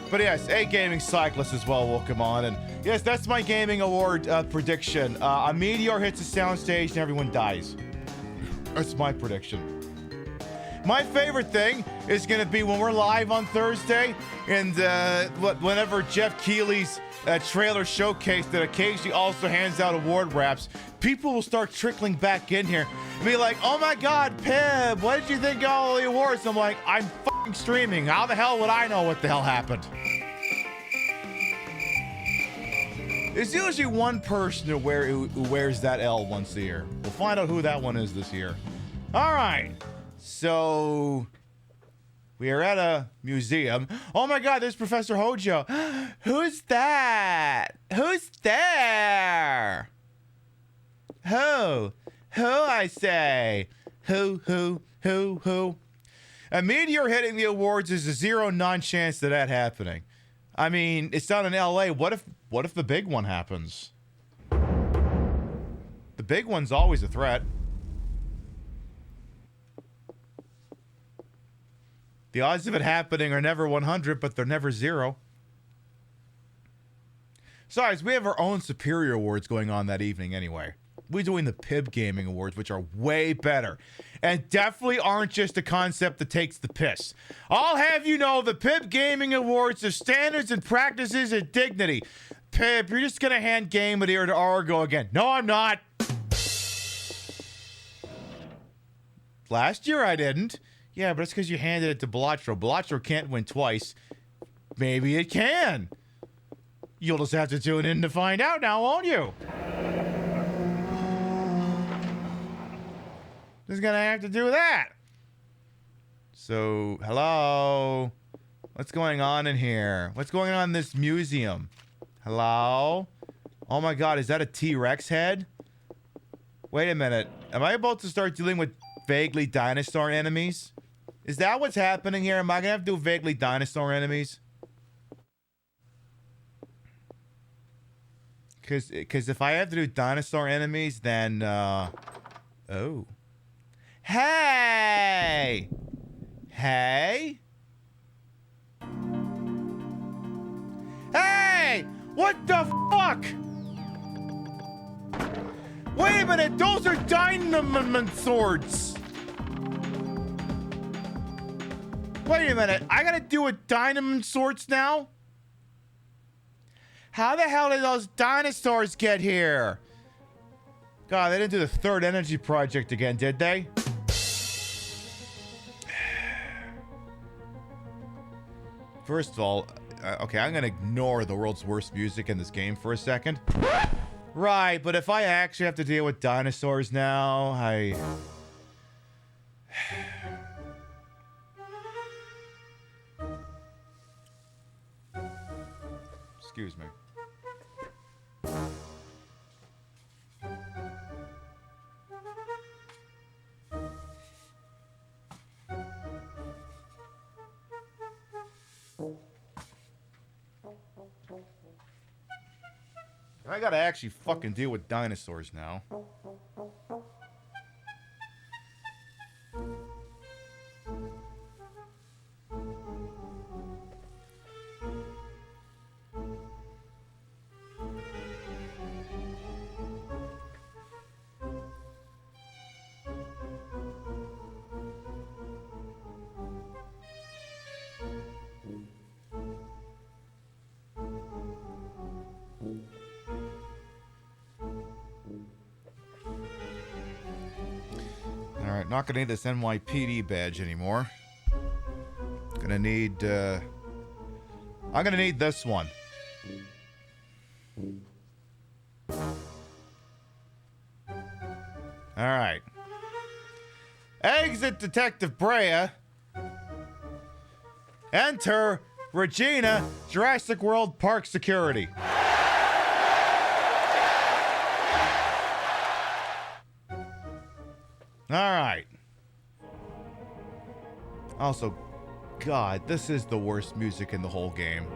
But yes, a gaming cyclist as well will come on, and yes, that's my gaming award prediction. A meteor hits the soundstage and everyone dies. That's my prediction. My favorite thing is going to be when we're live on Thursday and whenever Jeff Keighley's trailer showcase that occasionally also hands out award wraps, people will start trickling back in here and be like, oh my God, Pib, what did you think of all the awards? I'm like, I'm fucking streaming. How the hell would I know what the hell happened? There's usually one person who wears that L once a year. We'll find out who that one is this year. All right. So we are at a museum. Oh my God, there's Professor Hojo. Who's that? Who's there? Who? Who, I say? Who? A meteor hitting the awards is a 0.9 chance of that happening. I mean, it's down in LA. What if the big one happens? The big one's always a threat. The odds of it happening are never 100, but they're never 0. Besides, we have our own Superior Awards going on that evening anyway. We're doing the PIB Gaming Awards, which are way better. And definitely aren't just a concept that takes the piss. I'll have you know the PIB Gaming Awards have standards and practices and dignity. PIB, you're just going to hand game it here to Argo again. No, I'm not. Last year I didn't. Yeah, but it's because you handed it to Blatro. Blatro can't win twice. Maybe it can. You'll just have to tune in to find out now, won't you? Just gonna have to do that. So, hello? What's going on in here? What's going on in this museum? Hello? Oh my God, is that a T-Rex head? Wait a minute. Am I about to start dealing with vaguely dinosaur enemies? Is that what's happening here? Am I gonna have to do vaguely dinosaur enemies? Because if I have to do dinosaur enemies, then, oh. Hey! Hey? Hey! What the fuck? Wait a minute, those are dynamite swords! Wait a minute, I gotta deal with dynamite swords now? How the hell did those dinosaurs get here? God, they didn't do the third energy project again, did they? First of all, okay, I'm gonna ignore the world's worst music in this game for a second. Right, but if I actually have to deal with dinosaurs now, Excuse me. I gotta actually fucking deal with dinosaurs now. Alright, not gonna need this NYPD badge anymore. Gonna need, I'm gonna need this one. Alright. Exit Detective Brea. Enter Regina, Jurassic World Park Security. Alright. Also, God, this is the worst music in the whole game.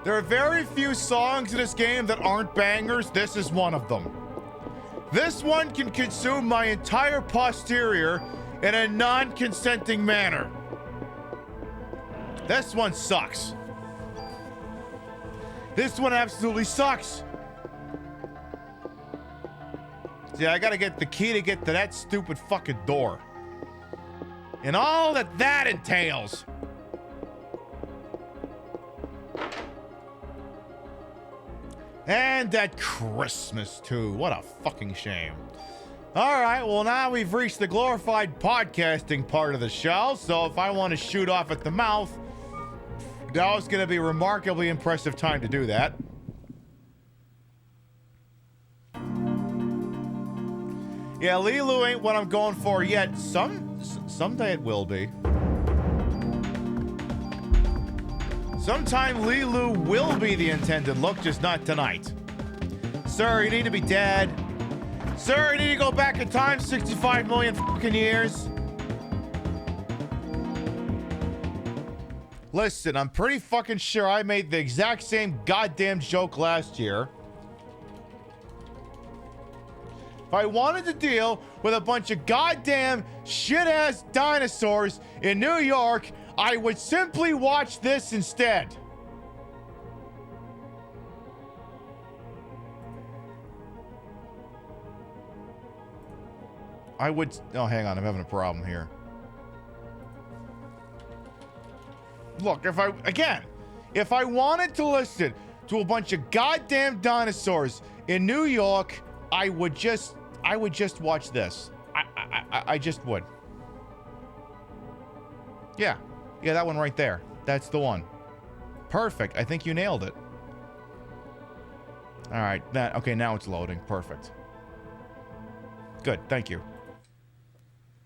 There are very few songs in this game that aren't bangers. This is one of them. This one can consume my entire posterior in a non-consenting manner. This one sucks. This one absolutely sucks. See, I gotta get the key to get to that stupid fucking door. And all that entails. And that Christmas, too. What a fucking shame. All right, well, now we've reached the glorified podcasting part of the show, so if I want to shoot off at the mouth, that was going to be a remarkably impressive time to do that. Yeah, Lilu ain't what I'm going for yet. Someday it will be. Sometime Lilu will be the intended look, just not tonight. Sir, you need to be dead. Sir, you need to go back in time 65 million fucking years. Listen, I'm pretty fucking sure I made the exact same goddamn joke last year. If I wanted to deal with a bunch of goddamn shit-ass dinosaurs in New York, I would simply watch this instead. I would... Oh, hang on. I'm having a problem here. Look, if I wanted to listen to a bunch of goddamn dinosaurs in New York, I would just watch this. I just would. Yeah, that one right there. That's the one. Perfect. I think you nailed it. All right. Okay, now it's loading. Perfect. Good. Thank you.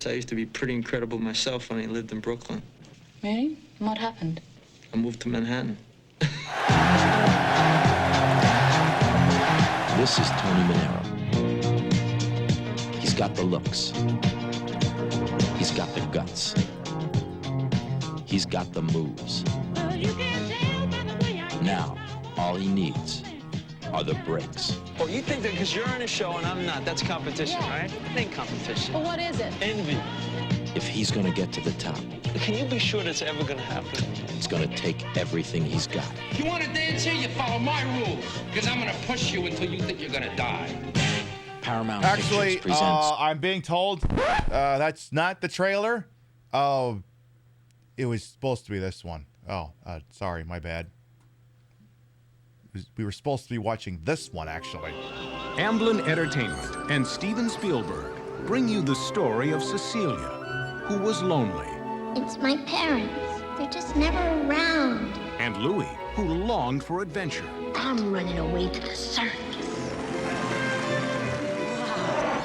I used to be pretty incredible myself when I lived in Brooklyn. Really? What happened? I moved to Manhattan. This is Tony Manero. He's got the looks. He's got the guts. He's got the moves. Now, all he needs are the breaks. Oh, you think that because you're in a show and I'm not, that's competition, right? It ain't competition. Well, what is it? Envy. If he's gonna get to the top, Can you be sure that's ever gonna happen? it's gonna take everything he's got. You want to dance here? You follow my rules, because I'm gonna push you until you think you're gonna die. Paramount Actually, Pictures presents I'm being told that's not the trailer. Oh, it was supposed to be this one. Oh, sorry, my bad. We were supposed to be watching this one, actually. Amblin Entertainment and Steven Spielberg bring you the story of Cecilia, who was lonely, It's my parents. They're just never around. and Louis, who longed for adventure. I'm running away to the circus.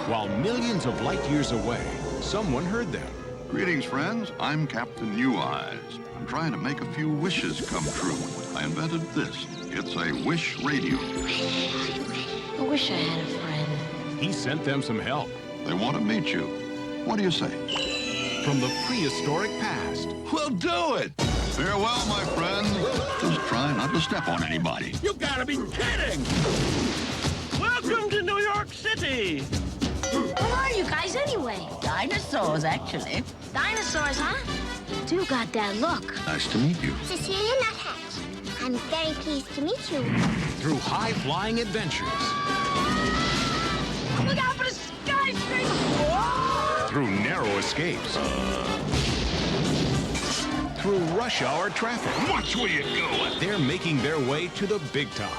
While millions of light years away, someone heard them. Greetings, friends. I'm Captain New Eyes. I'm trying to make a few wishes come true. I invented this. It's a wish radio. I wish I had a friend. He sent them some help. They want to meet you. What do you say? From the prehistoric past. We'll do it. Farewell, my friends. Just try not to step on anybody. You gotta be kidding! Welcome to New York City! What are you guys anyway? Dinosaurs, actually. Dinosaurs, huh? You do got that look. Nice to meet you. Cecilia Nuthatch. I'm very pleased to meet you. Through high-flying adventures. Look out for the skyscraper! Through narrow escapes. Through rush hour traffic. Watch where you're going. They're making their way to the big top.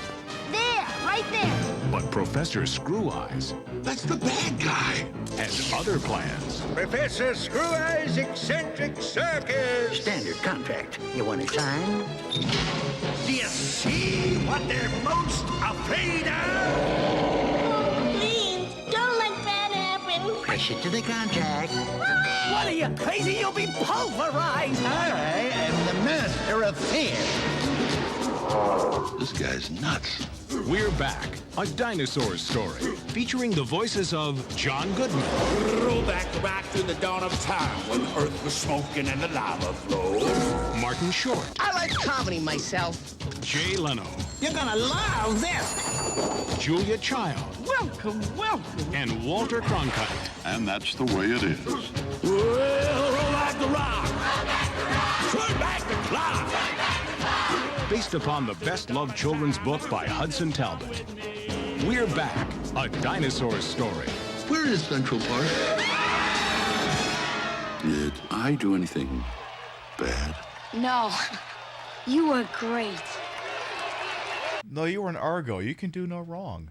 There, right there. But Professor Screw Eyes That's the bad guy. has other plans. Professor Screw Eyes Eccentric Circus! Standard contract. You want to sign? Do you see what they're most afraid of? Please, don't let that happen. Pressure to the contract. What are you, crazy? You'll be pulverized! I am the master of fear. This guy's nuts. We're back, a dinosaur story, featuring the voices of John Goodman, Roll back to the dawn of time when Earth was smoking and the lava flowed. Martin Short, I like comedy myself. Jay Leno, You're gonna love this! Julia Child, Welcome, welcome. and Walter Cronkite. And that's the way it is. Well, roll back the rock. Turn back the clock. Based upon the best-loved children's book by Hudson Talbot. We're back, a dinosaur story. Where is Central Park? Did I do anything bad? No. You were great. No, you were an Argo. You can do no wrong.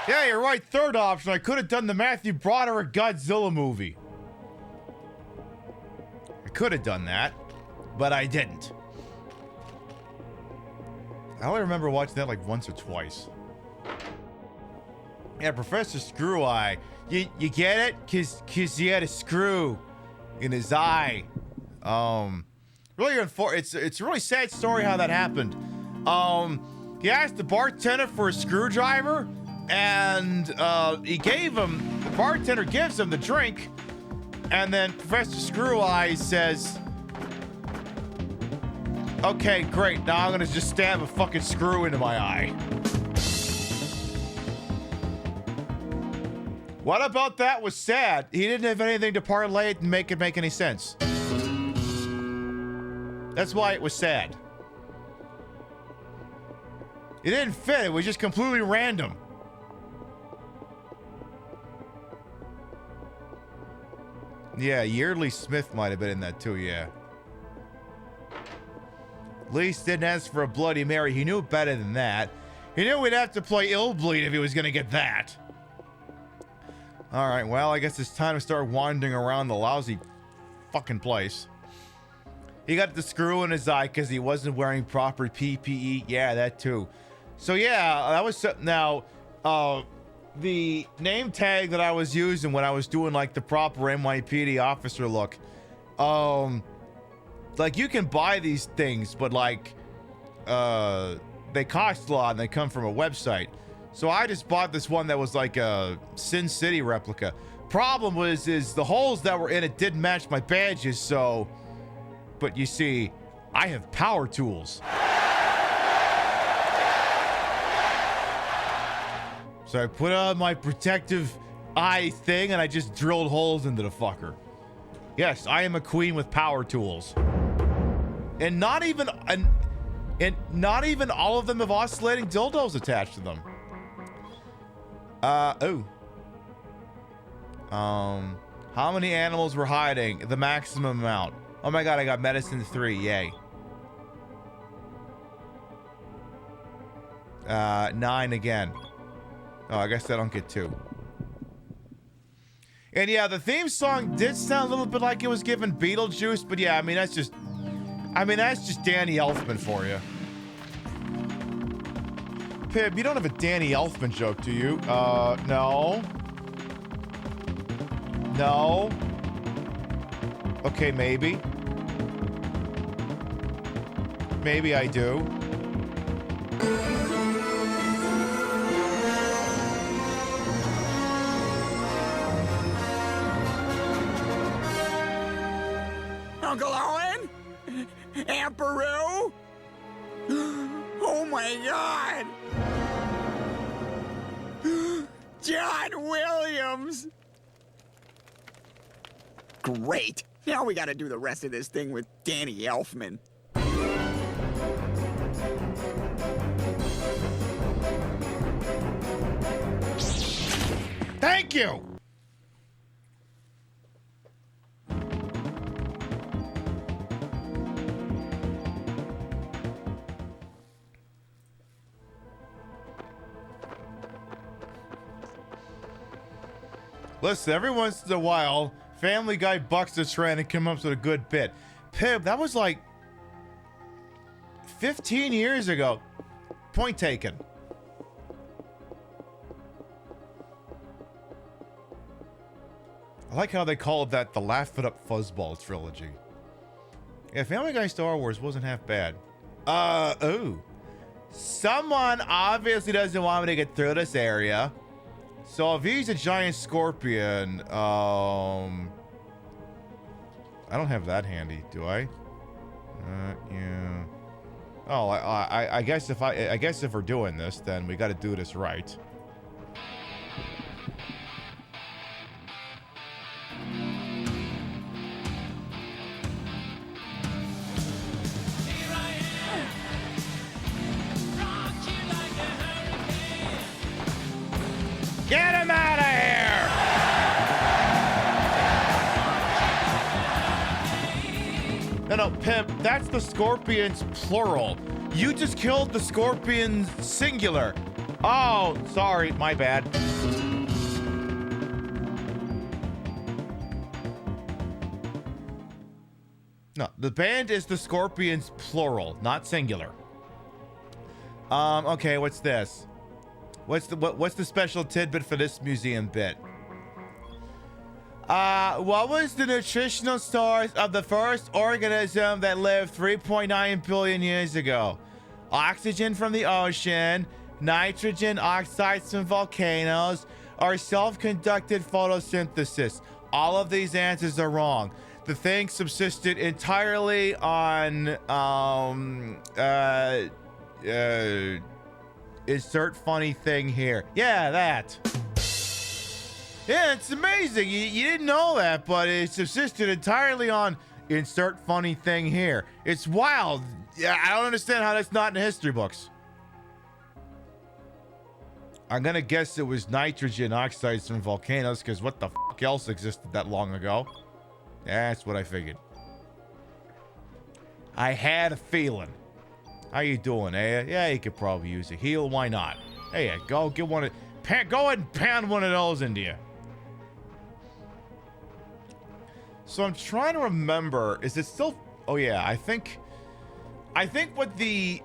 Yeah, you're right. Third option. I could have done the Matthew Broderick Godzilla movie. I could have done that, but I didn't. I only remember watching that like once or twice. Yeah, Professor Screw Eye. You get it? Cause he had a screw in his eye. Really it's a really sad story how that happened. He asked the bartender for a screwdriver, and the bartender gives him the drink, and then Professor Screw Eye says, "Okay, great. Now I'm gonna just stab a fucking screw into my eye." What about that was sad? He didn't have anything to parlay it and make it make any sense. That's why it was sad. It didn't fit. It was just completely random. Yeah, Yeardley Smith might have been in that too, yeah. Least didn't ask for a Bloody Mary. He knew better than that. He knew we'd have to play Illbleed if he was going to get that. Alright, well, I guess it's time to start wandering around the lousy fucking place. He got the screw in his eye because he wasn't wearing proper PPE. Yeah, that too. So yeah, that was now the name tag that I was using when I was doing like the proper NYPD officer look. Like you can buy these things, but like they cost a lot and they come from a website. So I just bought this one that was like a Sin City replica. Problem is the holes that were in it didn't match my badges, so. But you see, I have power tools. So I put on my protective eye thing and I just drilled holes into the fucker. Yes, I am a queen with power tools. And not even all of them have oscillating dildos attached to them. How many animals were hiding? The maximum amount. Oh my god, I got medicine 3, yay. 9 again. Oh, I guess I don't get 2. And yeah, the theme song did sound a little bit like it was given Beetlejuice, but yeah, I mean that's just Danny Elfman for you. Pib, you don't have a Danny Elfman joke, do you? No. No. Okay, maybe. Maybe I do. Uncle Owen? Aunt Beru? Oh my god! John Williams! Great! Now we gotta do the rest of this thing with Danny Elfman. Thank you! Listen, every once in a while, Family Guy bucks the trend and comes up with a good bit. Pib, that was like 15 years ago. Point taken. I like how they called that the Laugh It Up Fuzzball trilogy. Yeah, Family Guy Star Wars wasn't half bad. Someone obviously doesn't want me to get through this area. So if he's a giant scorpion, I don't have that handy, do I? Yeah. Oh, I guess if we're doing this, then we got to do this right. Get him out of here! No, Pimp, that's the scorpions plural. You just killed the scorpions singular. Oh, sorry, my bad. No, the band is the scorpions plural, not singular. Okay, what's this? What's the special tidbit for this museum bit? What was the nutritional source of the first organism that lived 3.9 billion years ago? Oxygen from the ocean, nitrogen oxides from volcanoes, or self-conducted photosynthesis? All of these answers are wrong. The thing subsisted entirely on, insert funny thing here. Yeah, that. Yeah, it's amazing. You didn't know that, but it subsisted entirely on insert funny thing here. It's wild. Yeah, I don't understand how that's not in the history books. I'm gonna guess it was nitrogen oxides from volcanoes, because what the fuck else existed that long ago? That's what I figured. I had a feeling. How you doing, eh? Yeah, you could probably use a heal. Why not? Hey, go get one of... Go ahead and pound one of those into you. So I'm trying to remember. Is it still... Oh, yeah. I think what the...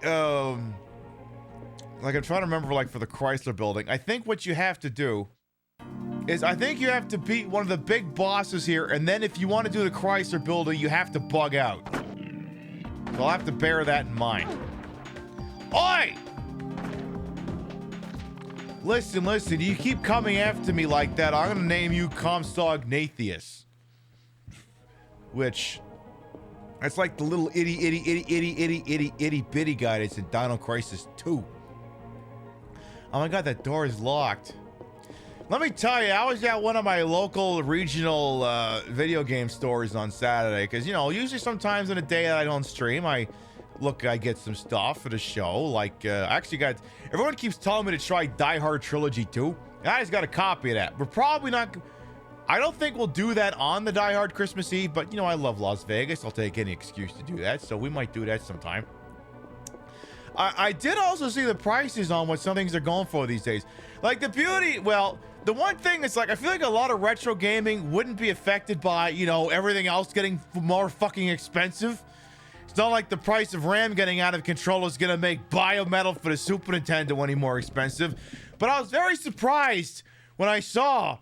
Like, I'm trying to remember, like, for the Chrysler building. I think what you have to do is I think you have to beat one of the big bosses here, and then if you want to do the Chrysler building, you have to bug out. So I'll have to bear that in mind. Oi! Listen, you keep coming after me like that, I'm gonna name you Comstock Nathius. Which, that's like the little itty bitty guy that's in Dino Crisis 2. Oh my god, that door is locked. Let me tell you, I was at one of my local regional video game stores on Saturday, because, you know, usually sometimes in a day that I don't stream, I get some stuff for the show. Like, I actually got... Everyone keeps telling me to try Die Hard Trilogy 2, and I just got a copy of that. We're probably not... I don't think we'll do that on the Die Hard Christmas Eve, but, you know, I love Las Vegas. I'll take any excuse to do that, so we might do that sometime. I did also see the prices on what some things are going for these days. Like, the beauty... Well, the one thing is, like, I feel like a lot of retro gaming wouldn't be affected by, you know, everything else getting more fucking expensive. It's not like the price of RAM getting out of control is gonna make Biometal for the Super Nintendo any more expensive. But I was very surprised when I saw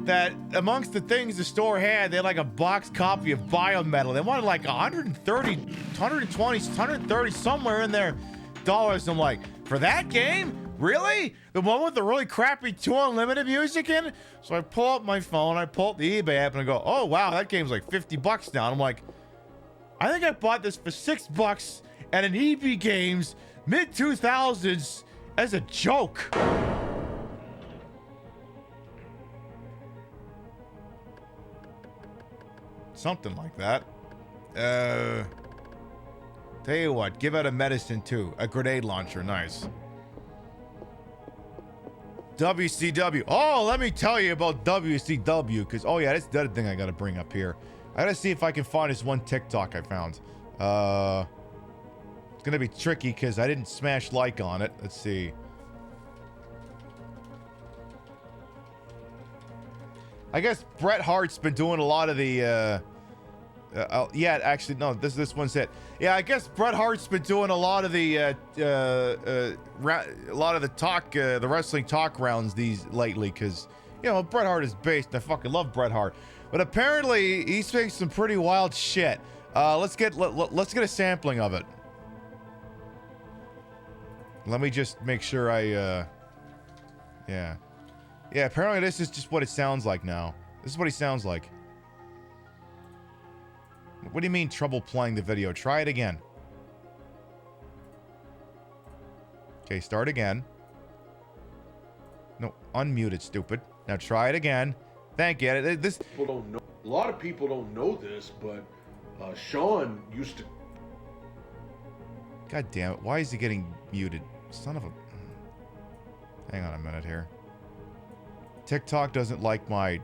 that amongst the things the store had, they had like a box copy of Biometal. They wanted like 130, 120, 130, somewhere in there dollars. I'm like, for that game? Really? The one with the really crappy 2 unlimited music in? So I pull up my phone, I pull up the eBay app, and I go, oh wow, that game's like $50 now. And I'm like, I think I bought this for $6 at an EB Games mid-2000s as a joke. Something like that. Tell you what, give out a medicine too. A grenade launcher, nice. WCW. Oh, let me tell you about WCW, because, oh yeah, that's the other thing I gotta bring up here. I gotta see if I can find this one TikTok I found. It's gonna be tricky because I didn't smash like on it. Let's see. I guess Bret Hart's been doing a lot of the, yeah, actually, no, this one's it. Yeah, I guess Bret Hart's been doing a lot of the, the wrestling talk rounds lately, because, you know, Bret Hart is based, and I fucking love Bret Hart. But apparently, he's saying some pretty wild shit. Let's get a sampling of it. Let me just make sure yeah. Yeah, apparently this is just what it sounds like now. This is what he sounds like. What do you mean trouble playing the video? Try it again. Okay, start again. No, unmute it, stupid. Now try it again. Thank you. This People don't know. A lot of people don't know this, but Sean used to. God damn it. Why is he getting muted? Son of a... Hang on a minute here. TikTok doesn't like my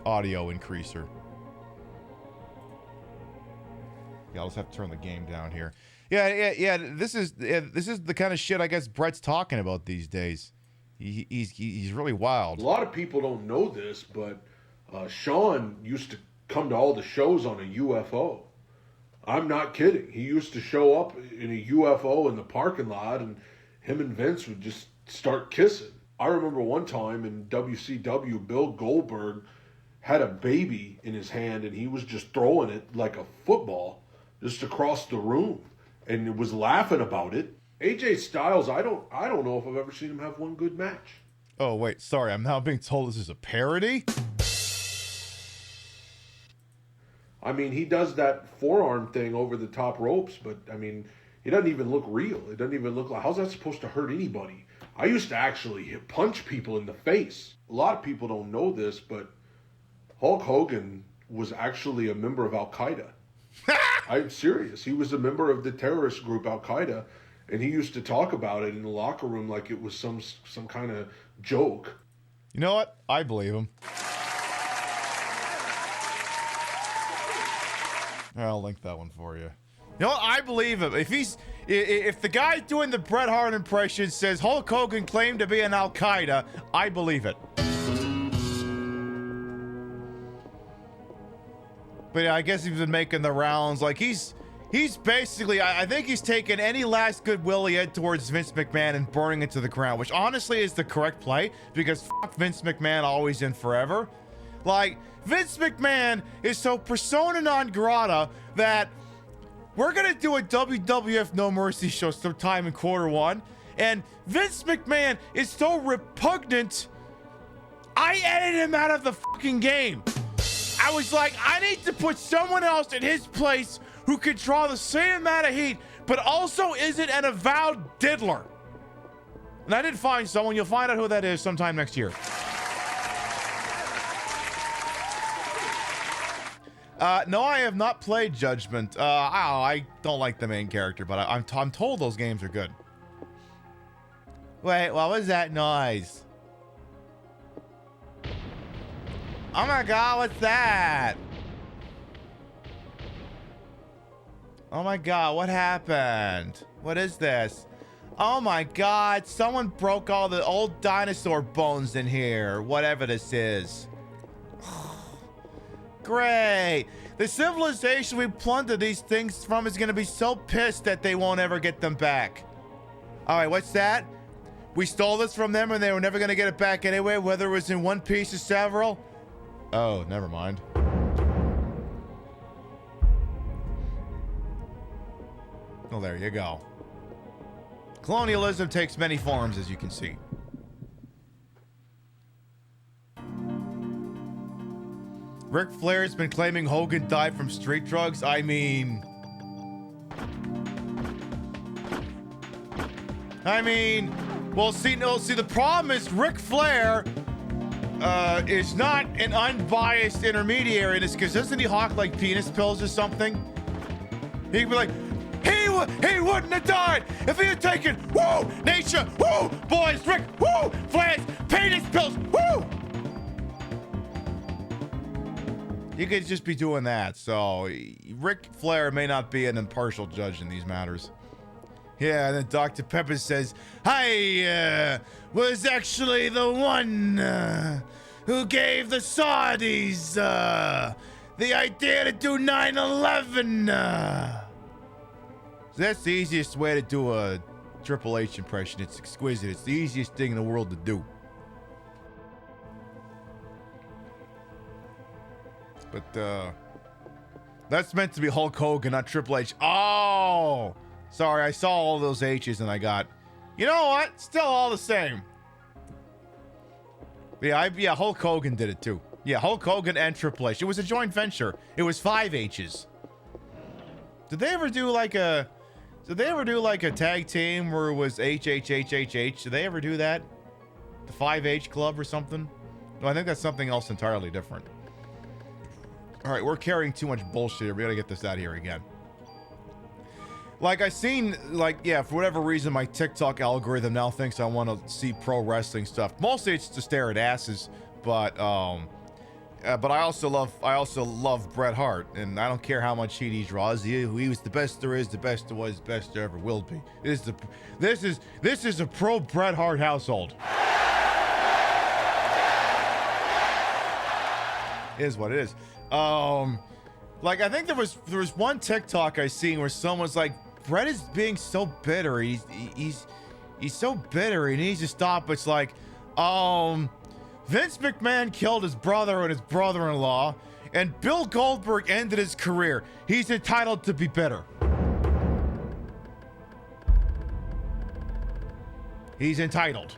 audio increaser. Yeah, I'll just have to turn the game down here. Yeah. This is the kind of shit I guess Brett's talking about these days. He's really wild. A lot of people don't know this, but Sean used to come to all the shows on a UFO. I'm not kidding. He used to show up in a UFO in the parking lot, and him and Vince would just start kissing. I remember one time in WCW, Bill Goldberg had a baby in his hand, and he was just throwing it like a football just across the room, and it was laughing about it. AJ Styles, I don't know if I've ever seen him have one good match. Oh wait, sorry. I'm now being told this is a parody. I mean, he does that forearm thing over the top ropes, but I mean, it doesn't even look real. It doesn't even look like, how's that supposed to hurt anybody? I used to actually punch people in the face. A lot of people don't know this, but Hulk Hogan was actually a member of Al Qaeda. I'm serious. He was a member of the terrorist group Al Qaeda, and he used to talk about it in the locker room like it was some kind of joke. You know what? I believe him. I'll link that one for you. You know what? I believe him. If the guy doing the Bret Hart impression says Hulk Hogan claimed to be an Al Qaeda, I believe it. But yeah, I guess he's been making the rounds. Like he's basically, I think he's taken any last goodwill he had towards Vince McMahon and burning it to the ground, which honestly is the correct play because fuck Vince McMahon always and forever. Like, Vince McMahon is so persona non grata that we're going to do a WWF No Mercy show sometime in Q1, and Vince McMahon is so repugnant, I edited him out of the fucking game. I was like, I need to put someone else in his place who could draw the same amount of heat, but also isn't an avowed diddler. And I did find someone. You'll find out who that is sometime next year. No, I have not played Judgment. I don't like the main character, but I'm told those games are good. Wait, what was that noise? Oh my god, what's that? Oh my god, what happened? What is this? Oh my god, someone broke all the old dinosaur bones in here. Whatever this is. Great. The civilization we plundered these things from is going to be so pissed that they won't ever get them back. All right, what's that? We stole this from them and they were never going to get it back anyway, whether it was in one piece or several? Oh, never mind. Well, there you go. Colonialism takes many forms, as you can see. Ric Flair's been claiming Hogan died from street drugs. I mean, well, see, the problem is Ric Flair is not an unbiased intermediary in this, because doesn't he hawk like penis pills or something? He'd be like, he wouldn't have died if he had taken, woo, nature, woo, boys, Ric, woo, Flair's penis pills, woo. You could just be doing that, so Ric Flair may not be an impartial judge in these matters. Yeah, and then Dr. Pepper says, I was actually the one who gave the Saudis the idea to do 9/11. So that's the easiest way to do a Triple H impression. It's exquisite. It's the easiest thing in the world to do. But that's meant to be Hulk Hogan, not Triple H. Oh! Sorry, I saw all those H's and I got, you know what? Still all the same. Yeah, Hulk Hogan did it too. Yeah, Hulk Hogan and Triple H. It was a joint venture. It was 5 H's. Did they ever do like a Did they ever do like a tag team where it was HHHHH? Did they ever do that? The 5H Club or something? No, I think that's something else entirely different. All right, we're carrying too much bullshit here. We gotta get this out of here again. Like, I seen, like, yeah, for whatever reason, my TikTok algorithm now thinks I want to see pro wrestling stuff. Mostly it's to stare at asses, but I also love Bret Hart, and I don't care how much heat he draws. He was the best there is, the best there was, the best there ever will be. This is a pro Bret Hart household. Is what it is. Like, I think there was one TikTok I seen where someone's like, Bret is being so bitter. He's so bitter. He needs to stop. It's like, Vince McMahon killed his brother and his brother-in-law, and Bill Goldberg ended his career. He's entitled to be bitter. He's entitled.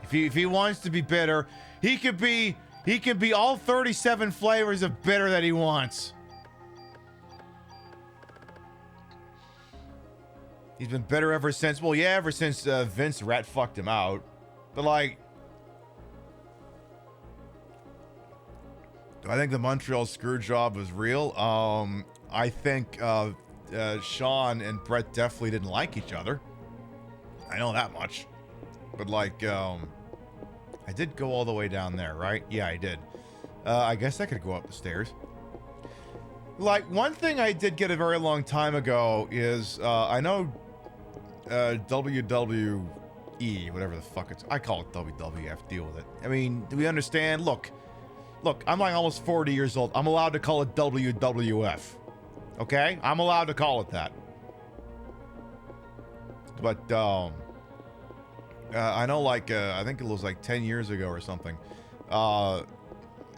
If he wants to be bitter, he can be all 37 flavors of bitter that he wants. He's been bitter ever since, well, yeah, ever since Vince rat fucked him out. But, like, do I think the Montreal screw job was real? I think Shawn and Bret definitely didn't like each other. I know that much. But, like, I did go all the way down there, right? Yeah, I did. I guess I could go up the stairs. Like, one thing I did get a very long time ago is, I know WWE, whatever the fuck it's, I call it WWF, deal with it. I mean, do we understand? Look, I'm like almost 40 years old. I'm allowed to call it WWF. Okay? I'm allowed to call it that. But, I know, like, I think it was like 10 years ago or something. I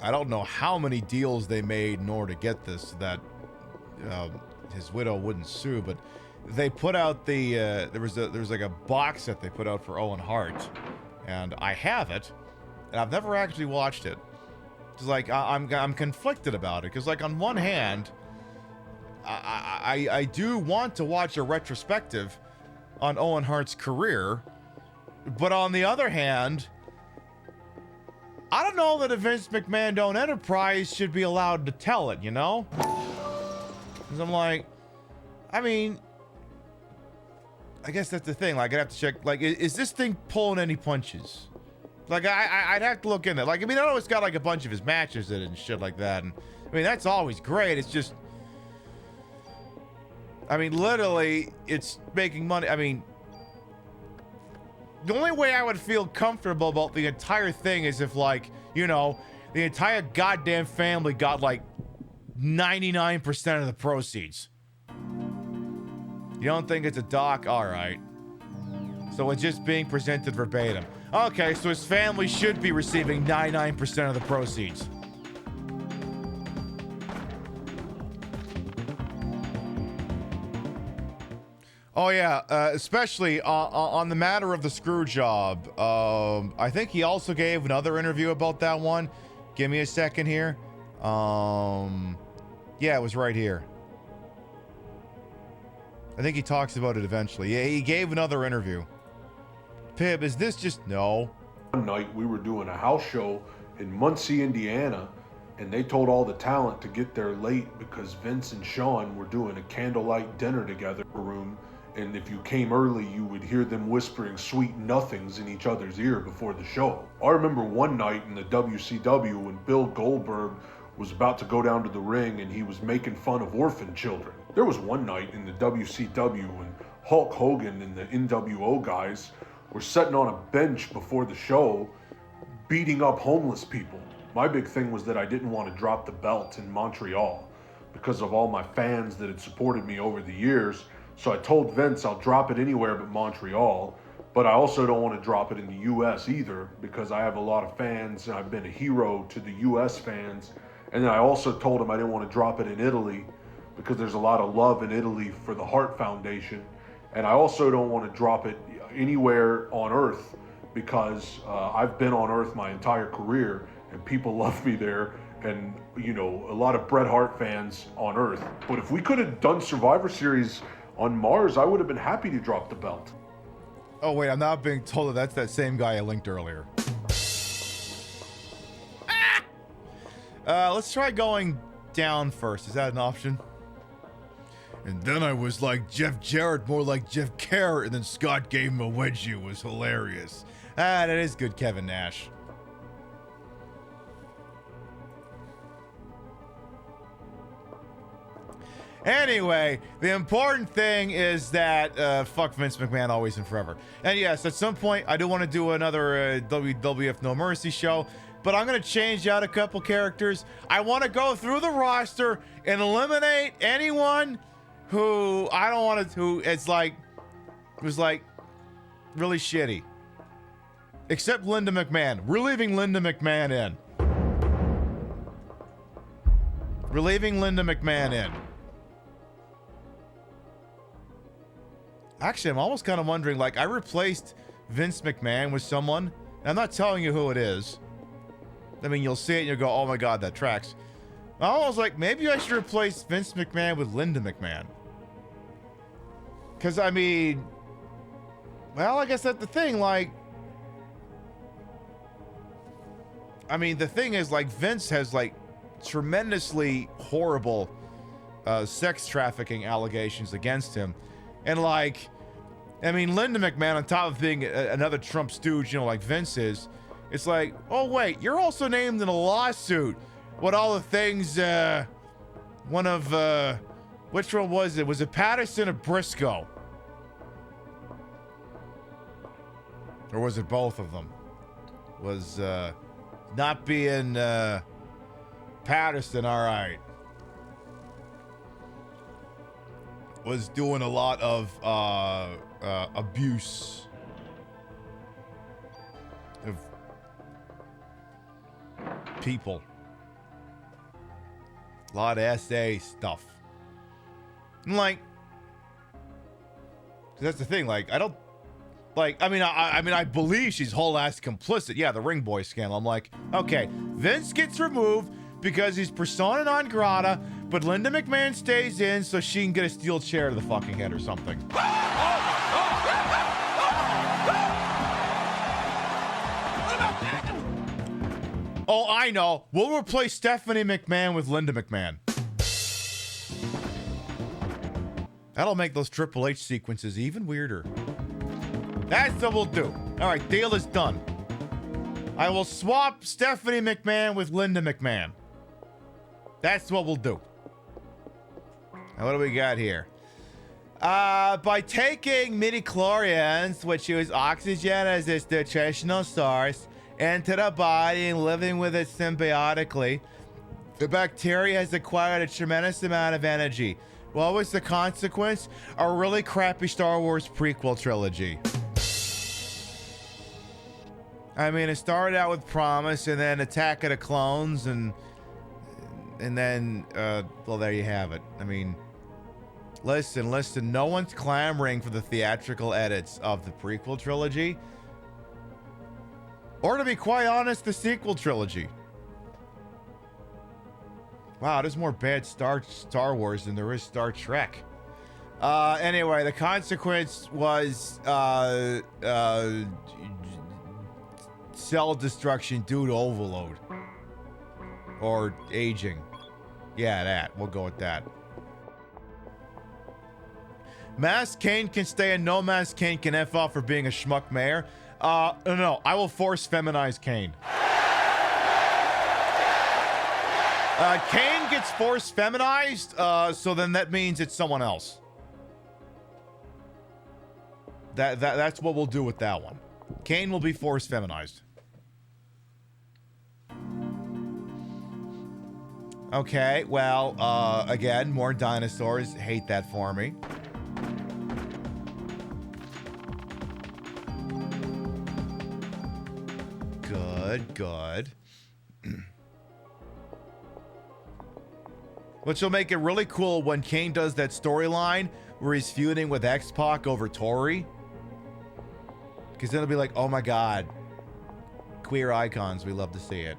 don't know how many deals they made in order to get this, that his widow wouldn't sue, but they put out the, there was like a box that they put out for Owen Hart, and I have it, and I've never actually watched it. It's like, I'm conflicted about it, because, like, on one hand, I do want to watch a retrospective on Owen Hart's career, but on the other hand, I don't know that a Vince McMahon-owned enterprise should be allowed to tell it, you know? Because I'm like, I mean, I guess that's the thing. Like, I'd have to check, like, is this thing pulling any punches? Like, I'd have to look into it. Like, I mean, I know it's got, like, a bunch of his matches in it and shit like that. And, I mean, that's always great. It's just, I mean, literally, it's making money. I mean, the only way I would feel comfortable about the entire thing is if, like, you know, the entire goddamn family got, like, 99% of the proceeds. You don't think it's a doc? All right. So it's just being presented verbatim. Okay, so his family should be receiving 99% of the proceeds. Oh yeah, especially on the matter of the screw job. I think he also gave another interview about that one. Give me a second here. Yeah, it was right here. I think he talks about it eventually. Yeah, he gave another interview. Pib, is this just... No. One night we were doing a house show in Muncie, Indiana, and they told all the talent to get there late because Vince and Shawn were doing a candlelight dinner together in a room, and if you came early, you would hear them whispering sweet nothings in each other's ear before the show. I remember one night in the WCW when Bill Goldberg was about to go down to the ring and he was making fun of orphan children. There was one night in the WCW when Hulk Hogan and the NWO guys were sitting on a bench before the show beating up homeless people. My big thing was that I didn't want to drop the belt in Montreal because of all my fans that had supported me over the years. So I told Vince I'll drop it anywhere but Montreal, but I also don't want to drop it in the US either because I have a lot of fans and I've been a hero to the US fans. And then I also told him I didn't want to drop it in Italy because there's a lot of love in Italy for the Hart Foundation. And I also don't want to drop it anywhere on Earth because I've been on Earth my entire career and people love me there. And, you know, a lot of Bret Hart fans on Earth. But if we could have done Survivor Series On Mars, I would have been happy to drop the belt. Oh, wait, I'm not being told that's that same guy I linked earlier. Let's try going down first. Is that an option? And then I was like Jeff Jarrett, more like Jeff Kerr, and then Scott gave him a wedgie. It was hilarious. That is good, Kevin Nash. Anyway, the important thing is that fuck Vince McMahon always and forever. And yes, at some point I do want to do another WWF No Mercy show, but I'm going to change out a couple characters. I want to go through the roster and eliminate anyone who I don't want to, who was like really shitty. Except Linda McMahon. We're leaving Linda McMahon in. We're leaving Linda McMahon in. Actually, I'm almost kind of wondering, like, I replaced Vince McMahon with someone. I'm not telling you who it is. I mean, you'll see it and you'll go, oh my God, that tracks. I'm almost like, maybe I should replace Vince McMahon with Linda McMahon. Because, I mean, well, I guess that's the thing, like, I mean, the thing is, like, Vince has, like, tremendously horrible sex trafficking allegations against him. And, like, I mean, Linda McMahon, on top of being another Trump stooge, you know, like Vince is, it's like, oh, wait, you're also named in a lawsuit. What all the things, one of, which one was it? Was it Patterson or Briscoe? Or was it both of them? Was, not being, Patterson, all right. Was doing a lot of abuse of people. A lot of SA stuff. And like, that's the thing. Like, I don't like. I mean, I believe she's whole ass complicit. Yeah, the Ring Boy scandal. I'm like, okay, Vince gets removed because he's persona non grata. But Linda McMahon stays in so she can get a steel chair to the fucking head or something. Oh, I know. We'll replace Stephanie McMahon with Linda McMahon. That'll make those Triple H sequences even weirder. That's what we'll do. All right, deal is done. I will swap Stephanie McMahon with Linda McMahon. That's what we'll do. Now, what do we got here? By taking midi-chlorians, which use oxygen as its nutritional source, into the body and living with it symbiotically, the bacteria has acquired a tremendous amount of energy. What was the consequence? A really crappy Star Wars prequel trilogy. I mean, it started out with promise and then Attack of the Clones and then, well, there you have it. I mean, listen, no one's clamoring for the theatrical edits of the prequel trilogy. Or to be quite honest, the sequel trilogy. Wow, there's more bad Star Wars than there is Star Trek. Anyway, the consequence was, cell destruction due to overload. Or aging. Yeah, that. We'll go with that. Masked Kane can stay and no Masked Kane can F off for being a schmuck mayor. No. I will force feminize Kane. Kane gets force feminized, so then that means it's someone else. That's what we'll do with that one. Kane will be force feminized. Okay, well, again, more dinosaurs. Hate that for me. Good. Which will make it really cool when Kane does that storyline where he's feuding with X-Pac over Tori. Because then it'll be like, oh my God. Queer icons, we love to see it.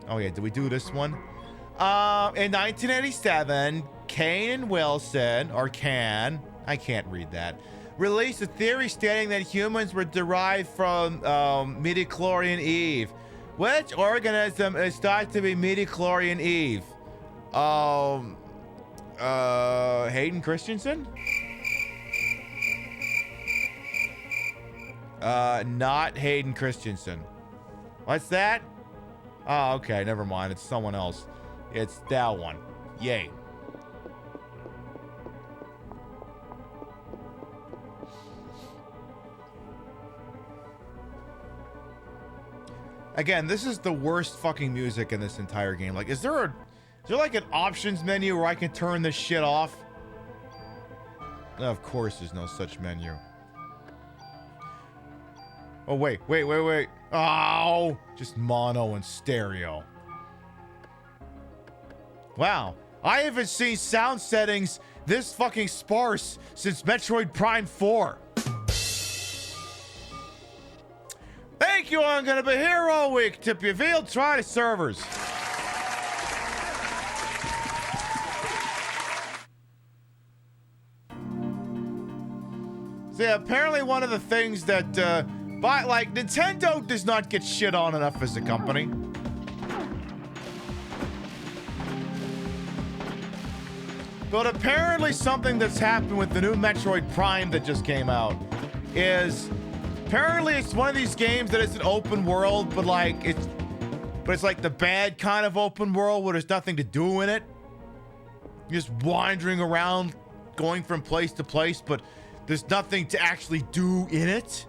Oh yeah, did we do this one? In 1987, Kane and Wilson, or Can, I can't read that, released a theory stating that humans were derived from midichlorian Eve. Which organism is thought to be midichlorian Eve? Hayden Christensen? Not Hayden Christensen. What's that? Oh, okay, never mind. It's someone else. It's that one. Yay. Again, this is the worst fucking music in this entire game. Like, is there like an options menu where I can turn this shit off? Of course there's no such menu. Oh, wait. Oh, just mono and stereo. Wow. I haven't seen sound settings this fucking sparse since Metroid Prime 4. Thank you, I'm gonna be here all week. Tip your field, try the servers. See, apparently one of the things that, Nintendo does not get shit on enough as a company. But apparently something that's happened with the new Metroid Prime that just came out is apparently it's one of these games that is an open world, but it's like the bad kind of open world where there's nothing to do in it. You're just wandering around, going from place to place, but there's nothing to actually do in it.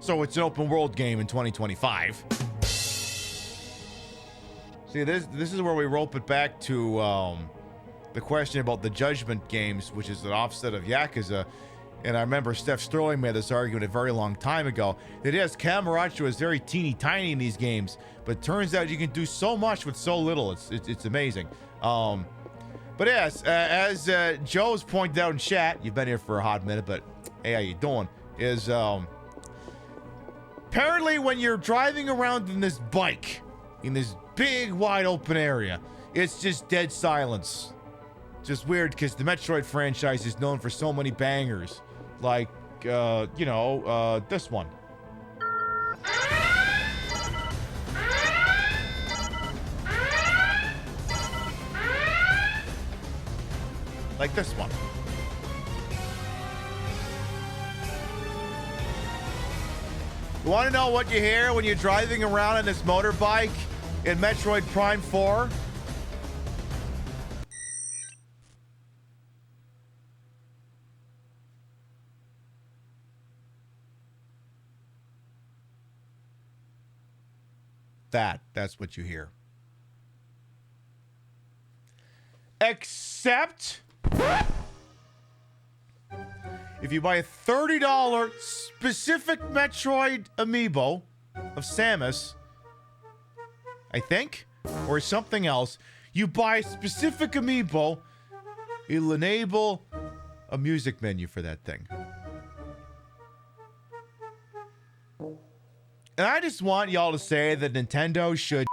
So it's an open world game in 2025. See, this is where we rope it back to the question about the Judgment games, which is an offset of Yakuza. And I remember Steph Sterling made this argument a very long time ago that yes, Kamurocho is very teeny tiny in these games, but it turns out you can do so much with so little. It's amazing. But yes, as Joe's pointed out in chat, you've been here for a hot minute, but hey, how you doing? Is apparently when you're driving around in this bike in this big wide open area, it's just dead silence. Just weird because the Metroid franchise is known for so many bangers, like this one. Like this one. You want to know what you hear when you're driving around on this motorbike in Metroid Prime 4? That's what you hear. Except if you buy a $30 specific Metroid amiibo of Samus, I think, or something else, you buy a specific amiibo, it'll enable a music menu for that thing. And I just want y'all to say that Nintendo should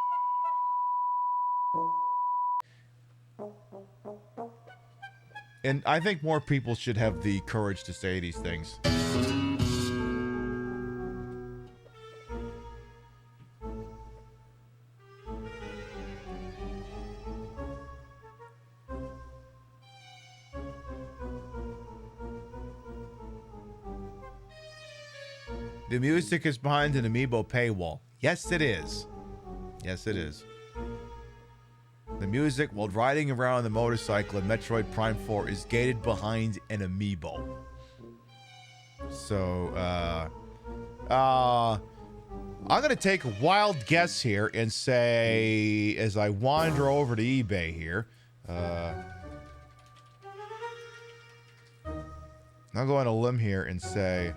and I think more people should have the courage to say these things. The music is behind an amiibo paywall. Yes, it is. Yes, it is. The music while riding around the motorcycle in Metroid Prime 4 is gated behind an amiibo. So, I'm going to take a wild guess here and say, as I wander over to eBay here, I'll go on a limb here and say,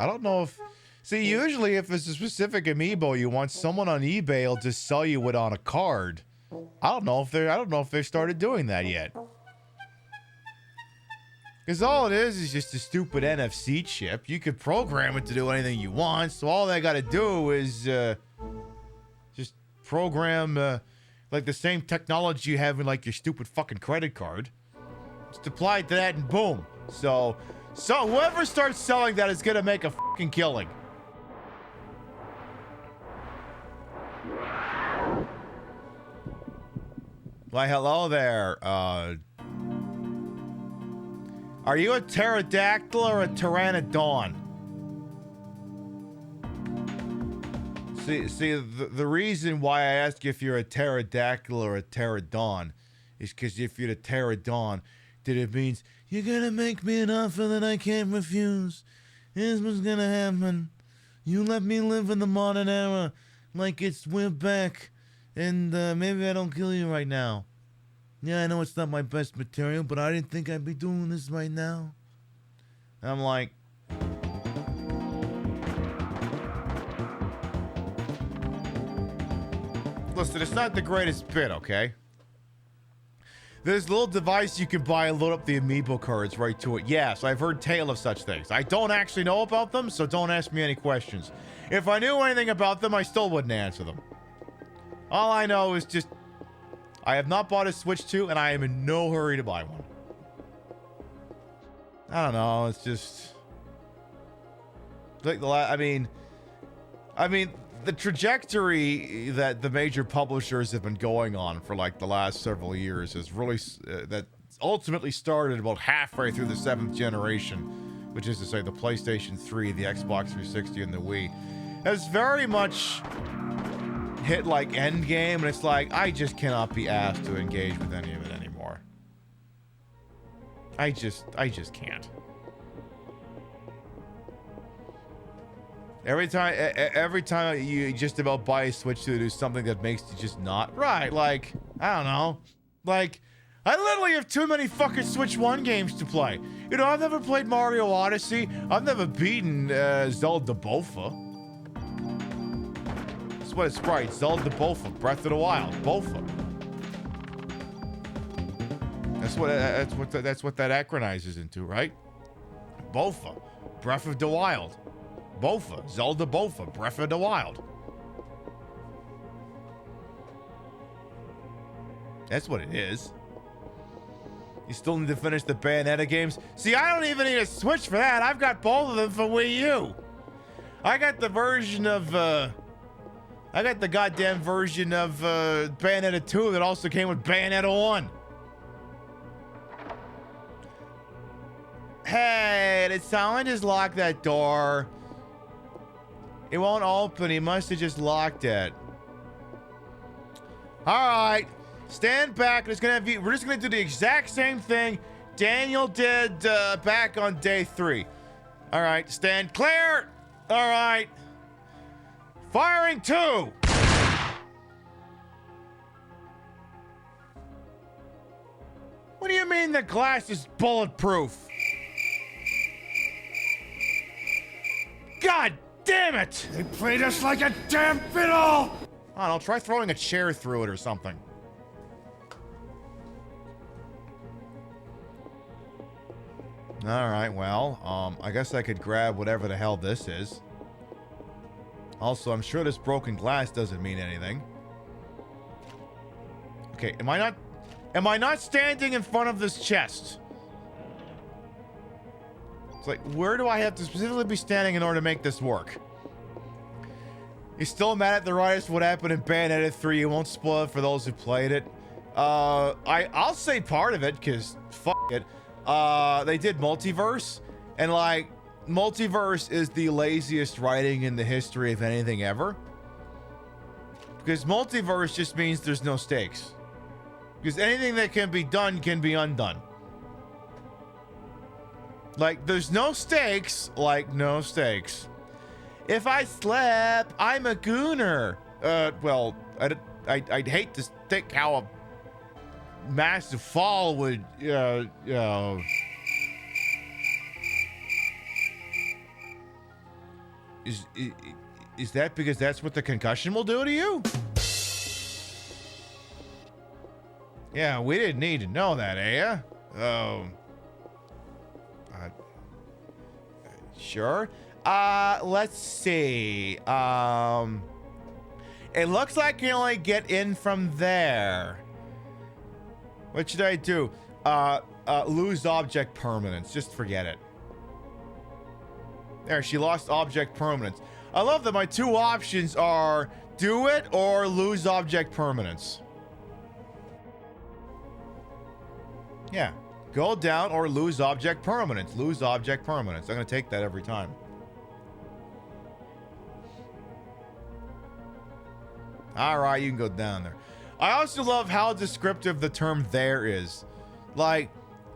I don't know if... See, usually if it's a specific amiibo you want, someone on eBay will just sell you it on a card. I don't know if they've started doing that yet. Because all it is just a stupid NFC chip. You could program it to do anything you want. So all they got to do is just program like the same technology you have in like your stupid fucking credit card. Just apply it to that and boom. So whoever starts selling that is going to make a fucking killing. Why, hello there. Are you a pterodactyl or a pteranodon? See, the reason why I ask you if you're a pterodactyl or a pterodon is because if you're a pterodon, then it means you're gonna make me an offer that I can't refuse. Here's what's gonna happen. You let me live in the modern era like we're back, and maybe I don't kill you right now. Yeah, I know it's not my best material, but I didn't think I'd be doing this right now. I'm like, listen, it's not the greatest bit, okay? There's a little device you can buy and load up the amiibo cards right to it. Yes, I've heard tale of such things. I don't actually know about them, so don't ask me any questions. If I knew anything about them, I still wouldn't answer them. All I know is just, I have not bought a Switch 2, and I am in no hurry to buy one. I don't know, it's just... like I mean, the trajectory that the major publishers have been going on for like the last several years is really that ultimately started about halfway through the 7th generation, which is to say the PlayStation 3, the Xbox 360, and the Wii, has very much hit like endgame, and it's like I just cannot be asked to engage with any of it anymore. I just can't. Every time you just about buy a Switch to do something that makes you just not right. Like, I don't know. Like, I literally have too many fucking Switch 1 games to play. You know, I've never played Mario Odyssey. I've never beaten Zelda Bofa. That's what it's right. Zelda Bofa, Breath of the Wild, Bofa. That's what that acronizes into, right? Bofa, Breath of the Wild. Bofa, Zelda Bofa, Breath of the Wild. That's what it is. You still need to finish the Bayonetta games. See, I don't even need a Switch for that. I've got both of them for Wii U. I got the version of, I got the goddamn version of Bayonetta 2 that also came with Bayonetta 1. Hey, did someone just lock that door? It won't open. He must have just locked it. All right. Stand back. We're just going to do the exact same thing Daniel did back on day 3. All right. Stand clear. All right. Firing 2. What do you mean the glass is bulletproof? God damn it! They played us like a damn fiddle! I don't know, try throwing a chair through it or something. Alright, well, I guess I could grab whatever the hell this is. Also, I'm sure this broken glass doesn't mean anything. Okay, am I not standing in front of this chest? It's like, where do I have to specifically be standing in order to make this work? You still mad at the writers for what happened in Bayonetta 3? You won't spoil it for those who played it. I'll say part of it, because fuck it. They did Multiverse, and like, Multiverse is the laziest writing in the history of anything ever. Because Multiverse just means there's no stakes. Because anything that can be done can be undone. Like, there's no stakes, like, no stakes. If I slap, I'm a gooner. Well, I'd hate to think how a massive fall would, Is that because that's what the concussion will do to you? Yeah, we didn't need to know that, eh? sure. Let's see. It looks like you can only get in from there. What should I do? Lose object permanence. Just forget it. There, she lost object permanence. I love that my two options are do it or lose object permanence. Yeah. Go down or lose object permanence. Lose object permanence. I'm going to take that every time. All right, you can go down there. I also love how descriptive the term there is. Like,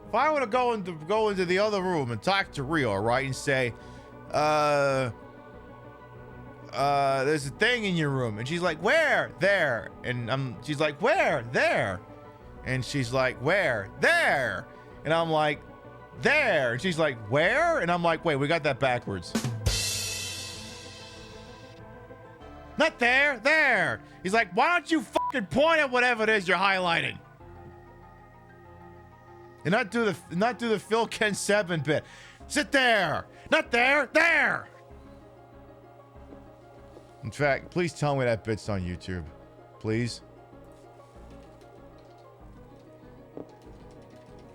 if I were to go into the other room and talk to Rio, right, and say, there's a thing in your room, and she's like, where? There. And she's like, where? There. And she's like, where? There. And I'm like, there. And she's like, where? And I'm like, wait, we got that backwards. Not there, there. He's like, why don't you fucking point at whatever it is you're highlighting? And not do the Phil Ken 7 bit. Sit there. Not there, there. In fact, please tell me that bit's on YouTube. Please.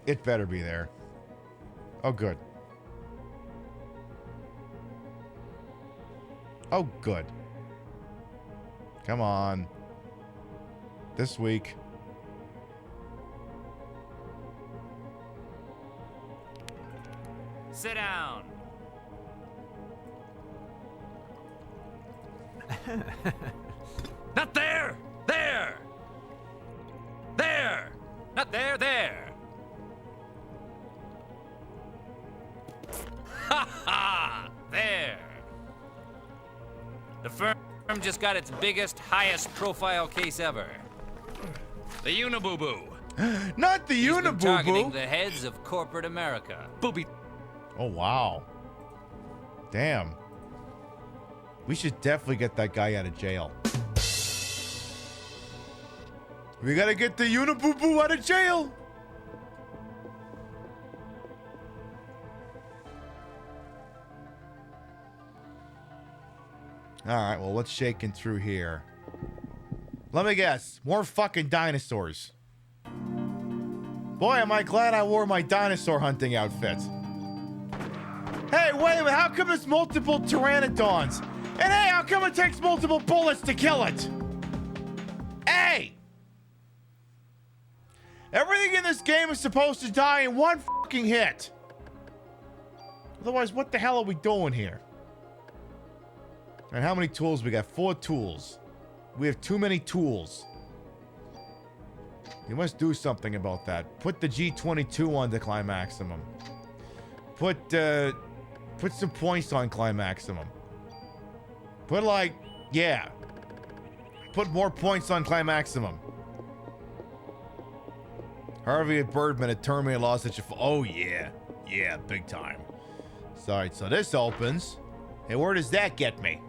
It better be there. Oh, good. Oh, good. Come on. This week. Sit down. Not there! There! There! Not there, there! Ha ha! There! The firm just got its biggest, highest profile case ever. The Uniboo-Boo. Not the Uniboo-Boo. Targeting Uniboo-Boo. the heads of corporate America. Booby. Oh, wow. Damn. We should definitely get that guy out of jail. We gotta get the Uniboo-Boo out of jail. Alright, well, what's shaking through here? Let me guess. More fucking dinosaurs. Boy, am I glad I wore my dinosaur hunting outfit. Hey, wait a minute. How come there's multiple pteranodons? And hey, how come it takes multiple bullets to kill it? Hey! Everything in this game is supposed to die in one fucking hit. Otherwise, what the hell are we doing here? And how many tools we got? 4 tools. We have too many tools. You must do something about that. Put the G22 on the Climaximum. Put some points on Climaximum. Put Put more points on Climaximum. Harvey Birdman at Terminator lost such a... Oh, yeah. Yeah, big time. Sorry, so this opens. Hey, where does that get me?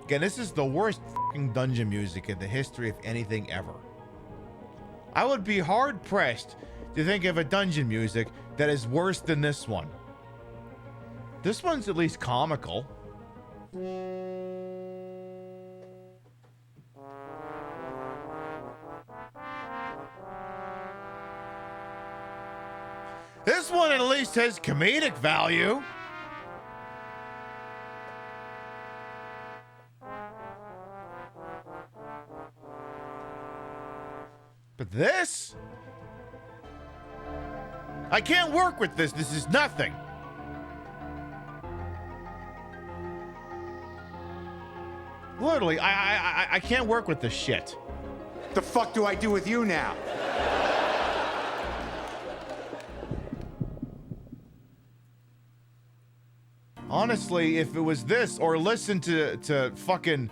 Again, this is the worst fucking dungeon music in the history of anything ever. I would be hard-pressed to think of a dungeon music that is worse than this one. This one's at least comical. This one at least has comedic value. But this? I can't work with this. This is nothing. Literally, I can't work with this shit. The fuck do I do with you now? Honestly, if it was this, or listen to fucking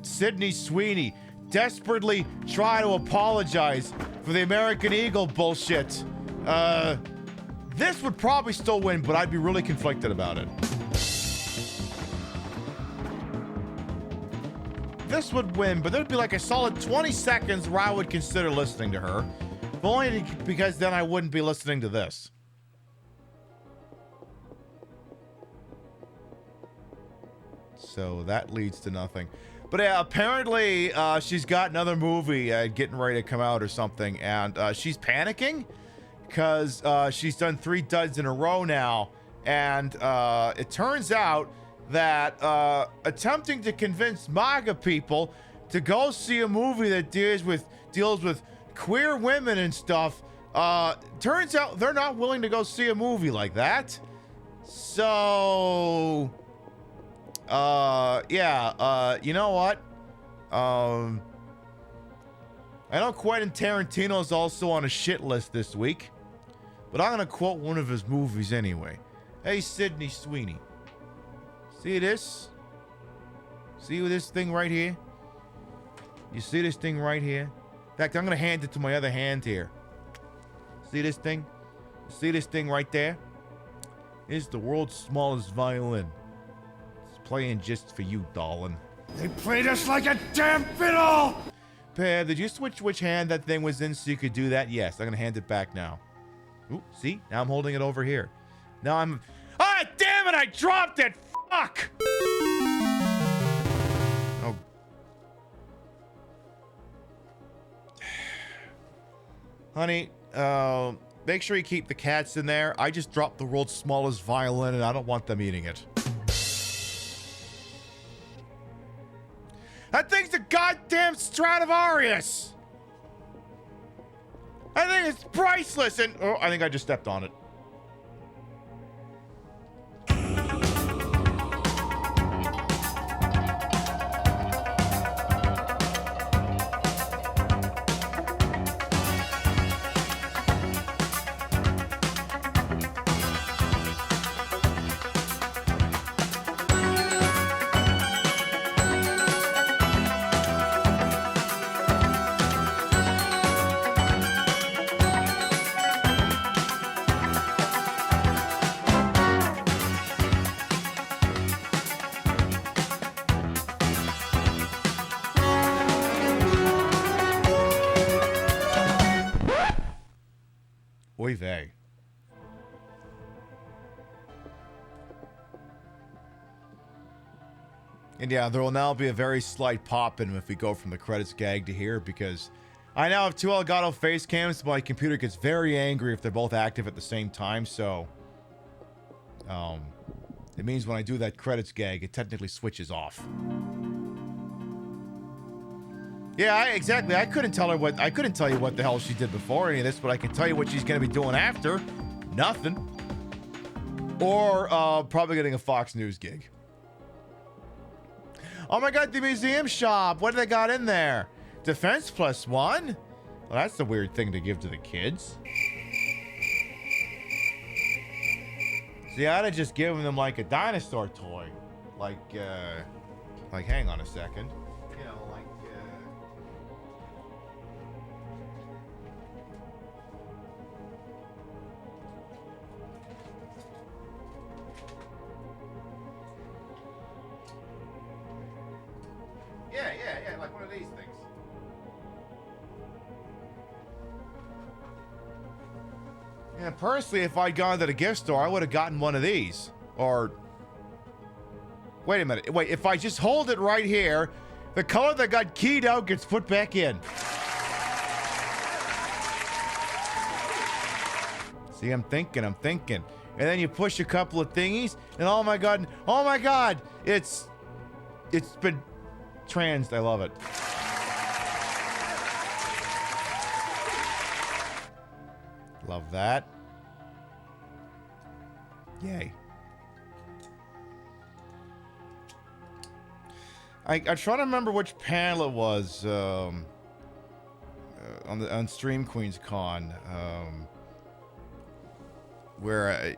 Sydney Sweeney desperately try to apologize for the American Eagle bullshit, this would probably still win, but I'd be really conflicted about it. This would win, but there'd be like a solid 20 seconds where I would consider listening to her, but only because then I wouldn't be listening to this. so that leads to nothing. But yeah, apparently she's got another movie getting ready to come out or something, and she's panicking because she's done 3 duds in a row now, and it turns out that attempting to convince MAGA people to go see a movie that deals with queer women and stuff, turns out they're not willing to go see a movie like that. So you know what? I know Quentin Tarantino's also on a shit list this week, but I'm gonna quote one of his movies anyway. Hey, Sydney Sweeney. See this? See this thing right here? You see this thing right here? In fact, I'm gonna hand it to my other hand here. See this thing? See this thing right there? It's the world's smallest violin. It's playing just for you, darling. They played us like a damn fiddle! Pear, did you switch which hand that thing was in so you could do that? Yes, I'm gonna hand it back now. Ooh, see? Now I'm holding it over here. Now I'm... Ah, damn it! I dropped it! Fuck! Oh. Honey, make sure you keep the cats in there. I just dropped the world's smallest violin and I don't want them eating it. That thing's a goddamn Stradivarius! I think it's priceless and... Oh, I think I just stepped on it. Oy vey. And yeah, there will now be a very slight pop-in if we go from the credits gag to here, because I now have 2 Elgato face cams. My computer gets very angry if they're both active at the same time, so it means when I do that credits gag, it technically switches off. Yeah, exactly. I couldn't tell you what the hell she did before any of this, but I can tell you what she's going to be doing after. Nothing. Or probably getting a Fox News gig. Oh my god, the museum shop. What do they got in there? Defense +1? Well, that's a weird thing to give to the kids. See, I'd have just given them like a dinosaur toy. Like hang on a second. You know, like, Yeah, like one of these things. Yeah, personally, if I'd gone to the gift store, I would have gotten one of these. Or... Wait a minute. Wait, if I just hold it right here, the color that got keyed out gets put back in. See, I'm thinking. And then you push a couple of thingies, and oh my god, it's been transed. I love it. Love that. Yay. I'm trying to remember which panel it was on Stream Queens Con, where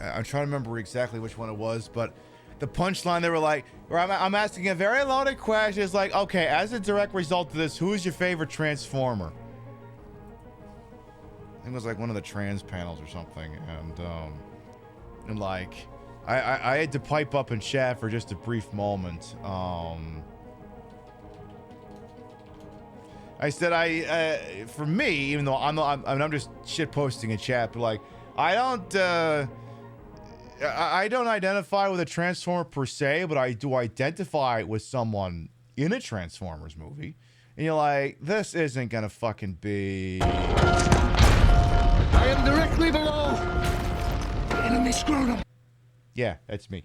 I'm trying to remember exactly which one it was, but the punchline they were like, I'm asking a very loaded question. It's like, okay, as a direct result of this, who's your favorite Transformer? I think it was like one of the trans panels or something, and like, I had to pipe up and chat for just a brief moment. I said for me, even though I'm just shit posting in chat, but like, I don't I don't identify with a Transformer per se, but I do identify with someone in a Transformers movie. And you're like, this isn't gonna fucking be... I am directly below the enemy scrotum. Yeah, that's me.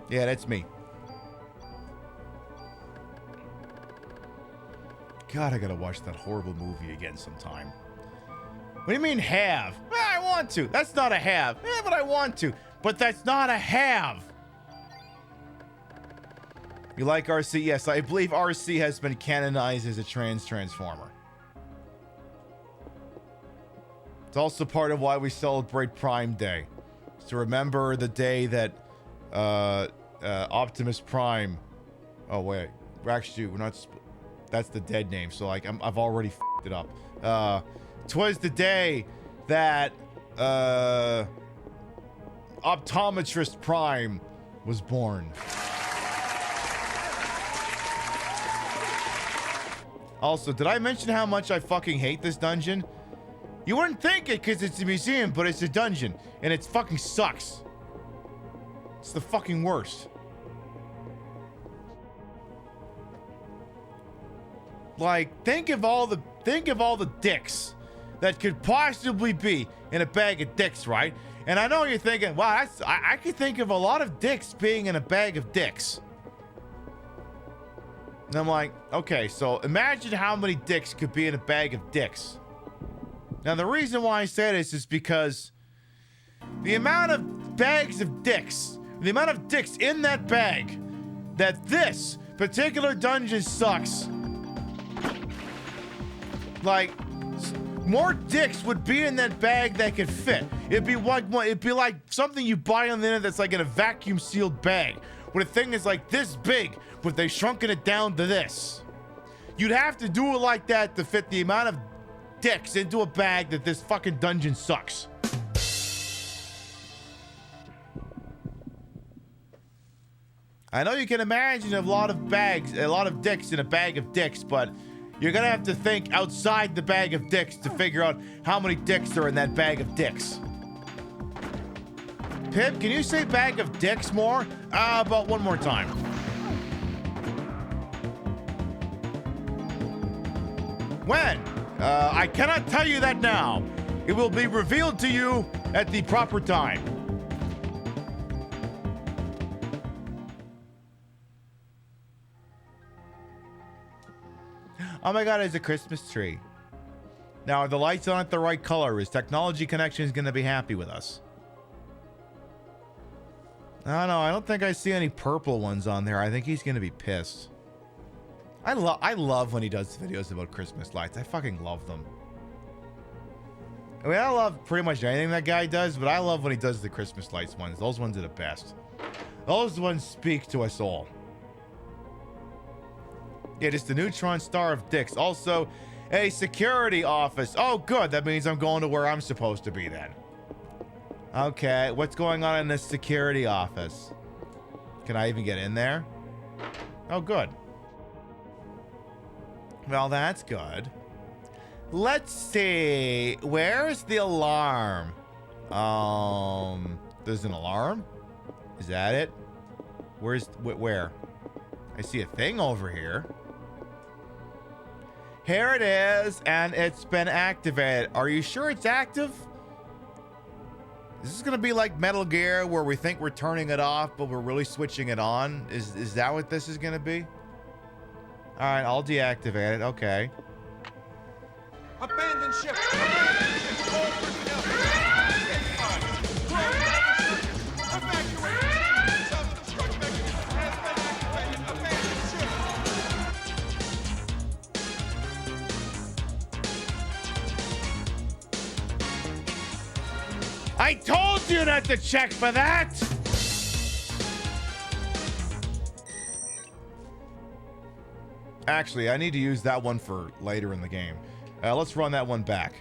Yeah, that's me. God, I gotta watch that horrible movie again sometime. What do you mean have? I want to. That's not a have. But I want to. But that's not a have. You like RC? Yes, I believe RC has been canonized as a Transformer. It's also part of why we celebrate Prime Day. It's to remember the day that Optimus Prime... Oh, wait. Actually, we're not... That's the dead name, so like I've already f***ed it up. 'Twas the day that Optometrist Prime was born. Also, did I mention how much I fucking hate this dungeon? You wouldn't think it because it's a museum, but it's a dungeon, and it fucking sucks. It's the fucking worst. Like, think of all the dicks that could possibly be in a bag of dicks, right? And I know you're thinking, wow, I could think of a lot of dicks being in a bag of dicks. And I'm like, okay, so imagine how many dicks could be in a bag of dicks. Now, the reason why I say this is because the amount of bags of dicks, the amount of dicks in that bag, that this particular dungeon sucks. Like, more dicks would be in that bag that could fit. It'd be like something you buy on the internet that's like in a vacuum sealed bag, where the thing is like this big, but they shrunken it down to this. You'd have to do it like that to fit the amount of dicks into a bag that this fucking dungeon sucks. I know you can imagine a lot of dicks in a bag of dicks, but you're gonna have to think outside the bag of dicks to figure out how many dicks are in that bag of dicks. Pip, can you say bag of dicks more? About one more time. When? I cannot tell you that now. It will be revealed to you at the proper time. Oh my god, it's a Christmas tree. Now, are the lights on at the right color? Is Technology Connections going to be happy with us? I don't know. I don't think I see any purple ones on there. I think he's going to be pissed. I love when he does videos about Christmas lights. I fucking love them. I mean, I love pretty much anything that guy does, but I love when he does the Christmas lights ones. Those ones are the best. Those ones speak to us all. Yeah, just the neutron star of dicks. Also, a security office. Oh, good. That means I'm going to where I'm supposed to be then. Okay, what's going on in this security office? Can I even get in there? Oh, good. Well, that's good. Let's see. Where's the alarm? There's an alarm? Is that it? Where? I see a thing over here. Here it is, and it's been activated. Are you sure it's active? Is this gonna be like Metal Gear, where we think we're turning it off, but we're really switching it on? Is that what this is gonna be? All right, I'll deactivate it. Okay. Abandon ship! I told you not to check for that! Actually, I need to use that one for later in the game. Let's run that one back.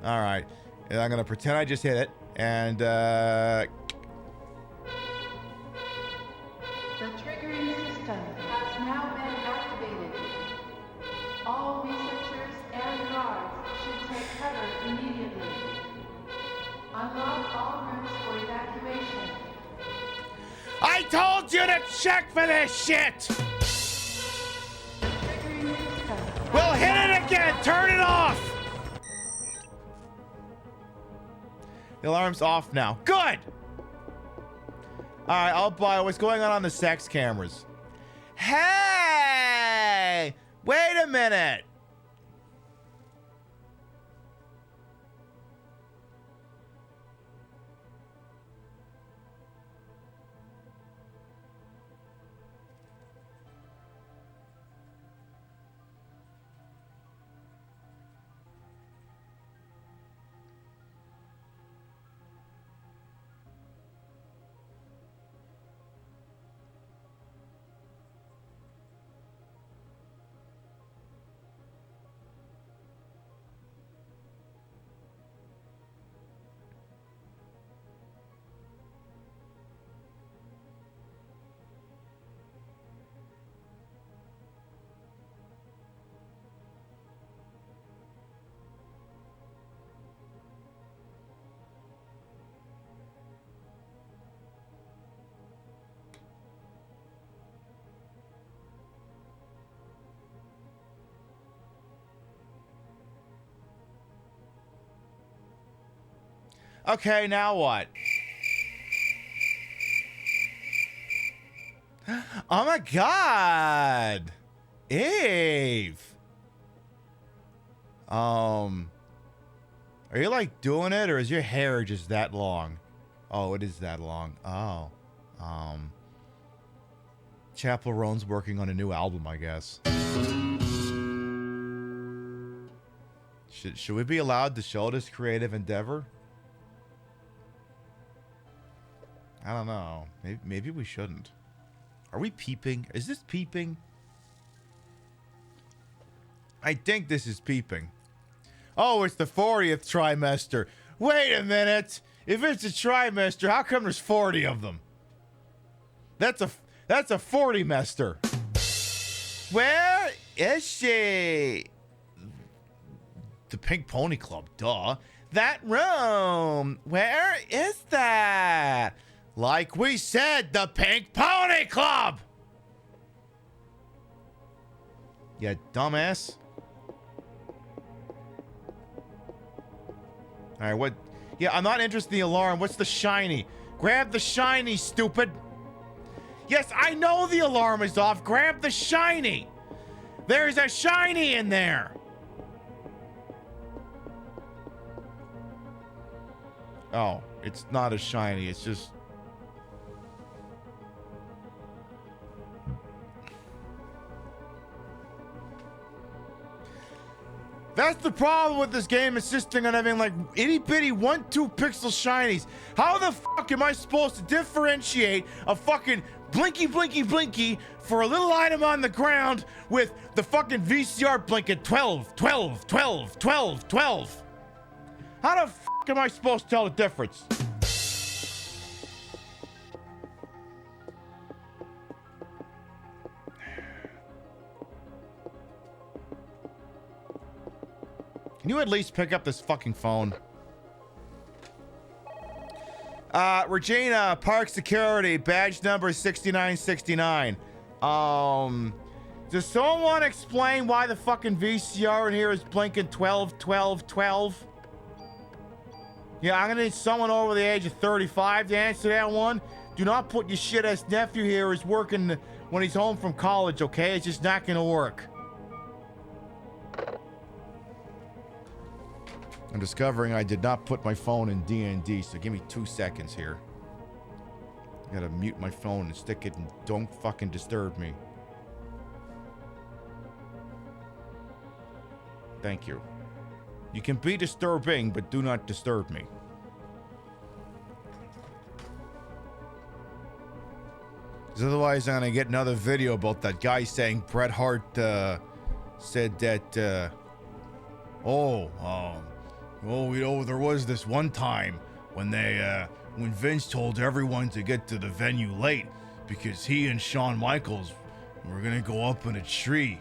All right. And I'm going to pretend I just hit it. And, The triggering system has now been activated. All researchers and guards should I told you to check for this shit! We'll hit it again! Turn it off! The alarm's off now. Good! Alright, I'll buy what's going on the sex cameras. Hey! Wait a minute! Okay, now what? Oh my god! Eve! Are you like doing it, or is your hair just that long? Oh, it is that long. Oh. Chappell Roan's working on a new album, I guess. Should we be allowed to show this creative endeavor? I don't know. Maybe we shouldn't. Are we peeping? Is this peeping? I think this is peeping. Oh, it's the 40th trimester. Wait a minute. If it's a trimester, how come there's 40 of them? That's a 40-mester. Where is she? The Pink Pony Club, duh. That room. Where is that? Like we said, the Pink Pony Club! You dumbass. Alright, what? Yeah, I'm not interested in the alarm. What's the shiny? Grab the shiny, stupid. Yes, I know the alarm is off. Grab the shiny. There's a shiny in there. Oh, it's not a shiny. It's just... That's the problem with this game, insisting on having like itty-bitty 1-2 pixel shinies. How the fuck am I supposed to differentiate a fucking blinky, blinky, blinky for a little item on the ground with the fucking VCR blinking 12, 12, 12, 12, 12? How the fuck am I supposed to tell the difference? Can you at least pick up this fucking phone? Regina, Park Security, badge number 6969. Does someone want to explain why the fucking VCR in here is blinking 12, 12, 12? Yeah, I'm gonna need someone over the age of 35 to answer that one. Do not put your shit-ass nephew here who's working when he's home from college, okay? It's just not gonna work. I'm discovering I did not put my phone in D&D, so give me 2 seconds here. I gotta mute my phone and stick it and don't fucking disturb me. Thank you. You can be disturbing, but do not disturb me. Because otherwise I'm gonna get another video about that guy saying Bret Hart said that, well, you know, there was this one time when when Vince told everyone to get to the venue late because he and Shawn Michaels were gonna go up in a tree,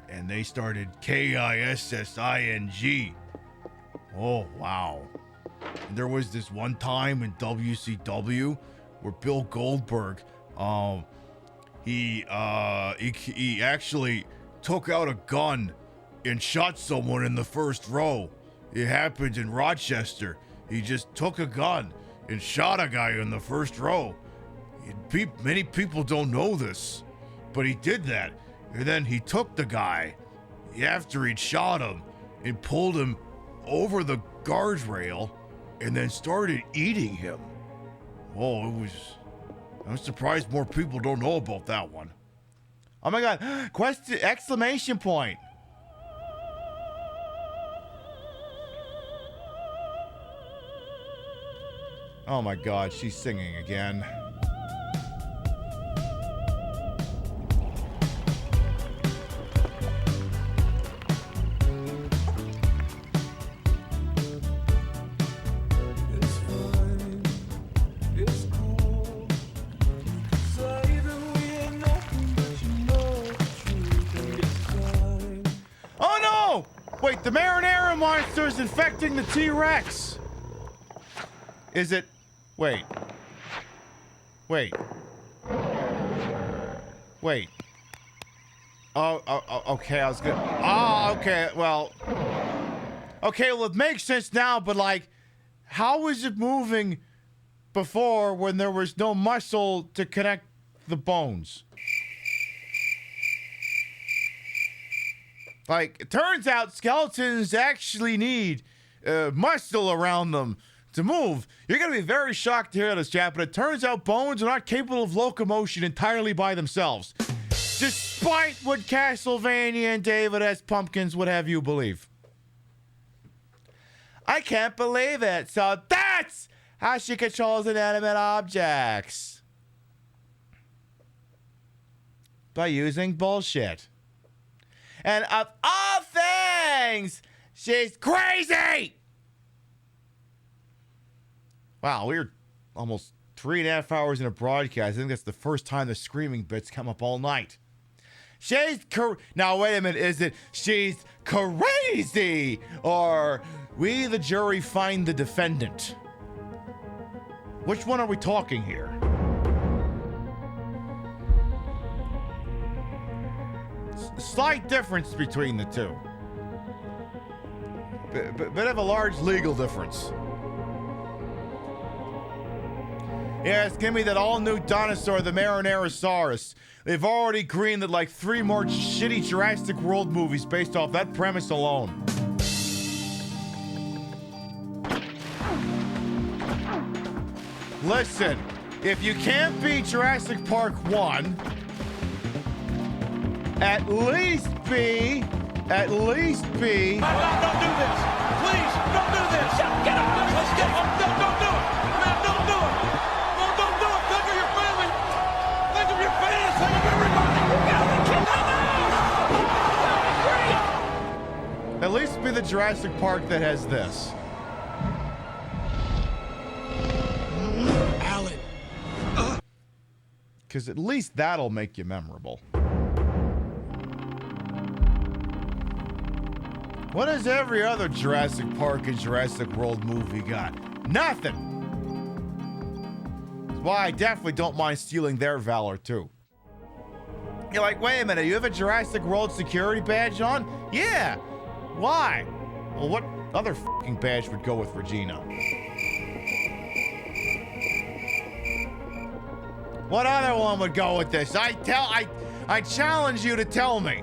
and they started KISSING. Oh, wow. And there was this one time in WCW where Bill Goldberg, he actually took out a gun and shot someone in the first row. It happened in Rochester. He just took a gun and shot a guy in the first row. Many people don't know this, but he did that. And then he took the guy after he'd shot him and pulled him over the guardrail and then started eating him. Oh, I'm surprised more people don't know about that one. Oh my God, question, exclamation point. Oh my God, she's singing again. Oh no! Wait, the marinara monster is infecting the T-Rex. Is it? Wait. Wait. Oh, okay, I was good. Oh, okay, well. Okay, well, it makes sense now, but like, how was it moving before when there was no muscle to connect the bones? Like, it turns out skeletons actually need muscle around them to move. You're going to be very shocked to hear this, chat, but it turns out bones are not capable of locomotion entirely by themselves, despite what Castlevania and David S. Pumpkins would have you believe. I can't believe it. So that's how she controls inanimate objects. By using bullshit. And of all things, she's crazy! Wow, we're almost 3.5 hours in a broadcast. I think that's the first time the screaming bits come up all night. Now, wait a minute. Is it she's crazy? Or we, the jury, find the defendant? Which one are we talking here? Slight difference between the two. Bit of a large legal difference. Yes, give me that all-new dinosaur, the Marinarasaurus. They've already greenlit like 3 more shitty Jurassic World movies based off that premise alone. Listen, if you can't beat Jurassic Park 1, at least be. Don't do this. Please, don't do this. Get up. Let's get up. Don't do it. Man, don't do it. No, don't do it. Think of your family. Think of your fans. Think of everybody. At least be the Jurassic Park that has this. Alan. Because at least that'll make you memorable. What has every other Jurassic Park and Jurassic World movie got? Nothing! That's why I definitely don't mind stealing their valor, too. You're like, wait a minute, you have a Jurassic World security badge on? Yeah! Why? Well, what other fucking badge would go with Regina? What other one would go with this? I challenge you to tell me.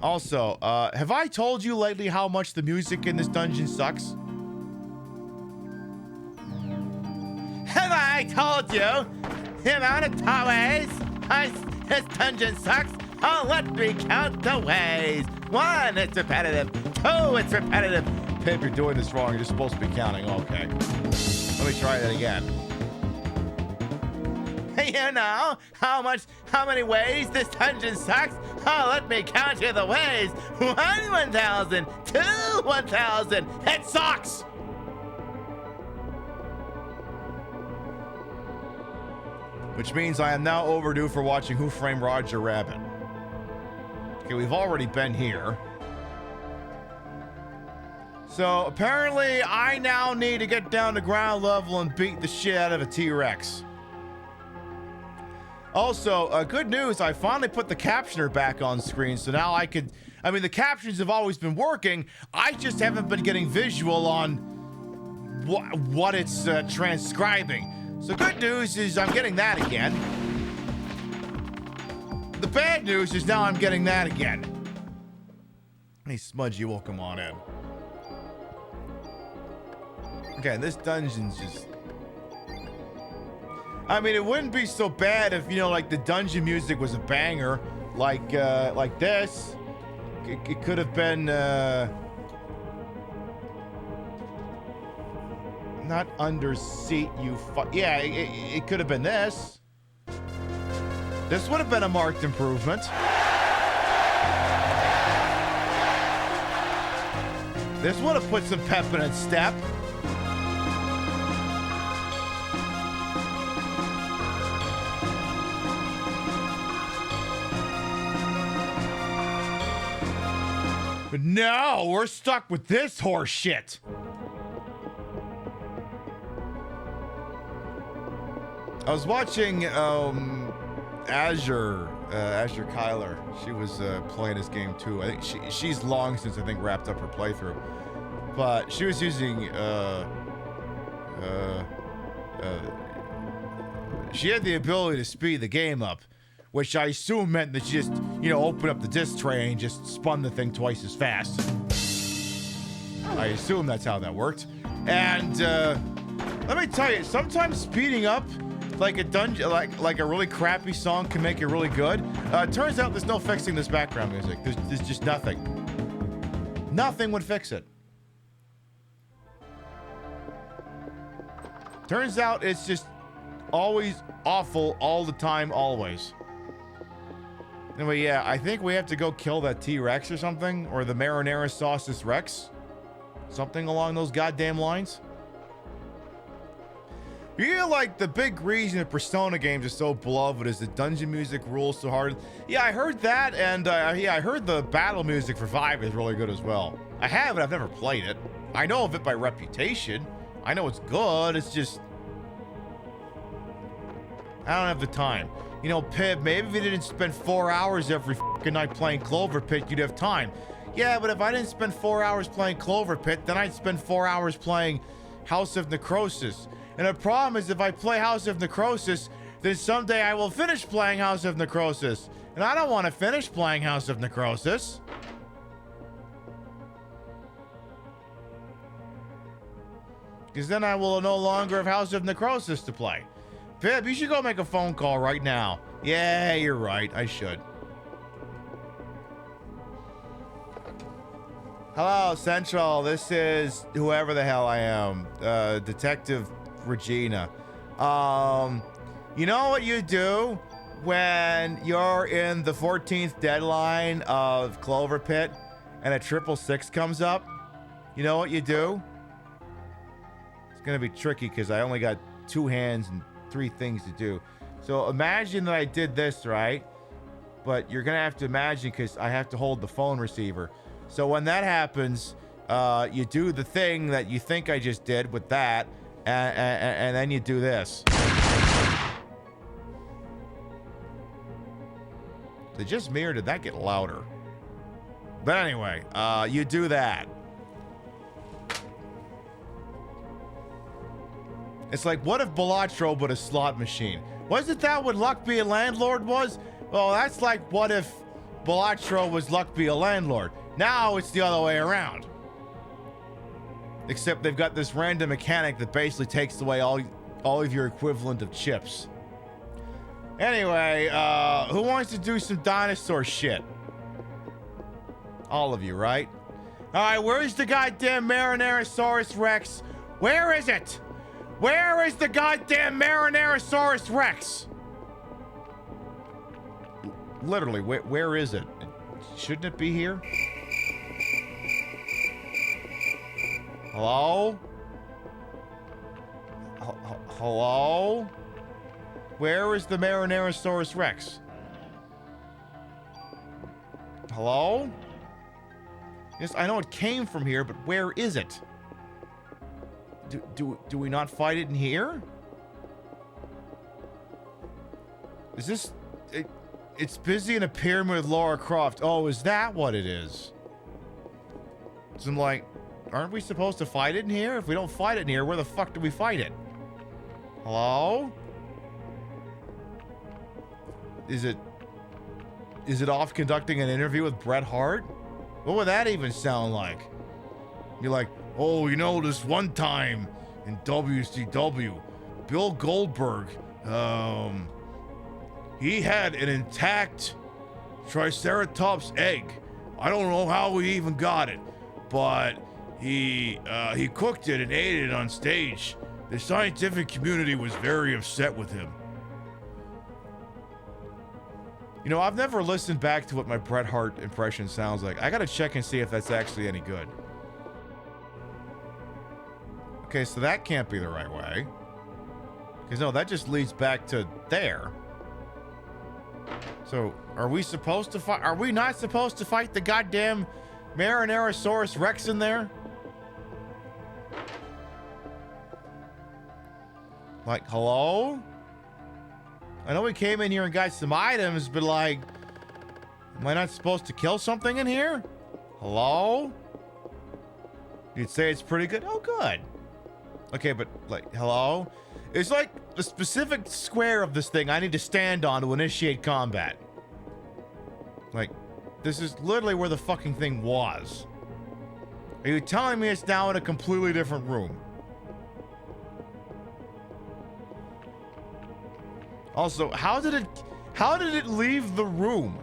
Also, have I told you lately how much the music in this dungeon sucks? Have I told you the amount of ways this dungeon sucks? Oh, let me count the ways. 1, it's repetitive. 2, it's repetitive. Pip, you're doing this wrong. You're supposed to be counting. Okay. Let me try that again. You know how many ways this dungeon sucks? Oh, let me count you the ways. 1, 1,000. 2, 1,000. It sucks! Which means I am now overdue for watching Who Framed Roger Rabbit. Okay, we've already been here. So apparently I now need to get down to ground level and beat the shit out of a T-Rex. Also, good news, I finally put the captioner back on screen, so now I could... I mean, the captions have always been working, I just haven't been getting visual on what it's transcribing. So good news is I'm getting that again. The bad news is now I'm getting that again. Hey, Smudge, you will come on in. Okay, this dungeon's just... I mean, it wouldn't be so bad if, you know, like, the dungeon music was a banger. Like this. It could have been, not Under Seat, yeah, it could have been this. This would have been a marked improvement. This would have put some pep in its step. But no, we're stuck with this horse shit. I was watching Azure Kyler. She was playing this game too. I think she's long since wrapped up her playthrough. But she was using she had the ability to speed the game up, which I assume meant that she just, you know, opened up the disc tray and just spun the thing twice as fast. I assume that's how that worked. And let me tell you, sometimes speeding up like a dungeon, like a really crappy song can make it really good. Turns out there's no fixing this background music. There's just nothing. Nothing would fix it. Turns out it's just always awful all the time, always. Anyway, yeah, I think we have to go kill that T-Rex or something, or the Marinara Sauces Rex. Something along those goddamn lines. You feel like the big reason that Persona games are so beloved is the dungeon music rules so hard. Yeah, I heard that, and yeah, I heard the battle music for 5 is really good as well. I have it, I've never played it. I know of it by reputation. I know it's good, it's just... I don't have the time. You know, Pib, maybe if you didn't spend 4 hours every fucking night playing Clover Pit, you'd have time. Yeah, but if I didn't spend 4 hours playing Clover Pit, then I'd spend 4 hours playing House of Necrosis. And the problem is, if I play House of Necrosis, then someday I will finish playing House of Necrosis. And I don't want to finish playing House of Necrosis. Because then I will no longer have House of Necrosis to play. Pip, you should go make a phone call right now. Yeah, you're right. I should. Hello, Central. This is whoever the hell I am. Detective Regina. You know what you do when you're in the 14th deadline of Clover Pit and a 666 comes up? You know what you do? It's gonna be tricky because I only got 2 hands and 3 things to do. So imagine that I did this, right? But you're gonna have to imagine, because I have to hold the phone receiver. So when that happens, you do the thing that you think I just did with that, and then you do this. Is it just me, or did that get louder? But anyway, you do that. It's like, what if Balatro but a slot machine? Wasn't that what Luck Be a Landlord was? Well, that's like, what if Balatro was Luck Be a Landlord? Now it's the other way around. Except they've got this random mechanic that basically takes away all of your equivalent of chips. Anyway, who wants to do some dinosaur shit? All of you, right? Alright, where's the goddamn Marinarasaurus Rex? Where is it? Where is the goddamn Marinarasaurus Rex? Literally, where is it? Shouldn't it be here? Hello? Hello? Where is the Marinarasaurus Rex? Hello? Yes, I know it came from here, but where is it? Do we not fight it in here? Is this... It's busy in a pyramid with Lara Croft. Oh, is that what it is? So I'm like, aren't we supposed to fight it in here? If we don't fight it in here, where the fuck do we fight it? Hello? Is it off conducting an interview with Bret Hart? What would that even sound like? You're like, oh, you know, this one time in WCW, Bill Goldberg, he had an intact Triceratops egg. I don't know how he even got it, but he cooked it and ate it on stage. The scientific community was very upset with him. You know, I've never listened back to what my Bret Hart impression sounds like. I gotta check and see if that's actually any good. Okay, so that can't be the right way. Because no, that just leads back to there. So, are we supposed to fight? Are we not supposed to fight the goddamn Marinarasaurus Rex in there? Like, hello? I know we came in here and got some items, but like, am I not supposed to kill something in here? Hello? You'd say it's pretty good? Oh, good. Okay, but like, hello? It's like the specific square of this thing I need to stand on to initiate combat. Like, this is literally where the fucking thing was. Are you telling me it's now in a completely different room? Also, how did it leave the room?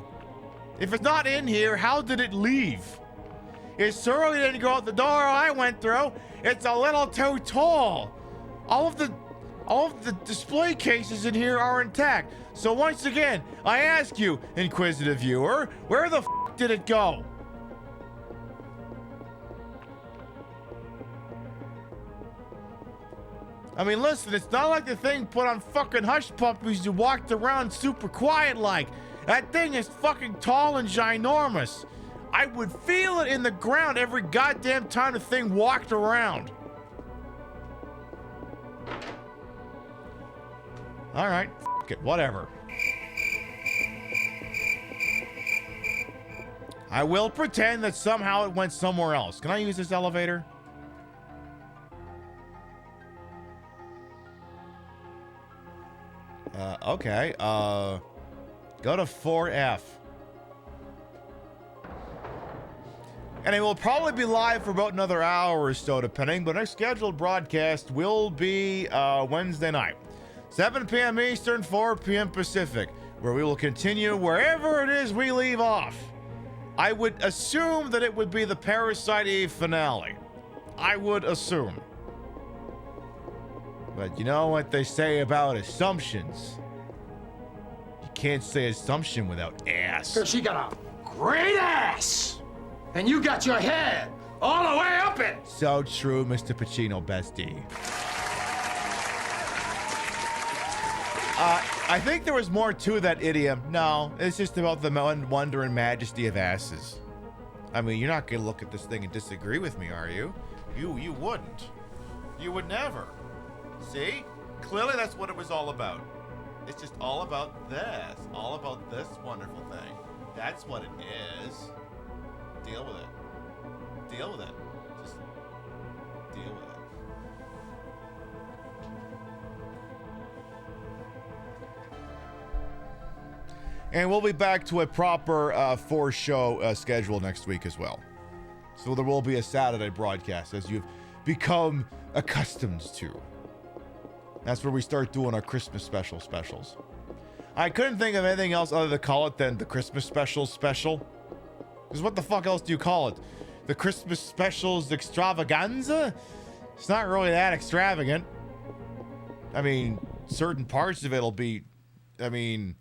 If it's not in here, how did it leave? It certainly didn't go out the door I went through. It's a little too tall. All of the display cases in here are intact. So once again, I ask you, inquisitive viewer, where the f did it go? I mean, listen, it's not like the thing put on fucking hush puppies who walked around super quiet like. That thing is fucking tall and ginormous. I would feel it in the ground every goddamn time the thing walked around. All right, f it, whatever. I will pretend that somehow it went somewhere else. Can I use this elevator? Okay. Go to 4F. And it will probably be live for about another hour or so, depending. But our scheduled broadcast will be Wednesday night, 7 p.m. Eastern, 4 p.m. Pacific, where we will continue wherever it is we leave off. I would assume that it would be the Parasite Eve finale. I would assume. But you know what they say about assumptions? You can't say assumption without ass. She got a great ass! And you got your head all the way up it! So true, Mr. Pacino bestie. I think there was more to that idiom. No, it's just about the wonder and majesty of asses. I mean, you're not gonna look at this thing and disagree with me, are you? You wouldn't. You would never. See? Clearly that's what it was all about. It's just all about this. All about this wonderful thing. That's what it is. Deal with it. Deal with it. Just deal with it. And we'll be back to a proper 4-show schedule next week as well. So there will be a Saturday broadcast, as you've become accustomed to. That's where we start doing our Christmas specials. I couldn't think of anything else other to call it than the Christmas special. Because what the fuck else do you call it? The Christmas specials extravaganza? It's not really that extravagant. I mean, certain parts of it'll be... I mean...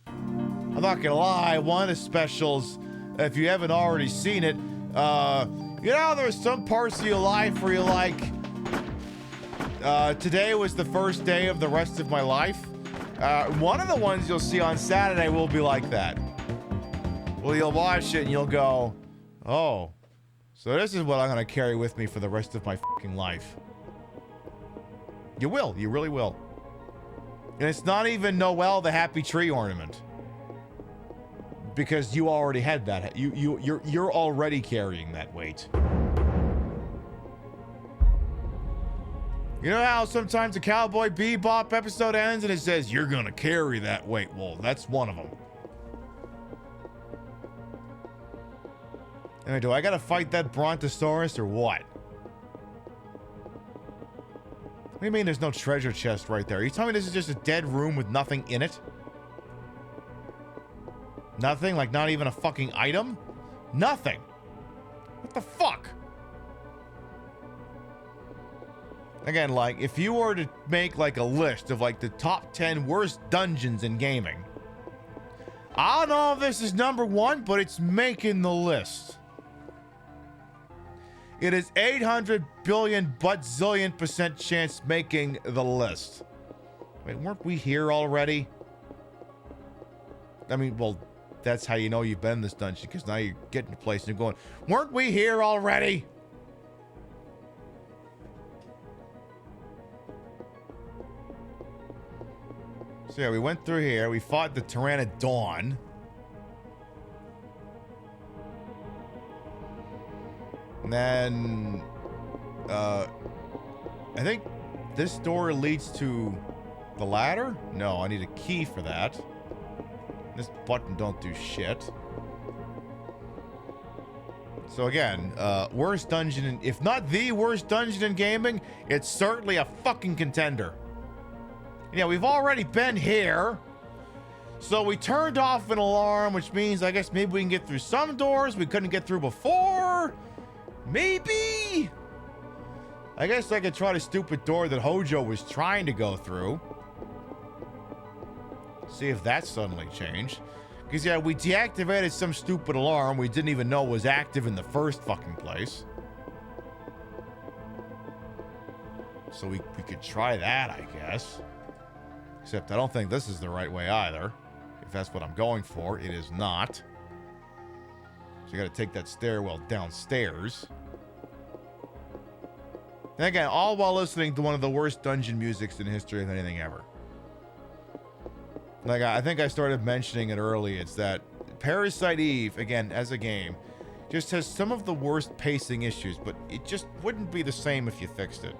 I'm not gonna lie, one of the specials, if you haven't already seen it, you know, there's some parts of your life where you're like, today was the first day of the rest of my life. One of the ones you'll see on Saturday will be like that. Well, you'll watch it and you'll go, oh, So this is what I'm going to carry with me for the rest of my fucking life. You will. You really will. And it's not even Noel the Happy Tree ornament. Because you already had that. You're already carrying that weight. You know how sometimes a Cowboy Bebop episode ends and it says, you're gonna carry that weight? Well, that's one of them. Anyway, do I gotta fight that Brontosaurus or what? What do you mean there's no treasure chest right there? Are you telling me this is just a dead room with nothing in it? Nothing? Like not even a fucking item? Nothing. What the fuck? Again, like, if you were to make, like, a list of, like, the top 10 worst dungeons in gaming, I don't know if this is number 1, but it's making the list. It is 800 billion but-zillion% chance making the list. Wait, weren't we here already? I mean, well, that's how you know you've been in this dungeon, because now you're getting to a place and you're going, weren't we here already? So yeah, we went through here. We fought the Pteranodon. And then, I think this door leads to the ladder? No, I need a key for that. This button don't do shit. So again, worst dungeon, if not the worst dungeon in gaming, it's certainly a fucking contender. Yeah, we've already been here. So we turned off an alarm, which means I guess maybe we can get through some doors we couldn't get through before. Maybe. I guess I could try the stupid door that Hojo was trying to go through. See if that suddenly changed. Because, yeah, we deactivated some stupid alarm we didn't even know was active in the first fucking place. So we could try that, I guess. Except I don't think this is the right way either. If that's what I'm going for, it is not. So you gotta take that stairwell downstairs. And again, all while listening to one of the worst dungeon musics in the history of anything ever. Like, I think I started mentioning it early. It's that Parasite Eve, again, as a game, just has some of the worst pacing issues, but it just wouldn't be the same if you fixed it.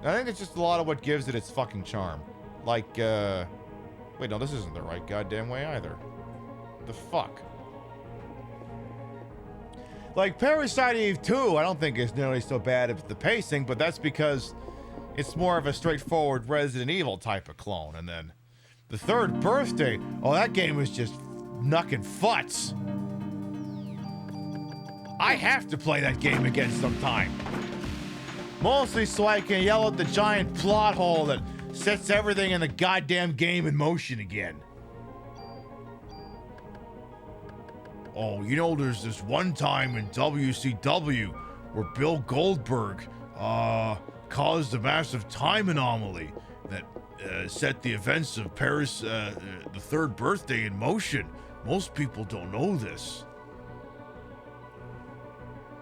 I think it's just a lot of what gives it its fucking charm. Like, wait, no, this isn't the right goddamn way either. The fuck? Like, Parasite Eve 2, I don't think is nearly so bad as the pacing, but that's because it's more of a straightforward Resident Evil type of clone. And then the Third Birthday, oh, that game was just knucking futs. I have to play that game again sometime. Mostly so I can yell at the giant plot hole that sets everything in the goddamn game in motion again. Oh, you know, there's this one time in WCW where Bill Goldberg caused a massive time anomaly that set the events of Paris, the Third Birthday in motion. Most people don't know this.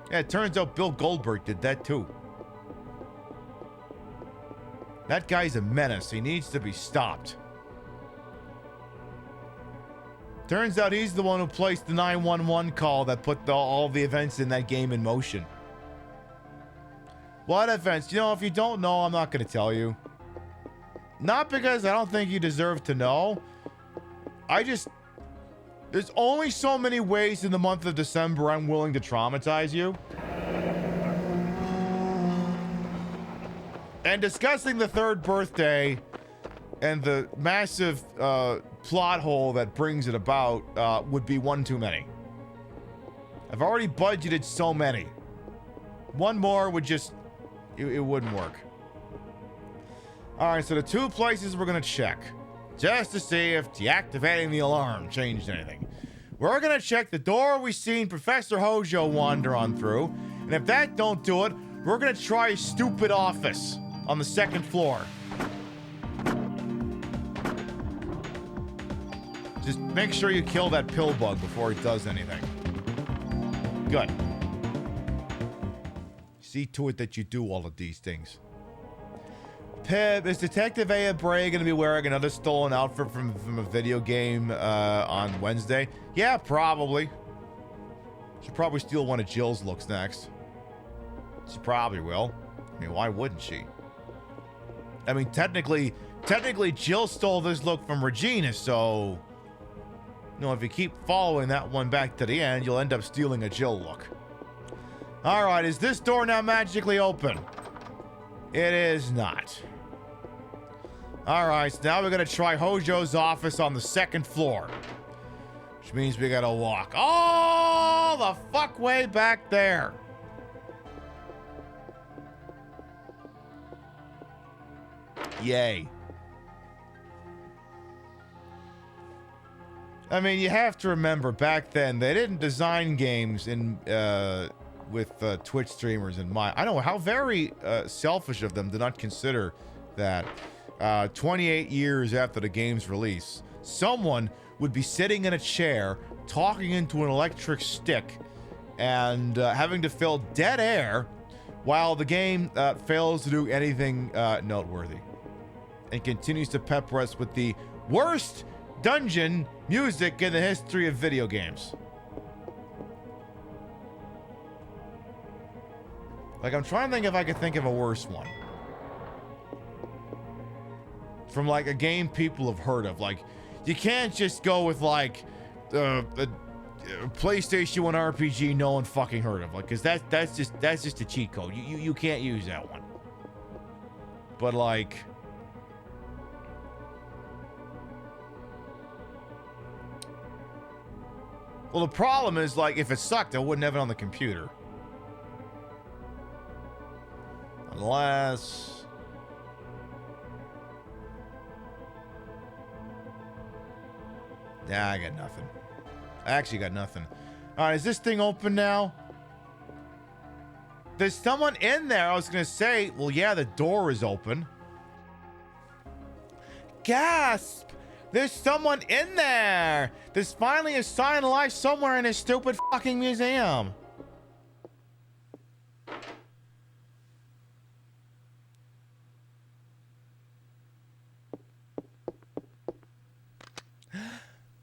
Yeah, it turns out Bill Goldberg did that too. That guy's a menace. He needs to be stopped. Turns out he's the one who placed the 911 call that put all the events in that game in motion. What events? You know, if you don't know, I'm not going to tell you. Not because I don't think you deserve to know. There's only so many ways in the month of December I'm willing to traumatize you. And discussing the Third Birthday and the massive plot hole that brings it about would be one too many. I've already budgeted so many. One more would just... It wouldn't work. Alright, so the two places we're going to check. Just to see if deactivating the alarm changed anything. We're going to check the door we've seen Professor Hojo wander on through. And if that don't do it, we're going to try his stupid office on the second floor. Just make sure you kill that pill bug before it does anything. Good. See to it that you do all of these things. Pib, is Detective Aya Bray going to be wearing another stolen outfit from a video game on Wednesday? Yeah, probably. She'll probably steal one of Jill's looks next. She probably will. I mean, why wouldn't she? I mean, technically Jill stole this look from Regina, so... You know, if you keep following that one back to the end, you'll end up stealing a Jill look. Alright, is this door now magically open? It is not. Alright, so now we're gonna try Hojo's office on the 2nd floor. Which means we gotta walk all the fuck way back there. Yay. I mean, you have to remember, back then, they didn't design games in with Twitch streamers in mind. I know how very selfish of them to not consider that 28 years after the game's release, someone would be sitting in a chair, talking into an electric stick, and having to fill dead air while the game fails to do anything noteworthy. And continues to pepper us with the worst dungeon music in the history of video games. Like, I'm trying to think if I could think of a worse one. From, like, a game people have heard of. Like, you can't just go with, like, a PlayStation 1 RPG no one fucking heard of. Like, because that's just a cheat code. You can't use that one. But, like... Well, the problem is, like, if it sucked, I wouldn't have it on the computer. Unless... Nah, I got nothing. I actually got nothing. Alright, is this thing open now? There's someone in there. I was gonna say, well, yeah, the door is open. Gasp! There's someone in there! There's finally a sign of life somewhere in this stupid fucking museum.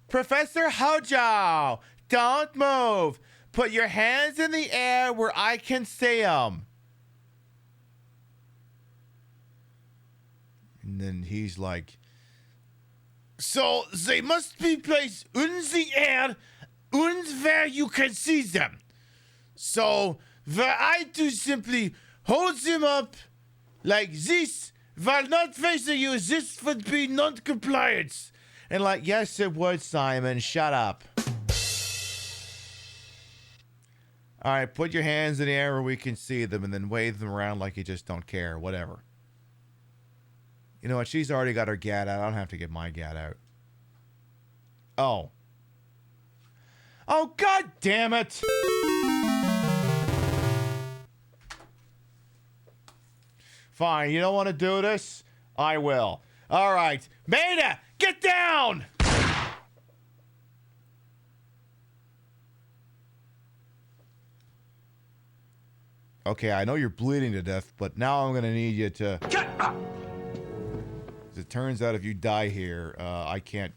Professor Hojo! Don't move! Put your hands in the air where I can see them. And then he's like... So, they must be placed in the air and where you can see them. So, where I do simply hold them up like this, while not facing you, this would be non-compliance. And like, yes, it would, Simon. Shut up. All right, put your hands in the air where we can see them and then wave them around like you just don't care. Whatever. You know what? She's already got her gat out. I don't have to get my gat out. Oh. Oh, God damn it. Fine. You don't want to do this? I will. All right. Maida, get down! Okay, I know you're bleeding to death, but now I'm going to need you to... As it turns out, if you die here, I can't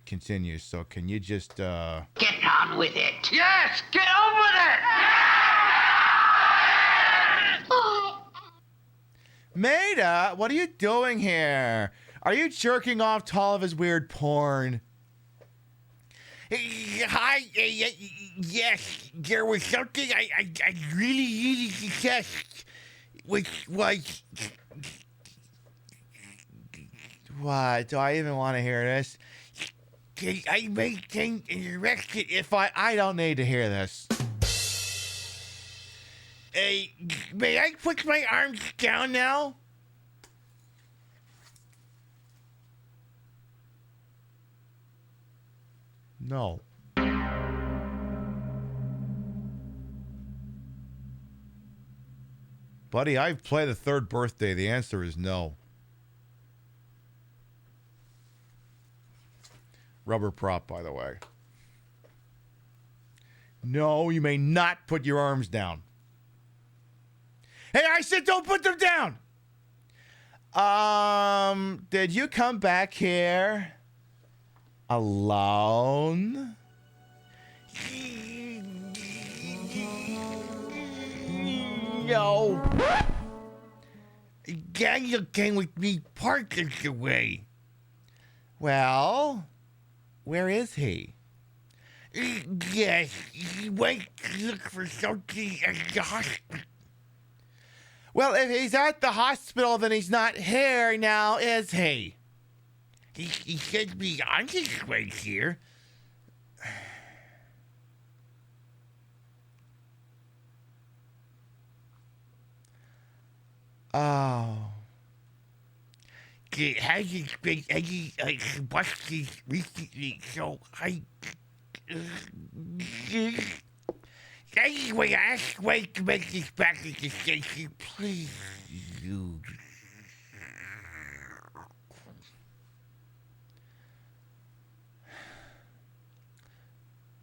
continue, so can you just, Get on with it. Yes, get on with it! Maida, what are you doing here? Are you jerking off to all of his weird porn? Hi, yes, there was something I really discussed, which was... What? Do I even want to hear this? I may think and arrest it if I don't need to hear this. May I put my arms down now? No. Buddy, I've played the third birthday. The answer is no. Rubber prop, by the way. No, you may not put your arms down. Hey, I said don't put them down! Did you come back here alone? No. Daniel came with me parked away. Well, where is he? Yes, he went to look for something at the hospital. Well, if he's at the hospital, then he's not here now, is he? He should be on his way here. Oh. It hasn't been any buses recently, so I... Anyway, I asked Wade to make this back at the station, please.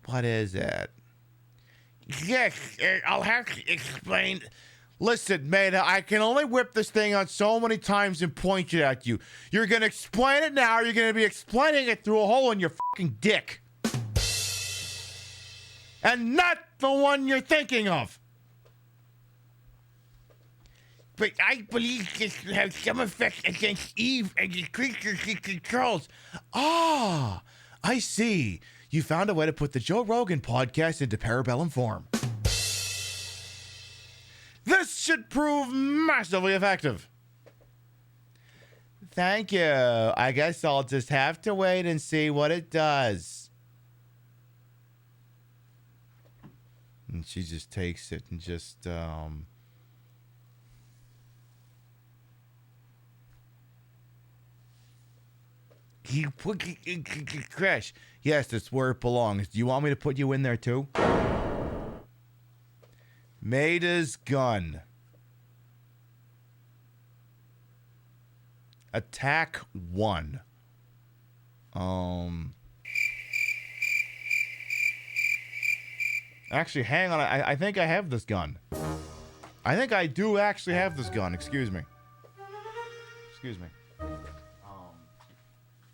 What is it? Yes, I'll have to explain. Listen, Maida, I can only whip this thing on so many times and point it at you. You're going to explain it now, or you're going to be explaining it through a hole in your fucking dick. And not the one you're thinking of. But I believe this will have some effect against Eve and the creatures she controls. Ah, I see. You found a way to put the Joe Rogan podcast into parabellum form. This should prove massively effective. Thank you. I guess I'll just have to wait and see what it does. And she just takes it and just, You put it into the trash. Yes, that's where it belongs. Do you want me to put you in there too? Maida's gun. Attack 1. Actually, hang on. I think I have this gun. I think I do actually have this gun. Excuse me. Excuse me.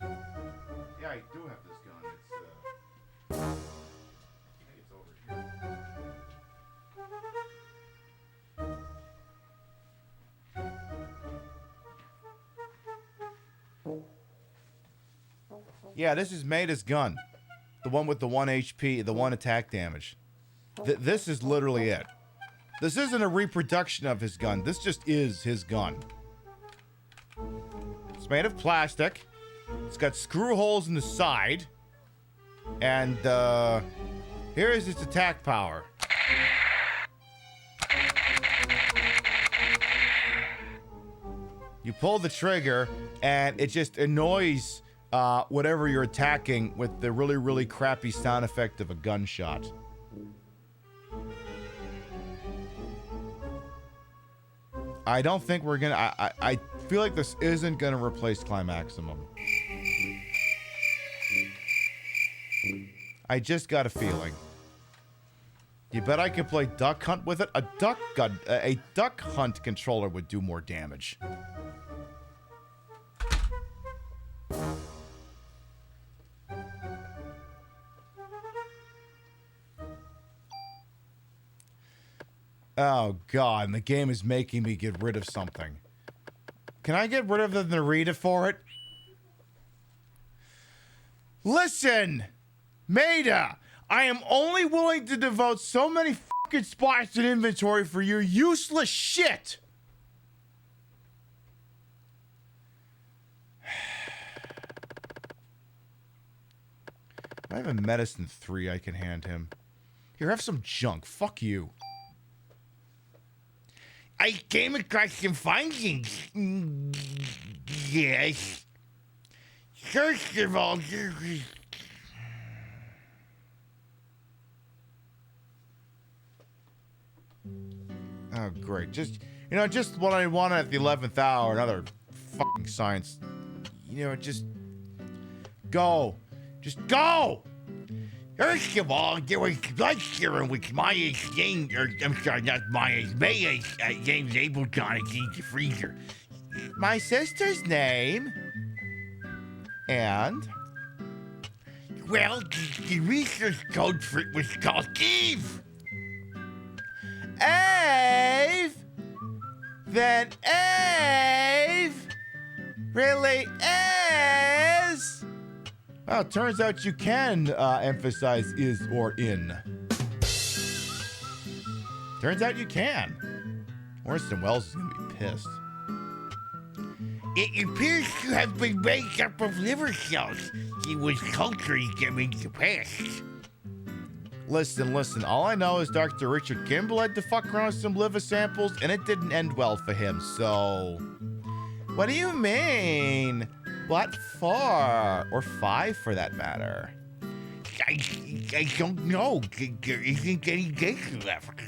Yeah, I do have this gun. It's, I think it's over here. Yeah, this is Maida's gun. The one with the 1 HP, the 1 attack damage. This is literally it. This isn't a reproduction of his gun. This just is his gun. It's made of plastic. It's got screw holes in the side. And, here is its attack power. You pull the trigger, and it just annoys whatever you're attacking with the really, really crappy sound effect of a gunshot. I don't think we're gonna... I feel like this isn't gonna replace Climaximum. I just got a feeling. You bet I can play Duck Hunt with it? A Duck Hunt controller would do more damage. Oh, God, and the game is making me get rid of something. Can I get rid of the Narita for it? Listen! Maida! I am only willing to devote so many fucking spots in inventory for your useless shit! I have a medicine 3 I can hand him. Here, have some junk. Fuck you. I came across some findings. Yes. First of all, oh, great. Just, you know, just what I wanted at the 11th hour, another fucking science. You know, just go. Just go! First of all, there was blood serum with Maya's name, or I'm sorry, not Maya's, name's Ableton against the freezer. My sister's name? And? Well, the research code for it was called Eve. Eve? Then Eve really is? Well, it turns out you can emphasize is or in. Turns out you can. Orson Welles is going to be pissed. It appears to have been made up of liver cells. He was culturing them in the past. Listen. All I know is Dr. Richard Kimball had to fuck around with some liver samples, and it didn't end well for him, so... What do you mean? What for? Or 5 for that matter? I don't know. There isn't any data left.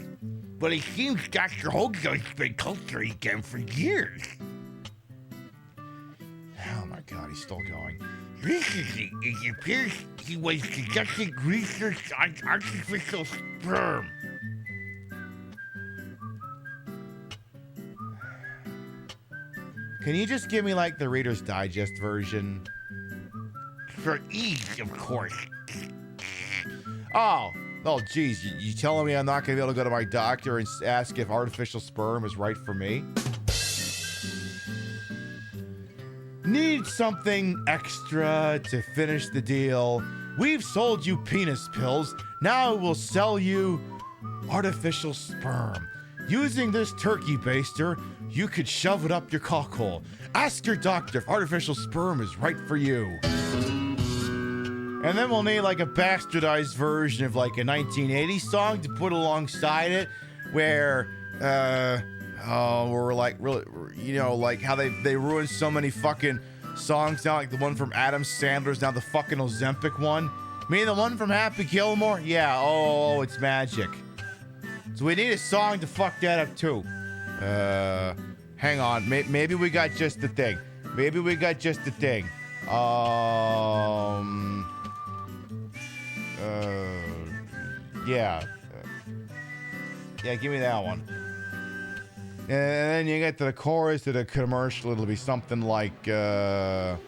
But it seems Dr. Hogan's been culturing them for years. Oh my god, he's still going. Recently, it appears he was conducting research on artificial sperm. Can you just give me, like, the Reader's Digest version? For ease, of course. Oh, geez, you telling me I'm not going to be able to go to my doctor and ask if artificial sperm is right for me? Need something extra to finish the deal? We've sold you penis pills. Now we'll sell you artificial sperm. Using this turkey baster, you could shove it up your cockhole. Ask your doctor if artificial sperm is right for you. And then we'll need like a bastardized version of like a 1980s song to put alongside it, where we're like really, like how they ruined so many fucking songs now, like the one from Adam Sandler's now the fucking Ozempic one. I mean the one from Happy Gilmore? Yeah, oh, it's magic. So we need a song to fuck that up too. Hang on, maybe we got just the thing. Yeah, give me that one. And then you get to the chorus of the commercial, it'll be something like, give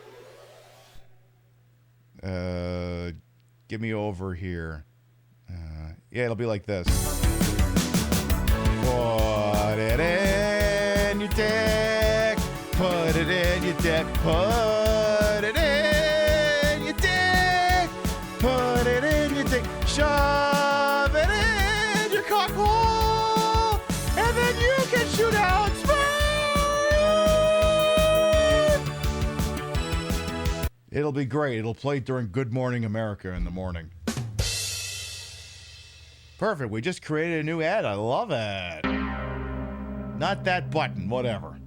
me over here. Yeah, it'll be like this. Put it in your dick, put it in your dick, put it in your dick, put it in your dick, shove it in your cock hole, and then you can shoot out sperm. It'll be great. It'll play during Good Morning America in the morning. Perfect. We just created a new ad. I love it. Not that button. Whatever.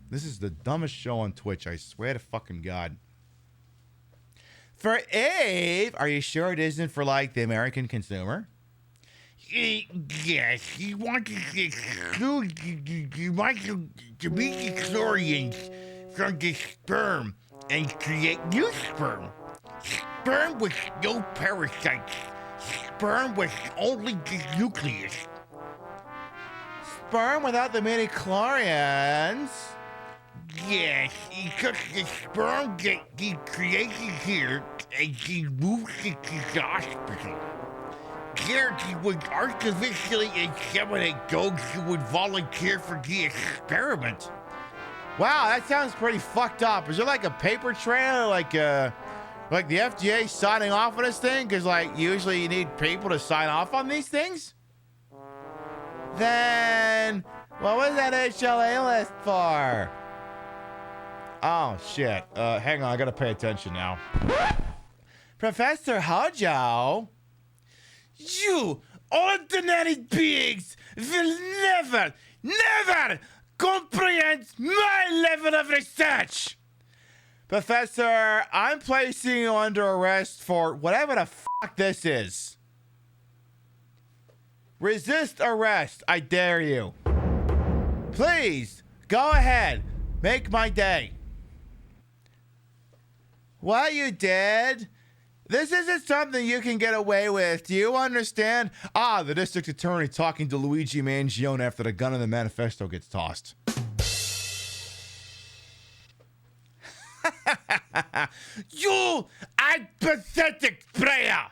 This is the dumbest show on Twitch. I swear to fucking God. For Eve, are you sure it isn't for like the American consumer? Yes. You want to exclude you want to meet the chlorines from the sperm and create new sperm. Sperm with no parasites. Sperm with only the nucleus. Sperm without the midi-chlorians? Yes, because the sperm get created here and he moves it to the hospital. There he would artificially inseminate those who would volunteer for the experiment. Wow, that sounds pretty fucked up. Is there like a paper trail, like the FDA signing off on this thing? Because, like, usually you need people to sign off on these things? Then, what was that HLA list for? Oh, shit. Hang on, I gotta pay attention now. Professor Hojo, you ordinary beings will never comprehend my level of research. Professor, I'm placing you under arrest for whatever the fuck this is. Resist arrest, I dare you. Please, go ahead. Make my day. What you did This isn't something you can get away with. Do you understand? Ah, the district attorney talking to Luigi Mangione after the gun in the manifesto gets tossed. You pathetic prayer!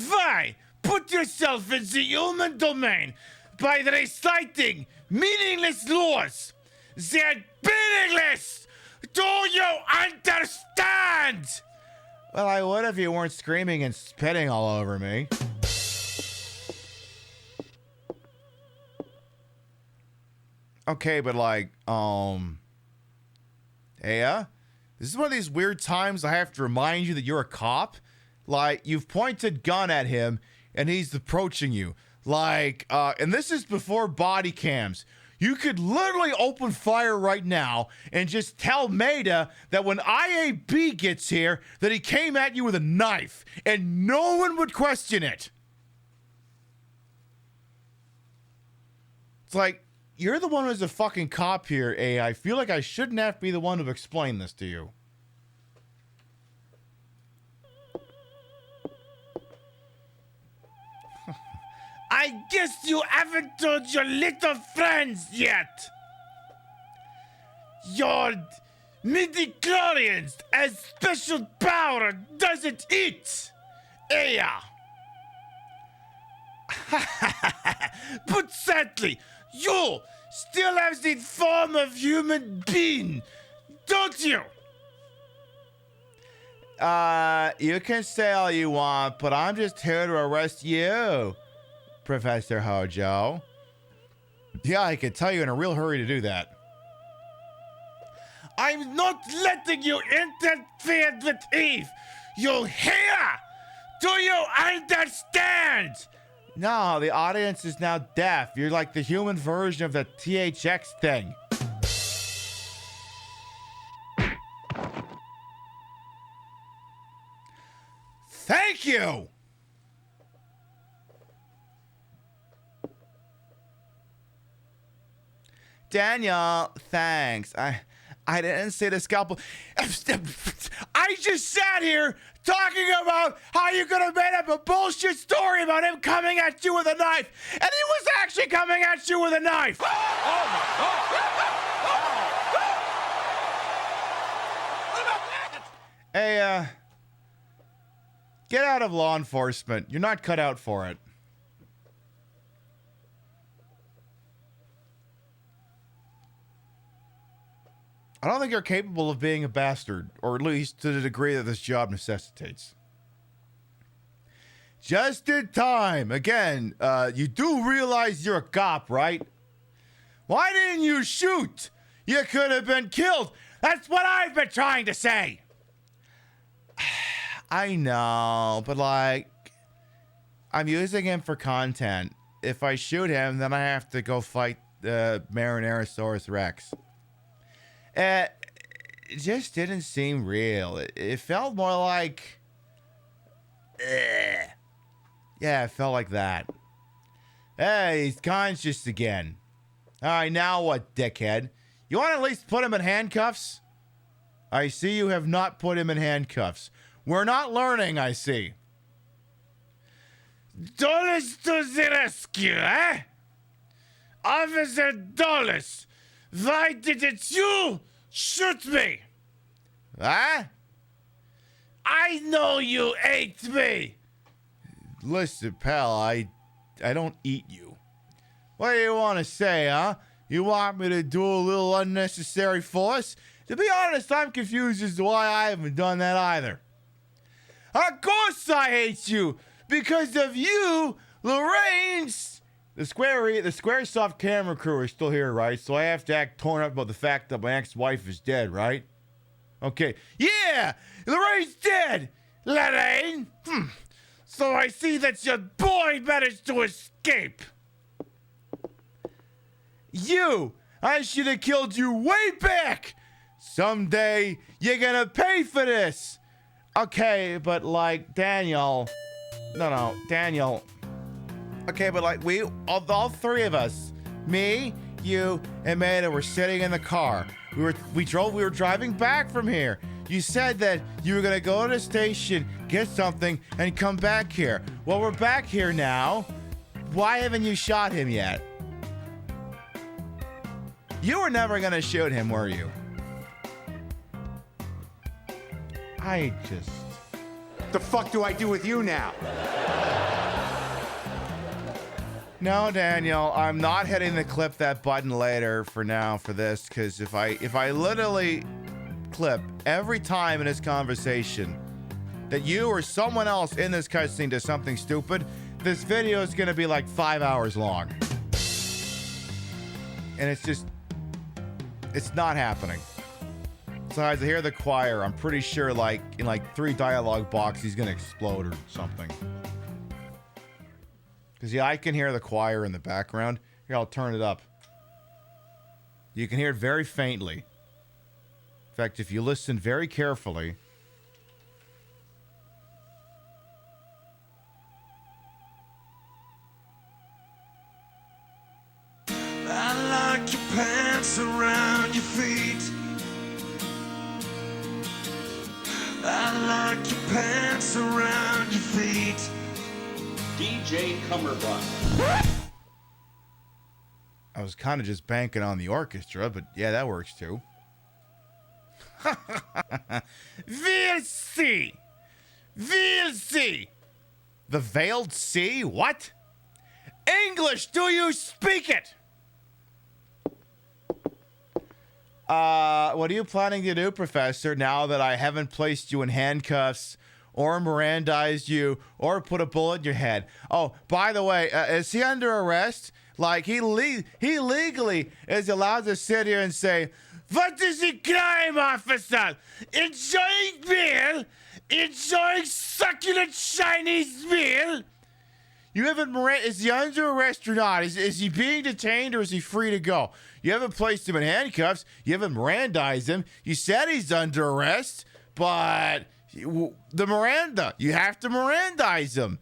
Why put yourself in the human domain by reciting meaningless laws? They're meaningless! Do you understand? Well, I would if you weren't screaming and spitting all over me. Okay, but like, yeah? This is one of these weird times I have to remind you that you're a cop. Like, you've pointed gun at him, and he's approaching you. Like, and this is before body cams. You could literally open fire right now and just tell Maida that when IAB gets here, that he came at you with a knife, and no one would question it. It's like, you're the one who's a fucking cop here, A. I feel like I shouldn't have to be the one to explain this to you. I guess you haven't told your little friends yet. Your midi-chlorians as special power doesn't eat. Yeah. But sadly, you still have the form of human being, don't you? You can say all you want, but I'm just here to arrest you, Professor Hojo. Yeah, I can tell you're in a real hurry to do that. I'm not letting you interfere with Eve. You hear? Do you understand? No, the audience is now deaf. You're like the human version of the THX thing. Thank you! Daniel, thanks. I didn't see the scalpel. I just sat here talking about how you could have made up a bullshit story about him coming at you with a knife, and he was actually coming at you with a knife. Oh my God! Hey, get out of law enforcement. You're not cut out for it. I don't think you're capable of being a bastard, or at least to the degree that this job necessitates. Just in time. Again, you do realize you're a cop, right? Why didn't you shoot? You could have been killed. That's what I've been trying to say. I know, but like, I'm using him for content. If I shoot him, then I have to go fight the Marinerasaurus Rex. It just didn't seem real. It felt more like... Yeah, it felt like that. Hey, he's conscious again. Alright, now what, dickhead? You want to at least put him in handcuffs? I see you have not put him in handcuffs. We're not learning, I see. Dulles to the rescue, eh? Officer Dulles! Why didn't you shoot me? Huh? I know you ate me. Listen, pal, I don't eat you. What do you want to say, huh? You want me to do a little unnecessary force? To be honest, I'm confused as to why I haven't done that either. Of course I hate you! Because of you, Lorraine's... The Squaresoft camera crew is still here, right? So I have to act torn up about the fact that my ex-wife is dead, right? Okay. Yeah! Lorraine's dead! Lorraine! So I see that your boy managed to escape. You! I should have killed you way back! Someday, you're gonna pay for this! Okay, but like, Daniel... No, Daniel... Okay, but like all three of us, me, you, and Maida were sitting in the car. We were driving back from here. You said that you were going to go to the station, get something, and come back here. Well, we're back here now. Why haven't you shot him yet? You were never going to shoot him, were you? The fuck do I do with you now? No, Daniel, I'm not hitting the clip that button later for now for this, because if I literally clip every time in this conversation that you or someone else in this cutscene does something stupid, this video is going to be like 5 hours long. And it's not happening. Besides, I hear the choir. I'm pretty sure in 3 dialogue boxes he's going to explode or something. Because, yeah, I can hear the choir in the background. Here, I'll turn it up. You can hear it very faintly. In fact, if you listen very carefully... I like your pants around your feet. I like your pants around your feet. DJ Cummerbund. I was kind of just banking on the orchestra, but yeah, that works too. We'll see. We'll see. The Veiled Sea? What? English, do you speak it? What are you planning to do, Professor, now that I haven't placed you in handcuffs or Mirandized you or put a bullet in your head? Oh, by the way, is he under arrest? Like, he legally is allowed to sit here and say, "What is the crime, officer? Enjoying beer? Enjoying succulent Chinese meal?" You haven't, is he under arrest or not? Is he being detained or is he free to go? You haven't placed him in handcuffs. You haven't Mirandized him. You said he's under arrest, but the Miranda, you have to Mirandize him.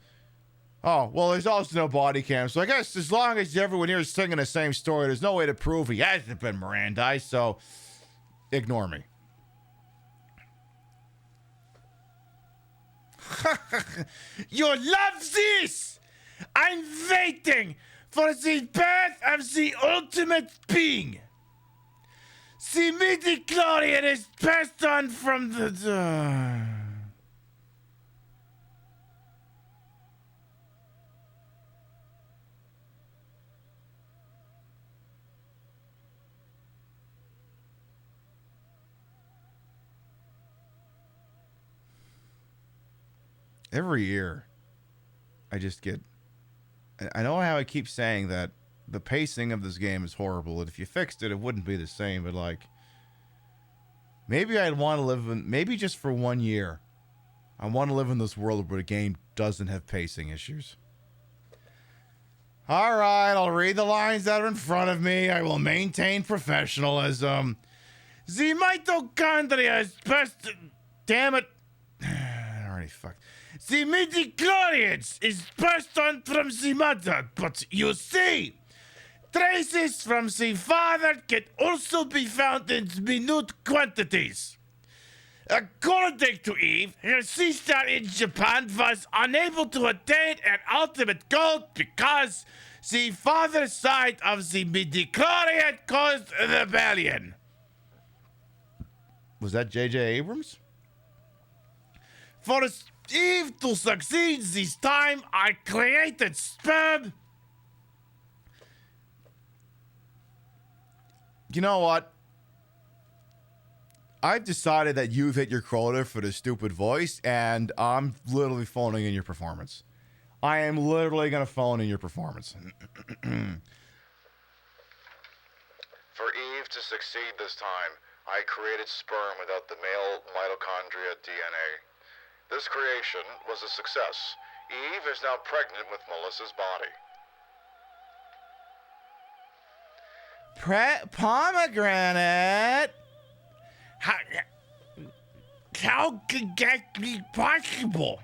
Oh, well, there's also no body cam, so I guess as long as everyone here is singing the same story, there's no way to prove he hasn't been Mirandized, so ignore me. You love this! I'm waiting for the birth of the ultimate being. The midi-chlorian is passed on from the... Every year, I just get... I know how I keep saying that the pacing of this game is horrible, and if you fixed it, it wouldn't be the same, but like... Maybe I'd want to live in... Maybe just for 1 year, I want to live in this world where the game doesn't have pacing issues. Alright, I'll read the lines that are in front of me. I will maintain professionalism. The mitochondria is best... Damn it. I already fucked... The midi-chlorians is passed on from the mother, but you see, traces from the father can also be found in minute quantities. According to Eve, her sister in Japan was unable to attain an ultimate goal because the father's side of the midi-chlorian caused a rebellion. Was that J.J. Abrams? For Eve to succeed this time, I created sperm. You know what? I've decided that you've hit your quota for the stupid voice, and I'm literally phoning in your performance. I am literally going to phone in your performance. For Eve to succeed this time, I created sperm without the male mitochondria DNA. This creation was a success. Eve is now pregnant with Melissa's body. Pomegranate? How could that be possible?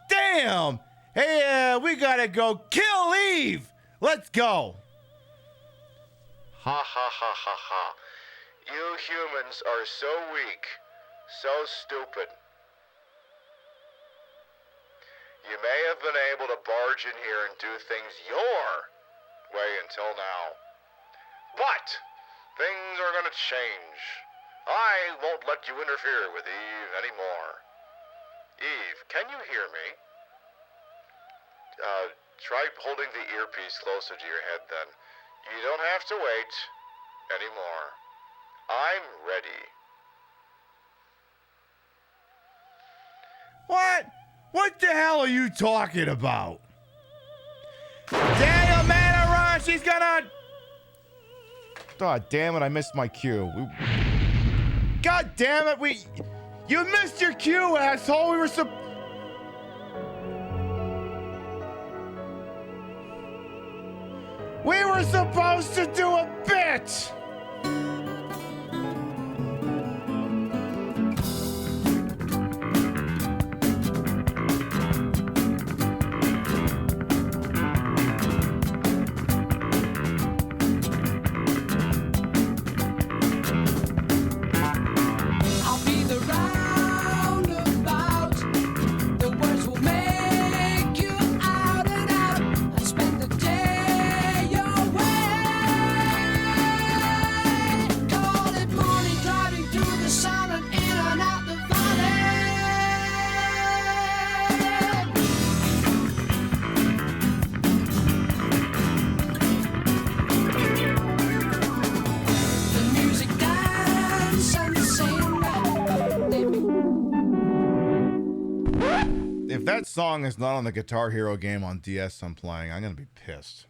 Damn! Hey, we gotta go kill Eve! Let's go! Ha ha ha ha ha. You humans are so weak. So stupid. You may have been able to barge in here and do things your way until now. But things are gonna change. I won't let you interfere with Eve anymore. Eve, can you hear me? Try holding the earpiece closer to your head then. You don't have to wait anymore. I'm ready. What? What the hell are you talking about? Daniel Manaron, she's gonna... God damn it, I missed my cue. God damn it, You missed your cue, asshole! We were supposed to do a bit! I'll be the roundabout. The words will make you out and out. I spend the day your way. Call it morning, driving through the sun and in and out the The music dance and sing. If that song is not on the Guitar Hero game on DS I'm playing, I'm gonna be pissed.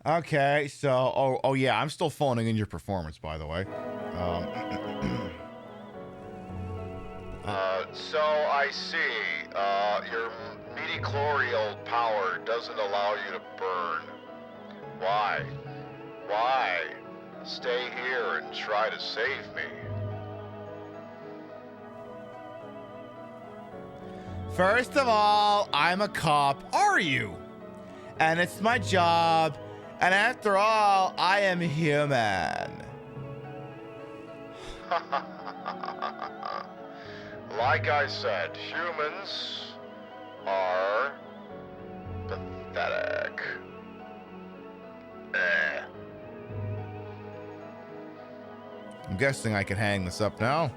Okay, so oh yeah, I'm still phoning in your performance, by the way. So I see, your midichlorial power doesn't allow you to burn. Why? Why? Stay here and try to save me. First of all, I'm a cop. Are you? And it's my job. And after all, I am human. Like I said, humans are pathetic. I'm guessing I can hang this up now.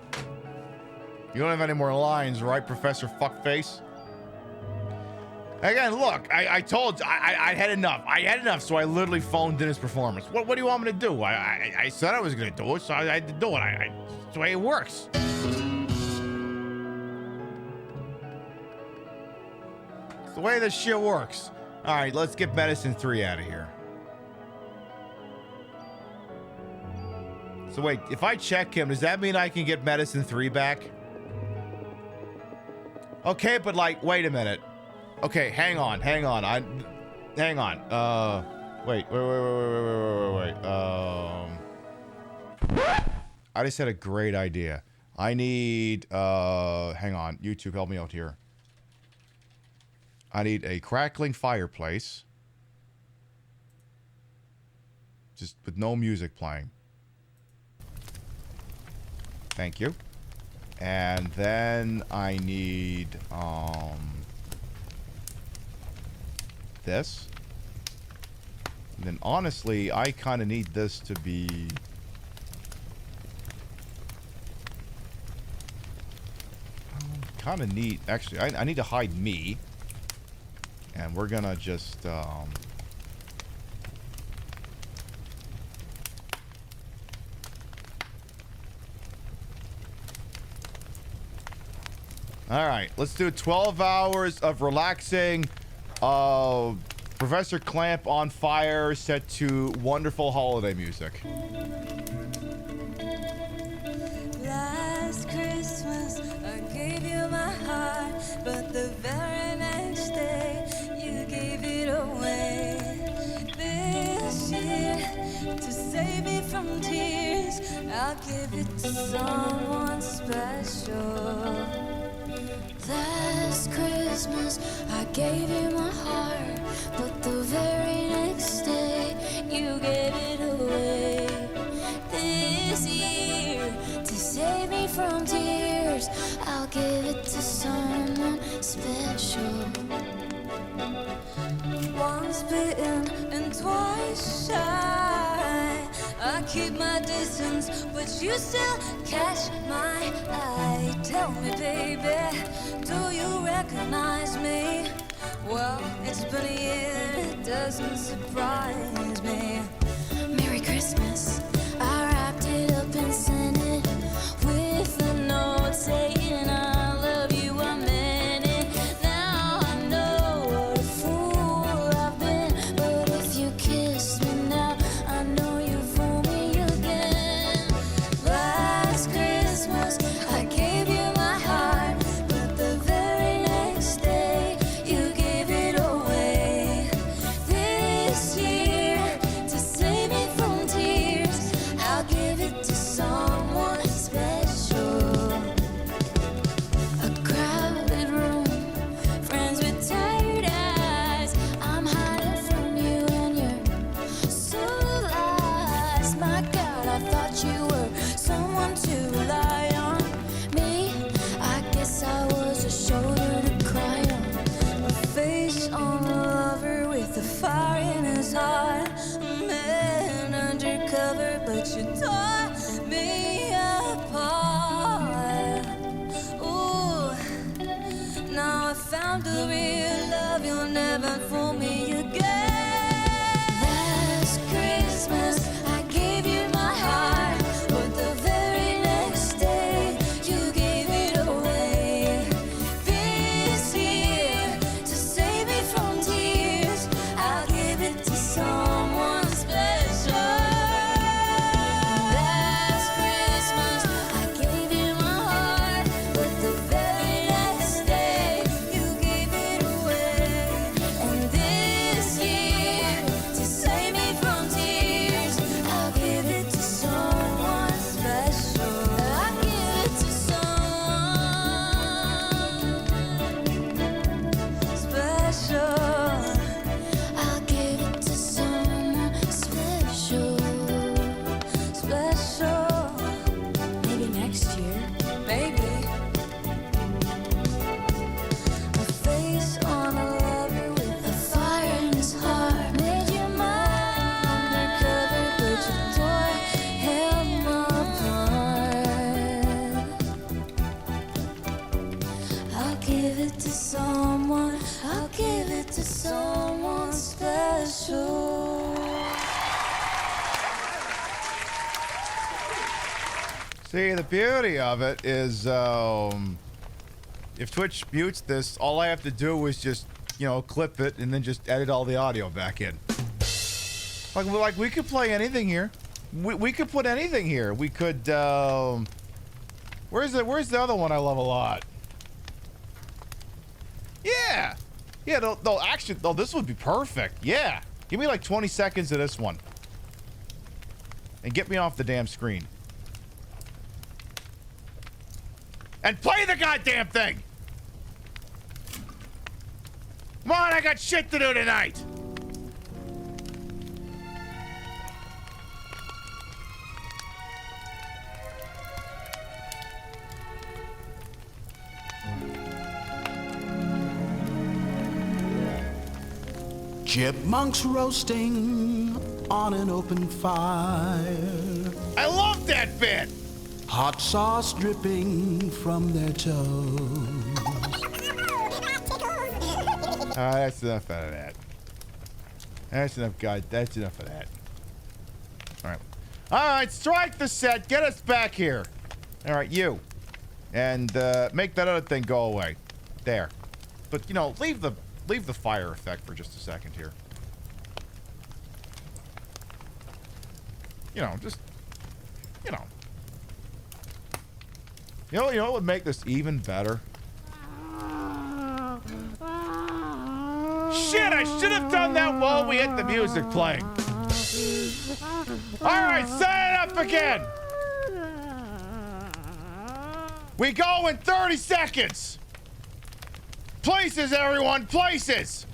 You don't have any more lines, right, Professor Fuckface? Again, look, I told you, I had enough. I had enough, so I literally phoned in his performance. What do you want me to do? I said I was going to do it, so I had to do it. It's the way it works. It's the way this shit works. All right, let's get Medicine 3 out of here. So wait, if I check him, does that mean I can get Medicine 3 back? Okay, but like, wait a minute. Okay, hang on. Hang on. Wait. I just had a great idea. I need, hang on. YouTube, help me out here. I need a crackling fireplace. Just with no music playing. Thank you. And then I need, this. And then honestly, I kind of need this to be... kind of neat. Actually, I need to hide me. And we're gonna just, Alright, let's do 12 hours of relaxing. Professor Clamp on fire set to wonderful holiday music. Last Christmas I gave you my heart, but the very next day you gave it away. This year, to save me from tears, I'll give it to someone special. Last Christmas I gave you my heart, but the very next day you gave it away. This year, to save me from tears, twice shy. I keep my distance, but you still catch my eye. Tell me, baby, do you recognize me? Well, it's been a year, it doesn't surprise me. Merry Christmas, I wrapped it up and sent it with a note saying I love you, I meant it. Now I know what a fool I've been, but if you kiss me now, I know you fool me again. Last Christmas, I gave you my heart, but the very next day, you gave it away. This year, to save me from tears, I'll give it to someone special. A crowded room, friends with tired eyes. I'm hiding from you and you're so lies. My God, I thought you were someone to rely on. Me, I guess I was a shoulder to cry on. A face on a lover with a fire in his heart. A man undercover, but you tore me apart. Ooh, now I found the real love. You'll never fool me again. Last Christmas, I gave you my heart, but the very next day, you gave it away. This year, to save me from tears, I'll give it to someone special. Last Christmas, I gave you my heart, but the very next day, you gave it away. And this year, to save me from tears, I'll give it to someone special. I'll give it to someone special. I'll give it to someone special. Special. Maybe next year. Maybe. A face on a lover with a fire in his heart. Made you mine undercover, but you tore him apart. I'll give it to someone. I'll give it to someone special. See, the beauty of it is, if Twitch mutes this, all I have to do is just, clip it and then just edit all the audio back in. Like we could play anything here. We could put anything here. We could, where's the other one I love a lot? Yeah! Yeah, no, actually, this would be perfect. Yeah! Give me like 20 seconds of this one. And get me off the damn screen. And play the goddamn thing! Come on, I got shit to do tonight! Chipmunks roasting on an open fire. I love that bit! Hot sauce dripping from their toes. That's enough out of that. That's enough, God. That's enough of that. Alright. Alright, strike the set. Get us back here. Alright, you. And make that other thing go away. There. But, leave the fire effect for just a second here. Just... You know what would make this even better? Shit, I should have done that while we had the music playing. Alright, set it up again. We go in 30 seconds. Places, everyone, places.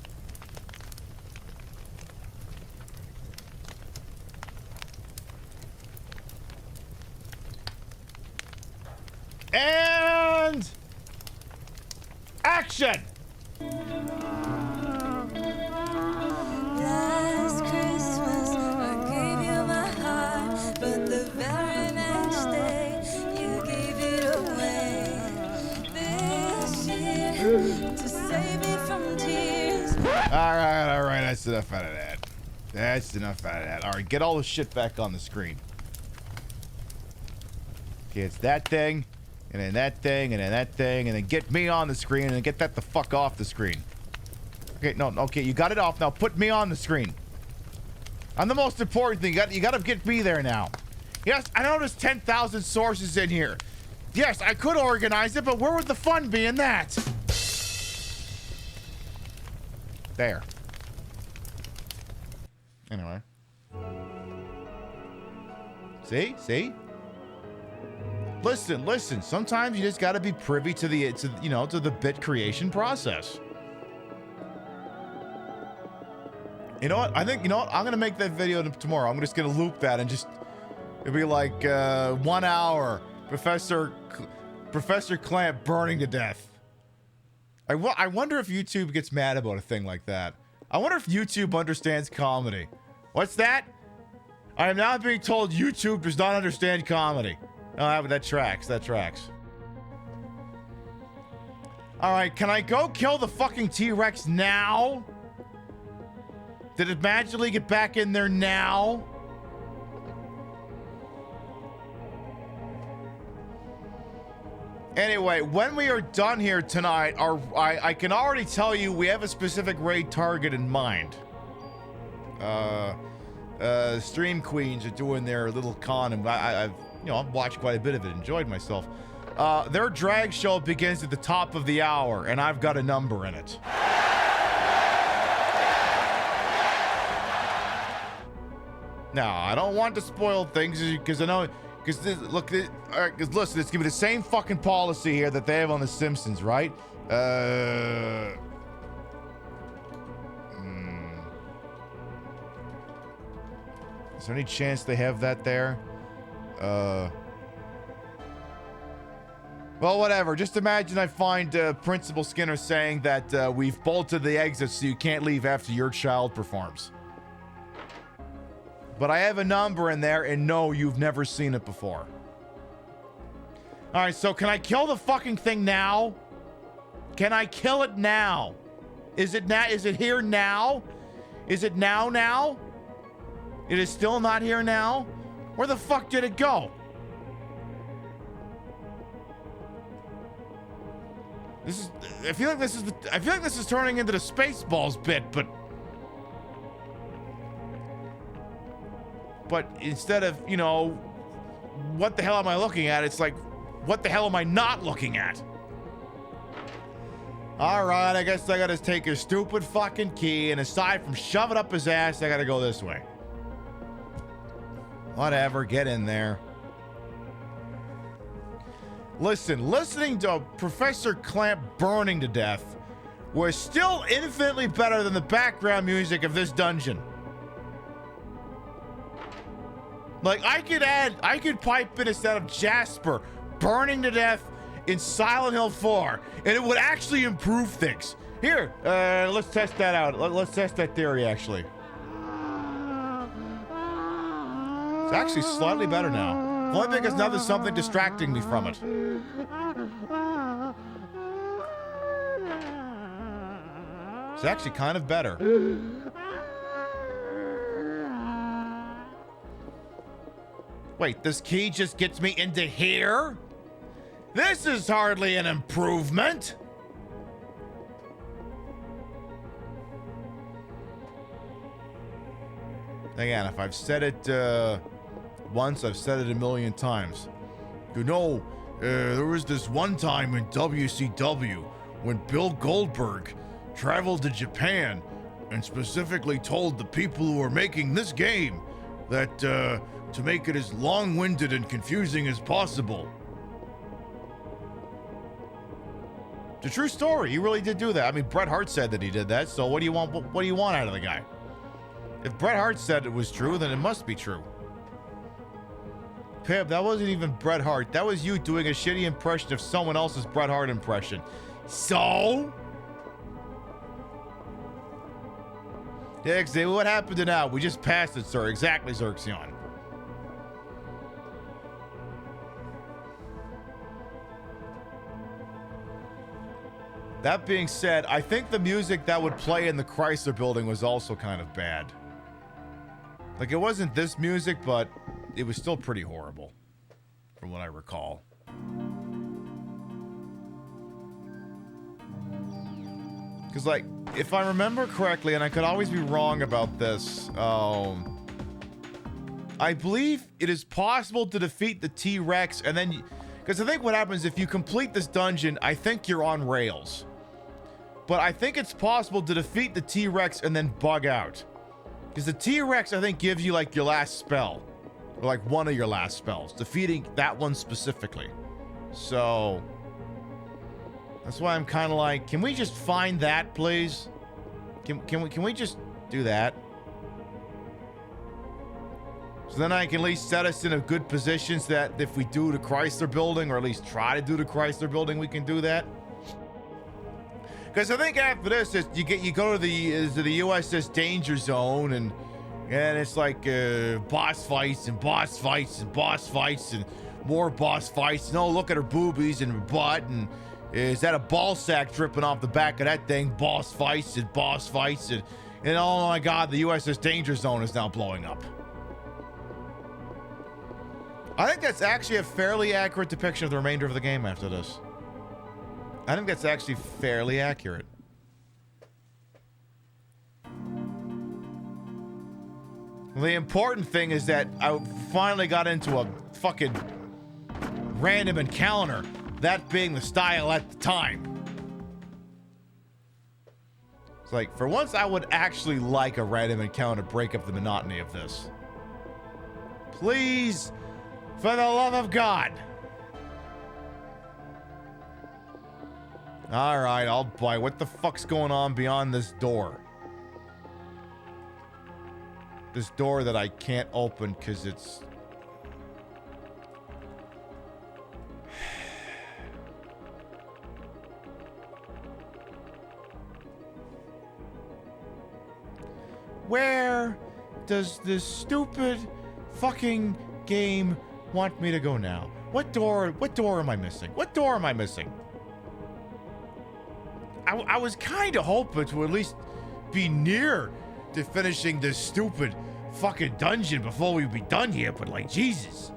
And action. Last Christmas, All right. That's enough out of that. That's enough out of that. All right, get all the shit back on the screen. Okay, it's that thing, and then that thing, and then that thing, and then get me on the screen, and then get that the fuck off the screen. Okay, no, okay, you got it off now. Put me on the screen. I'm the most important thing. You gotta get me there now. Yes, I know there's 10,000 sources in here. Yes, I could organize it, but where would the fun be in that? There. Anyway. See? Listen. Sometimes you just gotta be privy to the bit creation process. You know what? I'm gonna make that video tomorrow. I'm just gonna loop that and it'll be like 1 hour. Professor Clamp burning to death. I wonder if YouTube gets mad about a thing like that. I wonder if YouTube understands comedy. What's that? I am now being told YouTube does not understand comedy. Oh, that tracks. All right, can I go kill the fucking T-Rex now? Did it magically get back in there now? Anyway, when we are done here tonight, I can already tell you we have a specific raid target in mind. Stream Queens are doing their little con, and I've watched quite a bit of it, enjoyed myself. Their drag show begins at the top of the hour, and I've got a number in it. Now, I don't want to spoil things because I know. Because listen, it's gonna be the same fucking policy here that they have on The Simpsons, right? Is there any chance they have that there? Well, whatever. Just imagine I find Principal Skinner saying that we've bolted the exits so you can't leave after your child performs. But I have a number in there, and no, you've never seen it before. All right, so can I kill the fucking thing now? Can I kill it now? Is it now? Is it here now? Is it now? It is still not here now? Where the fuck did it go? I feel like this is turning into the Spaceballs bit, but instead of, what the hell am I looking at? It's like, what the hell am I not looking at? All right, I guess I gotta take his stupid fucking key, and aside from shove it up his ass, I gotta go this way. Whatever, get in there. Listening to Professor Clamp burning to death was still infinitely better than the background music of this dungeon. Like, I could pipe in instead of Jasper burning to death in Silent Hill 4, and it would actually improve things. Here, let's test that out. Let's test that theory, actually. It's actually slightly better now. Only because now there's something distracting me from it. It's actually kind of better. Wait, this key just gets me into here? This is hardly an improvement. Again, if I've said it once, I've said it a million times. There was this one time in WCW when Bill Goldberg traveled to Japan and specifically told the people who were making this game that to make it as long-winded and confusing as possible. It's a true story. He really did do that. I mean, Bret Hart said that he did that, so what do you want out of the guy? If Bret Hart said it was true, then it must be true. Pip, that wasn't even Bret Hart. That was you doing a shitty impression of someone else's Bret Hart impression. So? Yeah, what happened to now? We just passed it, sir. Exactly, Xerxion. That being said, I think the music that would play in the Chrysler Building was also kind of bad. Like, it wasn't this music, but it was still pretty horrible, from what I recall. Because, like, if I remember correctly, and I could always be wrong about this, I believe it is possible to defeat the T-Rex, and then... Because I think what happens if you complete this dungeon, I think you're on rails. But I think it's possible to defeat the T-Rex and then bug out. Because the T-Rex, I think, gives you, like, your last spell. Or, like, one of your last spells. Defeating that one specifically. So... That's why I'm kind of like, can we just find that, please? Can we just do that? So then I can at least set us in a good position so that if we do the Chrysler Building, or at least try to do the Chrysler Building, we can do that. Because I think after this, you go to the USS Danger Zone, and it's like boss fights and boss fights and boss fights and more boss fights. And oh, look at her boobies and her butt, and is that a ball sack dripping off the back of that thing? Boss fights and boss fights, and oh my God, the USS Danger Zone is now blowing up. I think that's actually a fairly accurate depiction of the remainder of the game after this. I think that's actually fairly accurate. The important thing is that I finally got into a fucking random encounter, that being the style at the time. It's like, for once, I would actually like a random encounter to break up the monotony of this. Please, for the love of God. All right, I'll buy. What the fuck's going on beyond this door? This door that I can't open because it's... Where does this stupid fucking game want me to go now? What door am I missing? What door am I missing? I was kind of hoping to at least be near to finishing this stupid fucking dungeon before we be done here, but like, Jesus.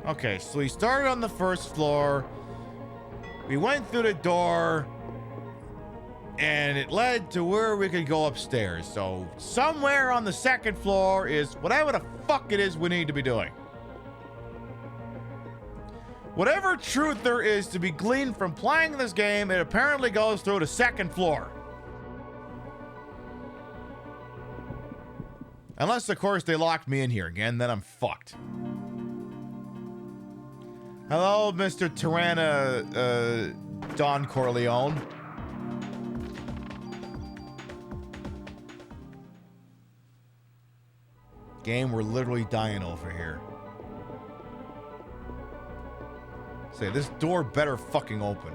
Okay, so we started on the first floor. We went through the door, and it led to where we could go upstairs. So somewhere on the second floor is whatever the fuck it is we need to be doing. Whatever truth there is to be gleaned from playing this game, it apparently goes through the second floor. Unless, of course, they locked me in here again, then I'm fucked. Hello, Mr. Tyranna, Don Corleone. Game, we're literally dying over here. Say, this door better fucking open.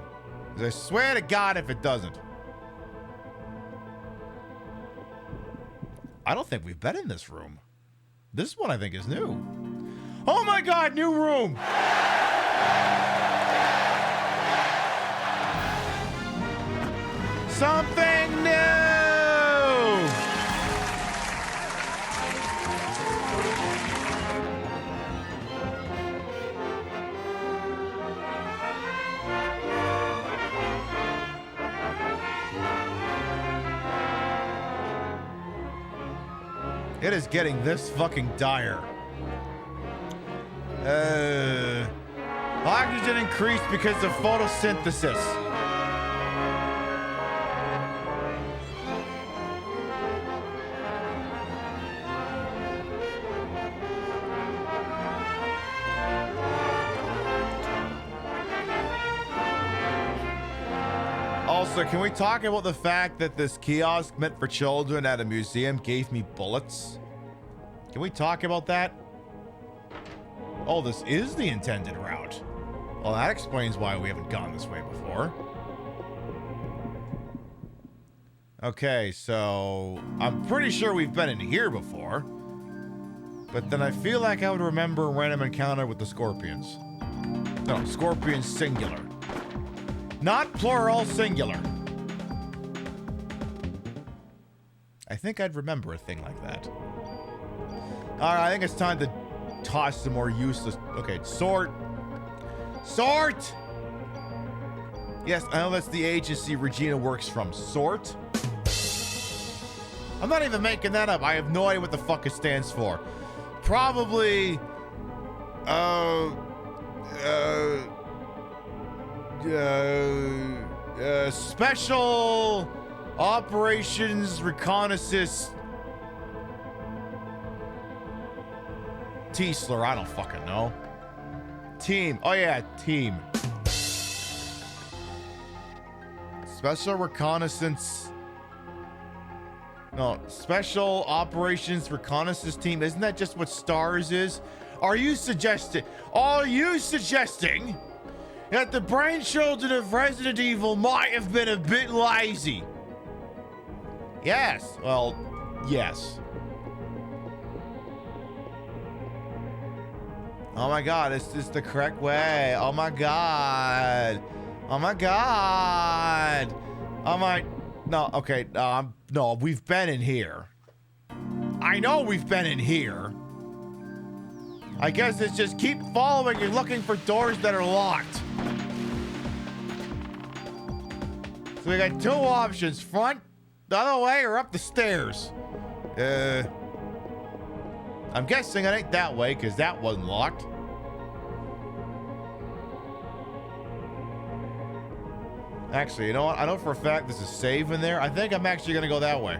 'Cause I swear to God if it doesn't. I don't think we've been in this room. This one I think is new. Oh my God, new room! Something new! It is getting this fucking dire. Oxygen increased because of photosynthesis. Also, can we talk about the fact that this kiosk meant for children at a museum gave me bullets? Can we talk about that? Oh, this is the intended route. Well, that explains why we haven't gone this way before. Okay, so I'm pretty sure we've been in here before. But then I feel like I would remember a random encounter with the scorpions. No, scorpions singular. Not plural, singular. I think I'd remember a thing like that. All right, I think it's time to toss some more useless... Okay, sort. Sort! Yes, I know that's the agency Regina works from. Sort? I'm not even making that up. I have no idea what the fuck it stands for. Probably... Special Operations Reconnaissance Teesler. I don't fucking know. Team. Oh yeah, team. Special Reconnaissance. No, Special Operations Reconnaissance Team. Isn't that just what STARS is? Are you suggesting that the brainchildren of Resident Evil might have been a bit lazy? Yes. Well, yes. Oh my god, is this the correct way? Oh my god. Oh my god. Oh my... No, okay. No, we've been in here. I know we've been in here. I guess it's just keep following. You're looking for doors that are locked. So we got two options. Front, the other way, or up the stairs. I'm guessing it ain't that way, because that wasn't locked. Actually, you know what? I know for a fact there's a save in there. I think I'm actually going to go that way.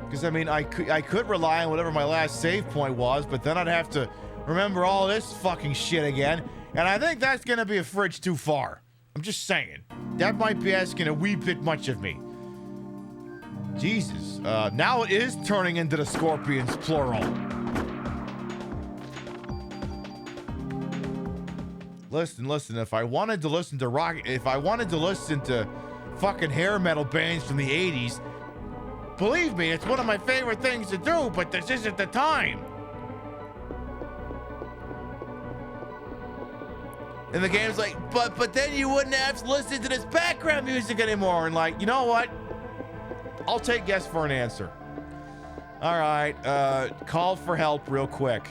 Because, I mean, I could rely on whatever my last save point was, but then I'd have to remember all this fucking shit again. And I think that's going to be a fridge too far. I'm just saying. That might be asking a wee bit much of me. Jesus. Now it is turning into the Scorpions, plural. Listen. If I wanted to listen to rock... If I wanted to listen to fucking hair metal bands from the 80s... Believe me, it's one of my favorite things to do, but this isn't the time. And the game's like, but then you wouldn't have to listen to this background music anymore. And like, you know what? I'll take yes for an answer. All right, call for help real quick.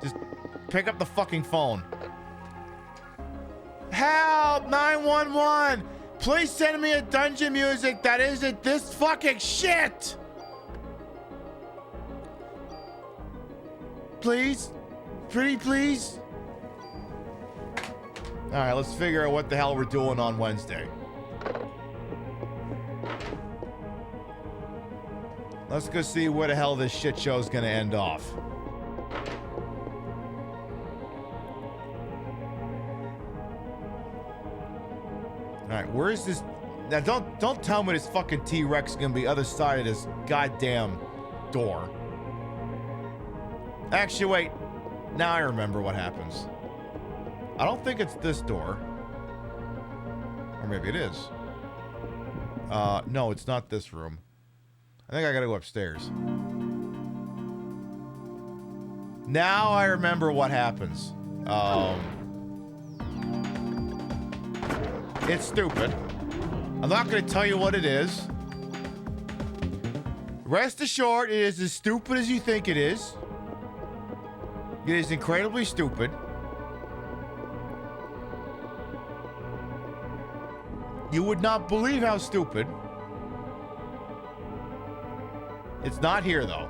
Just pick up the fucking phone. Help! 911! Please send me a dungeon music that isn't this fucking shit! Please? Pretty please? Alright, let's figure out what the hell we're doing on Wednesday. Let's go see where the hell this shit show's gonna end off. Alright, where is this? Now don't tell me this fucking T-Rex is gonna be other side of this goddamn door. Actually, wait. Now I remember what happens. I don't think it's this door. Or maybe it is. No, it's not this room. I think I gotta go upstairs. Now I remember what happens. It's stupid. I'm not going to tell you what it is. Rest assured, it is as stupid as you think it is. It is incredibly stupid. You would not believe how stupid. It's not here, though.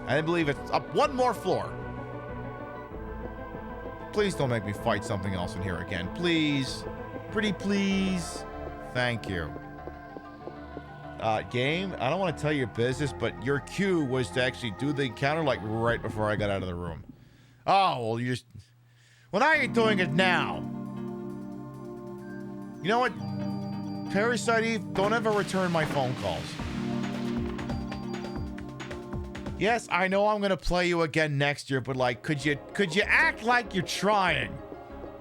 I believe it's up one more floor. Please don't make me fight something else in here again. Please. Pretty please. Thank you. Game, I don't want to tell you your business, but your cue was to actually do the encounter like right before I got out of the room. Oh, well, you just... Well, now you're doing it now. You know what? Parasite Eve, don't ever return my phone calls. Yes, I know I'm going to play you again next year, but like, could you act like you're trying?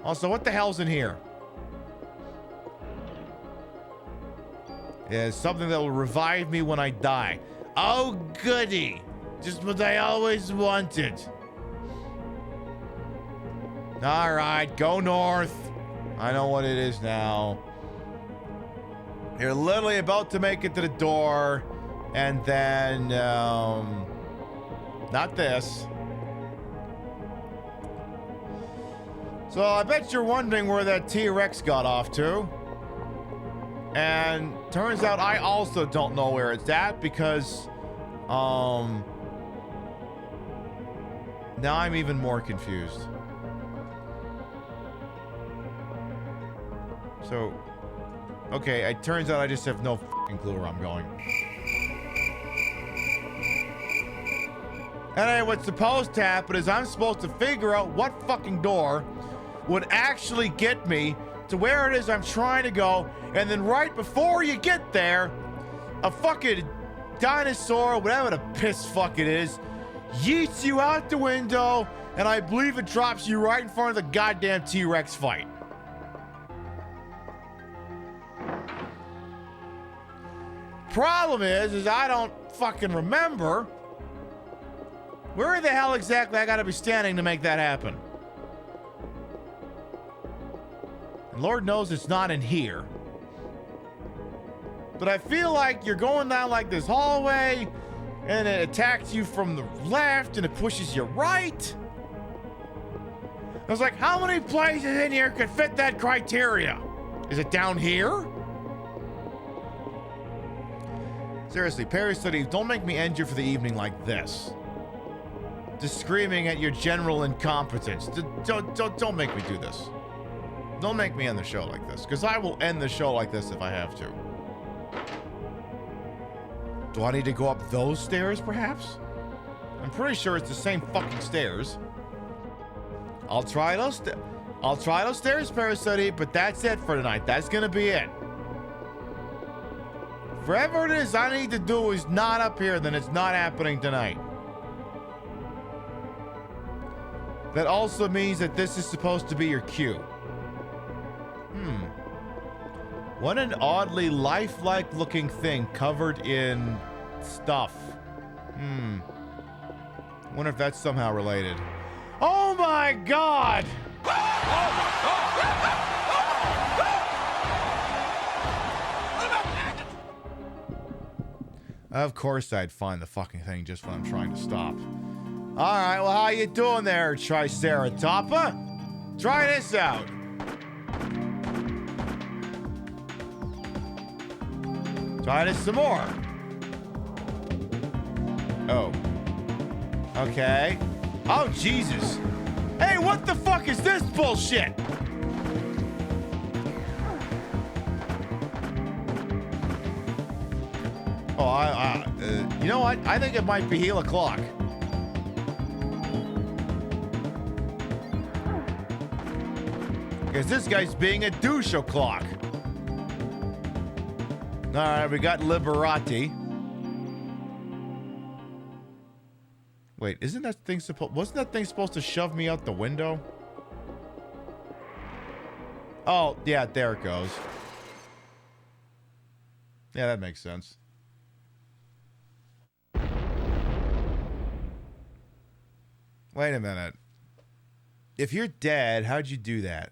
Also, what the hell's in here? Yeah, something that will revive me when I die. Oh, goody. Just what I always wanted. All right, go north. I know what it is now. You're literally about to make it to the door, and then, not this. So I bet you're wondering where that T-Rex got off to. And turns out I also don't know where it's at because, now I'm even more confused. So, okay, it turns out I just have no fucking clue where I'm going. Anyway, what's supposed to happen is I'm supposed to figure out what fucking door would actually get me to where it is I'm trying to go, and then right before you get there, a fucking dinosaur, whatever the piss fuck it is, yeets you out the window, and I believe it drops you right in front of the goddamn T-Rex fight. Problem is I don't fucking remember where the hell exactly I gotta be standing to make that happen. And Lord knows it's not in here. But I feel like you're going down like this hallway, and it attacks you from the left, and it pushes you right. I was like, how many places in here could fit that criteria? Is it down here? Seriously, Parasite, don't make me end you for the evening like this. Just screaming at your general incompetence. Don't make me do this. Don't make me end the show like this, because I will end the show like this if I have to. Do I need to go up those stairs, perhaps? I'm pretty sure it's the same fucking stairs. I'll try those stairs, Parasite, but that's it for tonight. That's gonna be it. Whatever it is I need to do is not up here, then it's not happening tonight. That also means that this is supposed to be your cue. What an oddly lifelike looking thing covered in stuff. Wonder if that's somehow related. Oh my God! Of course I'd find the fucking thing just when I'm trying to stop. Alright, well, how you doing there, Triceratopa? Try this out. Try this some more. Oh. Okay. Oh, Jesus. Hey, what the fuck is this bullshit? Oh, you know what? I think it might be heel o'clock. Because this guy's being a douche o'clock. All right, we got Liberati. Wait, wasn't that thing supposed to shove me out the window? Oh, yeah, there it goes. Yeah, that makes sense. Wait a minute. If you're dead, how'd you do that?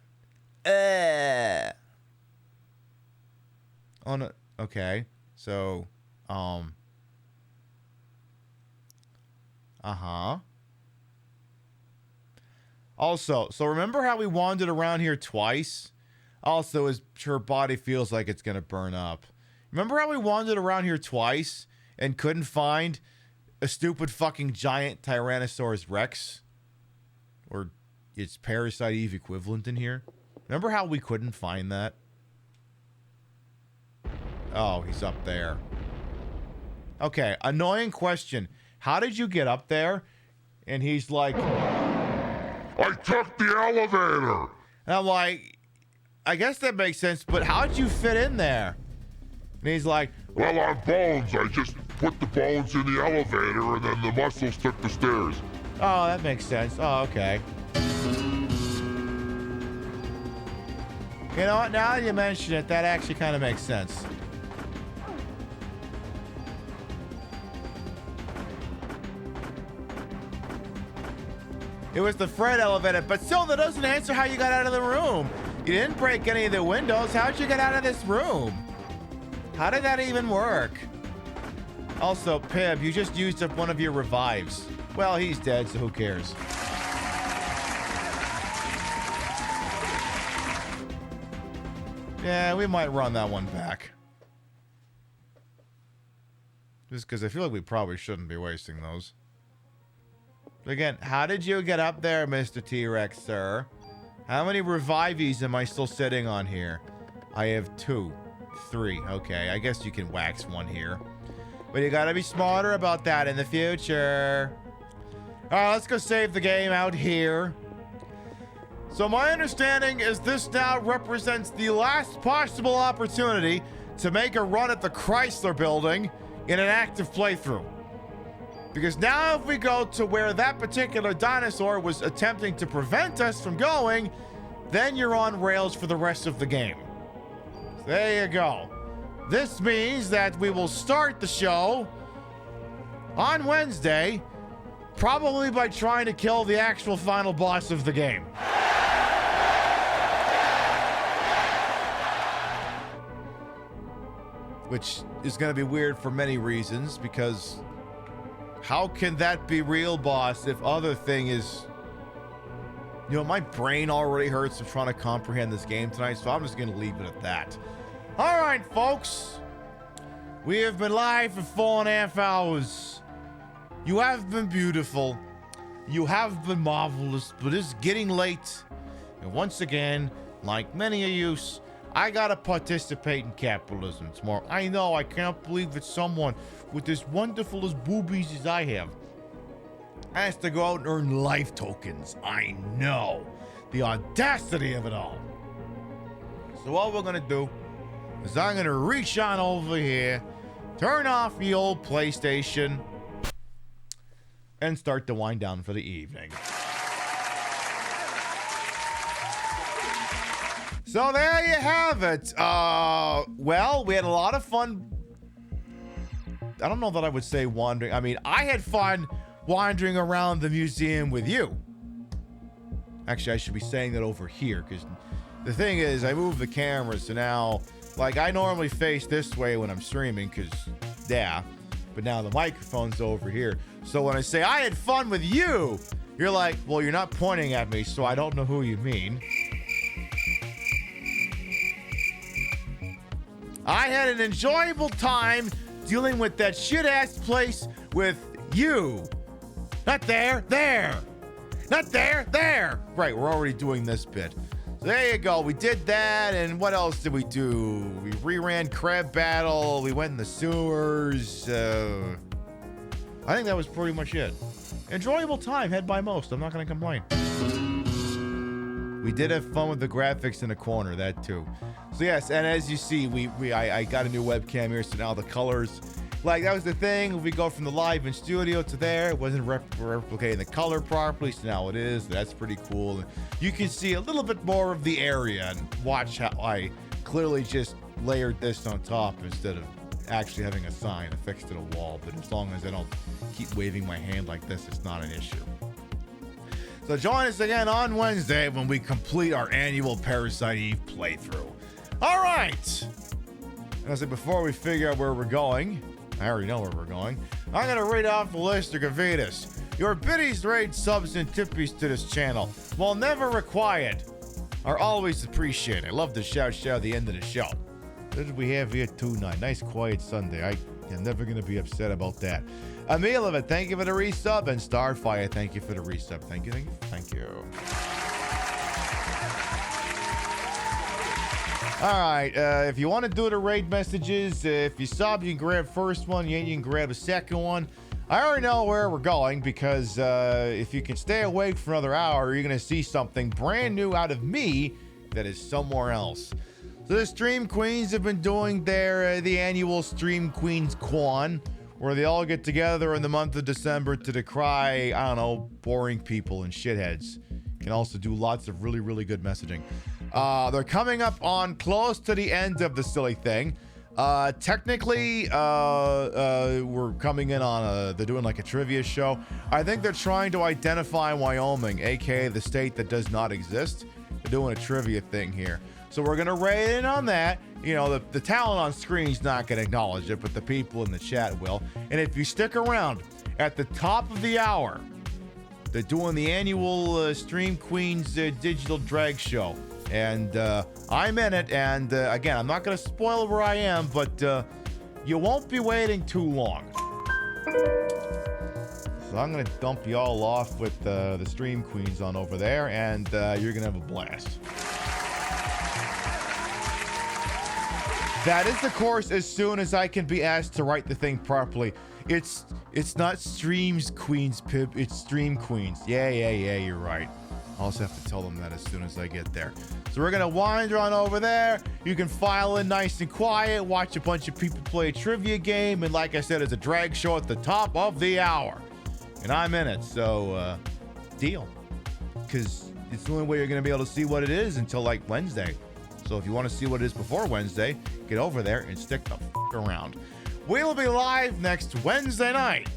Oh, no. Okay. So, Also, so remember how we wandered around here twice? Also, her body feels like it's gonna burn up. Remember how we wandered around here twice and couldn't find a stupid fucking giant Tyrannosaurus Rex? Or its Parasite Eve equivalent in here? Remember how we couldn't find that? Oh, he's up there. Okay, annoying question. How did you get up there? And he's like, I took the elevator. And I'm like, I guess that makes sense, but how'd you fit in there? And he's like, well, on bones. I just put the bones in the elevator and then the muscles took the stairs. Oh, that makes sense. Oh, okay. You know what? Now that you mention it, that actually kind of makes sense. It was the Fred elevator, but still, that doesn't answer how you got out of the room. You didn't break any of the windows. How'd you get out of this room? How did that even work? Also, Pib, you just used up one of your revives. Well, he's dead, so who cares? Yeah, we might run that one back. Just because I feel like we probably shouldn't be wasting those. Again, how did you get up there, Mr. T-Rex, sir? How many revives am I still sitting on here? I have 2. 3. Okay, I guess you can wax one here. But you gotta be smarter about that in the future. Alright, let's go save the game out here. So my understanding is this now represents the last possible opportunity to make a run at the Chrysler Building in an active playthrough. Because now if we go to where that particular dinosaur was attempting to prevent us from going, then you're on rails for the rest of the game. So there you go. This means that we will start the show on Wednesday, probably by trying to kill the actual final boss of the game. Which is going to be weird for many reasons, because how can that be real, boss, if other thing is... You know, my brain already hurts from trying to comprehend this game tonight, so I'm just going to leave it at that. All right, folks. We have been live for 4.5 hours. You have been beautiful. You have been marvelous, but it's getting late. And once again, like many of you, I gotta participate in capitalism tomorrow. I know, I can't believe that someone with as wonderful as boobies as I have has to go out and earn life tokens. I know. The audacity of it all. So what we're gonna do is I'm gonna reach on over here, turn off the old PlayStation, and start to wind down for the evening. So there you have it. Well, we had a lot of fun. I don't know that I would say wandering. I mean, I had fun wandering around the museum with you. Actually, I should be saying that over here, because the thing is, I moved the camera, so now, like, I normally face this way when I'm streaming, because, yeah, but now the microphone's over here. So when I say I had fun with you, you're like, well, you're not pointing at me, so I don't know who you mean. I had an enjoyable time dealing with that shit-ass place with you. Not there, there. Not there, there. Right, we're already doing this bit. So there you go. We did that, and what else did we do? We reran Crab Battle. We went in the sewers. I think that was pretty much it. Enjoyable time, head by most. I'm not going to complain. We did have fun with the graphics in the corner, that too. So yes, and as you see, I got a new webcam here, so now the colors, like that was the thing. We go from the live in studio to there. It wasn't replicating the color properly, so now it is. That's pretty cool. And you can see a little bit more of the area and watch how I clearly just layered this on top instead of actually having a sign affixed to the wall. But as long as I don't keep waving my hand like this, it's not an issue. So join us again on Wednesday when we complete our annual Parasite Eve playthrough. All right. And I said, before we figure out where we're going, I already know where we're going. I'm going to read off the list of gravitas. Your biddies, raids, subs, and tippies to this channel, while never required, are always appreciated. I love the shout at the end of the show. What did we have here tonight? Nice quiet Sunday. I am never going to be upset about that. Emilova, thank you for the resub. And Starfire, thank you for the resub. Thank you, thank you, thank you. All right, if you want to do the raid messages, if you sub, you can grab first one, you can grab a second one. I already know where we're going because if you can stay awake for another hour, you're going to see something brand new out of me that is somewhere else. So the Stream Queens have been doing the annual Stream Queens Quan, where they all get together in the month of December to decry, I don't know, boring people and shitheads. Can also do lots of really, really good messaging. They're coming up on close to the end of the silly thing. Technically, we're coming in on they're doing like a trivia show. I think they're trying to identify Wyoming, aka the state that does not exist. They're doing a trivia thing here. So we're going to rate in on that. You know, the talent on screen's not going to acknowledge it, but the people in the chat will. And if you stick around at the top of the hour, they're doing the annual Stream Queens digital drag show. And I'm in it. And again, I'm not going to spoil where I am, but you won't be waiting too long. So I'm going to dump you all off with the Stream Queens on over there, and you're going to have a blast. That is the course as soon as I can be asked to write the thing properly. It's not Streams Queens, Pip. It's Stream Queens. Yeah, you're right. I also have to tell them that as soon as I get there. So we're going to wander on over there. You can file in nice and quiet, watch a bunch of people play a trivia game, and like I said, it's a drag show at the top of the hour. And I'm in it, so deal. Because it's the only way you're going to be able to see what it is until like Wednesday. So if you want to see what it is before Wednesday, get over there and stick the around. We'll be live next Wednesday night,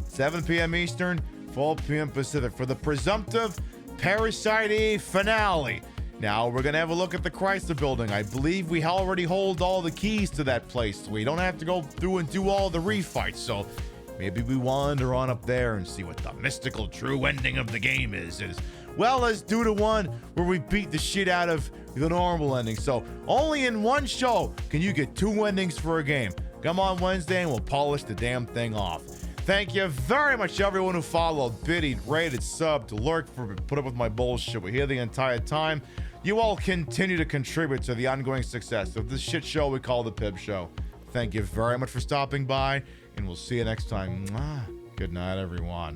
7 p.m. Eastern, 4 p.m. Pacific, for the presumptive Parasite finale. Now, we're going to have a look at the Chrysler Building. I believe we already hold all the keys to that place. So we don't have to go through and do all the refights. So maybe we wander on up there and see what the mystical true ending of the game is. As well as do the one where we beat the shit out of the normal ending. So only in one show can you get two endings for a game. Come on Wednesday and we'll polish the damn thing off. Thank you very much to everyone who followed, biddied, rated, subbed, lurked, for put up with my bullshit. We're here the entire time. You all continue to contribute to the ongoing success of this shit show we call the Pib Show. Thank you very much for stopping by, and we'll see you next time. Mwah. Good night, everyone.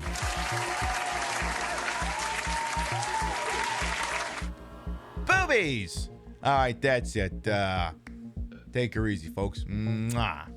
Boobies! All right, that's it. Take her easy, folks. Mwah.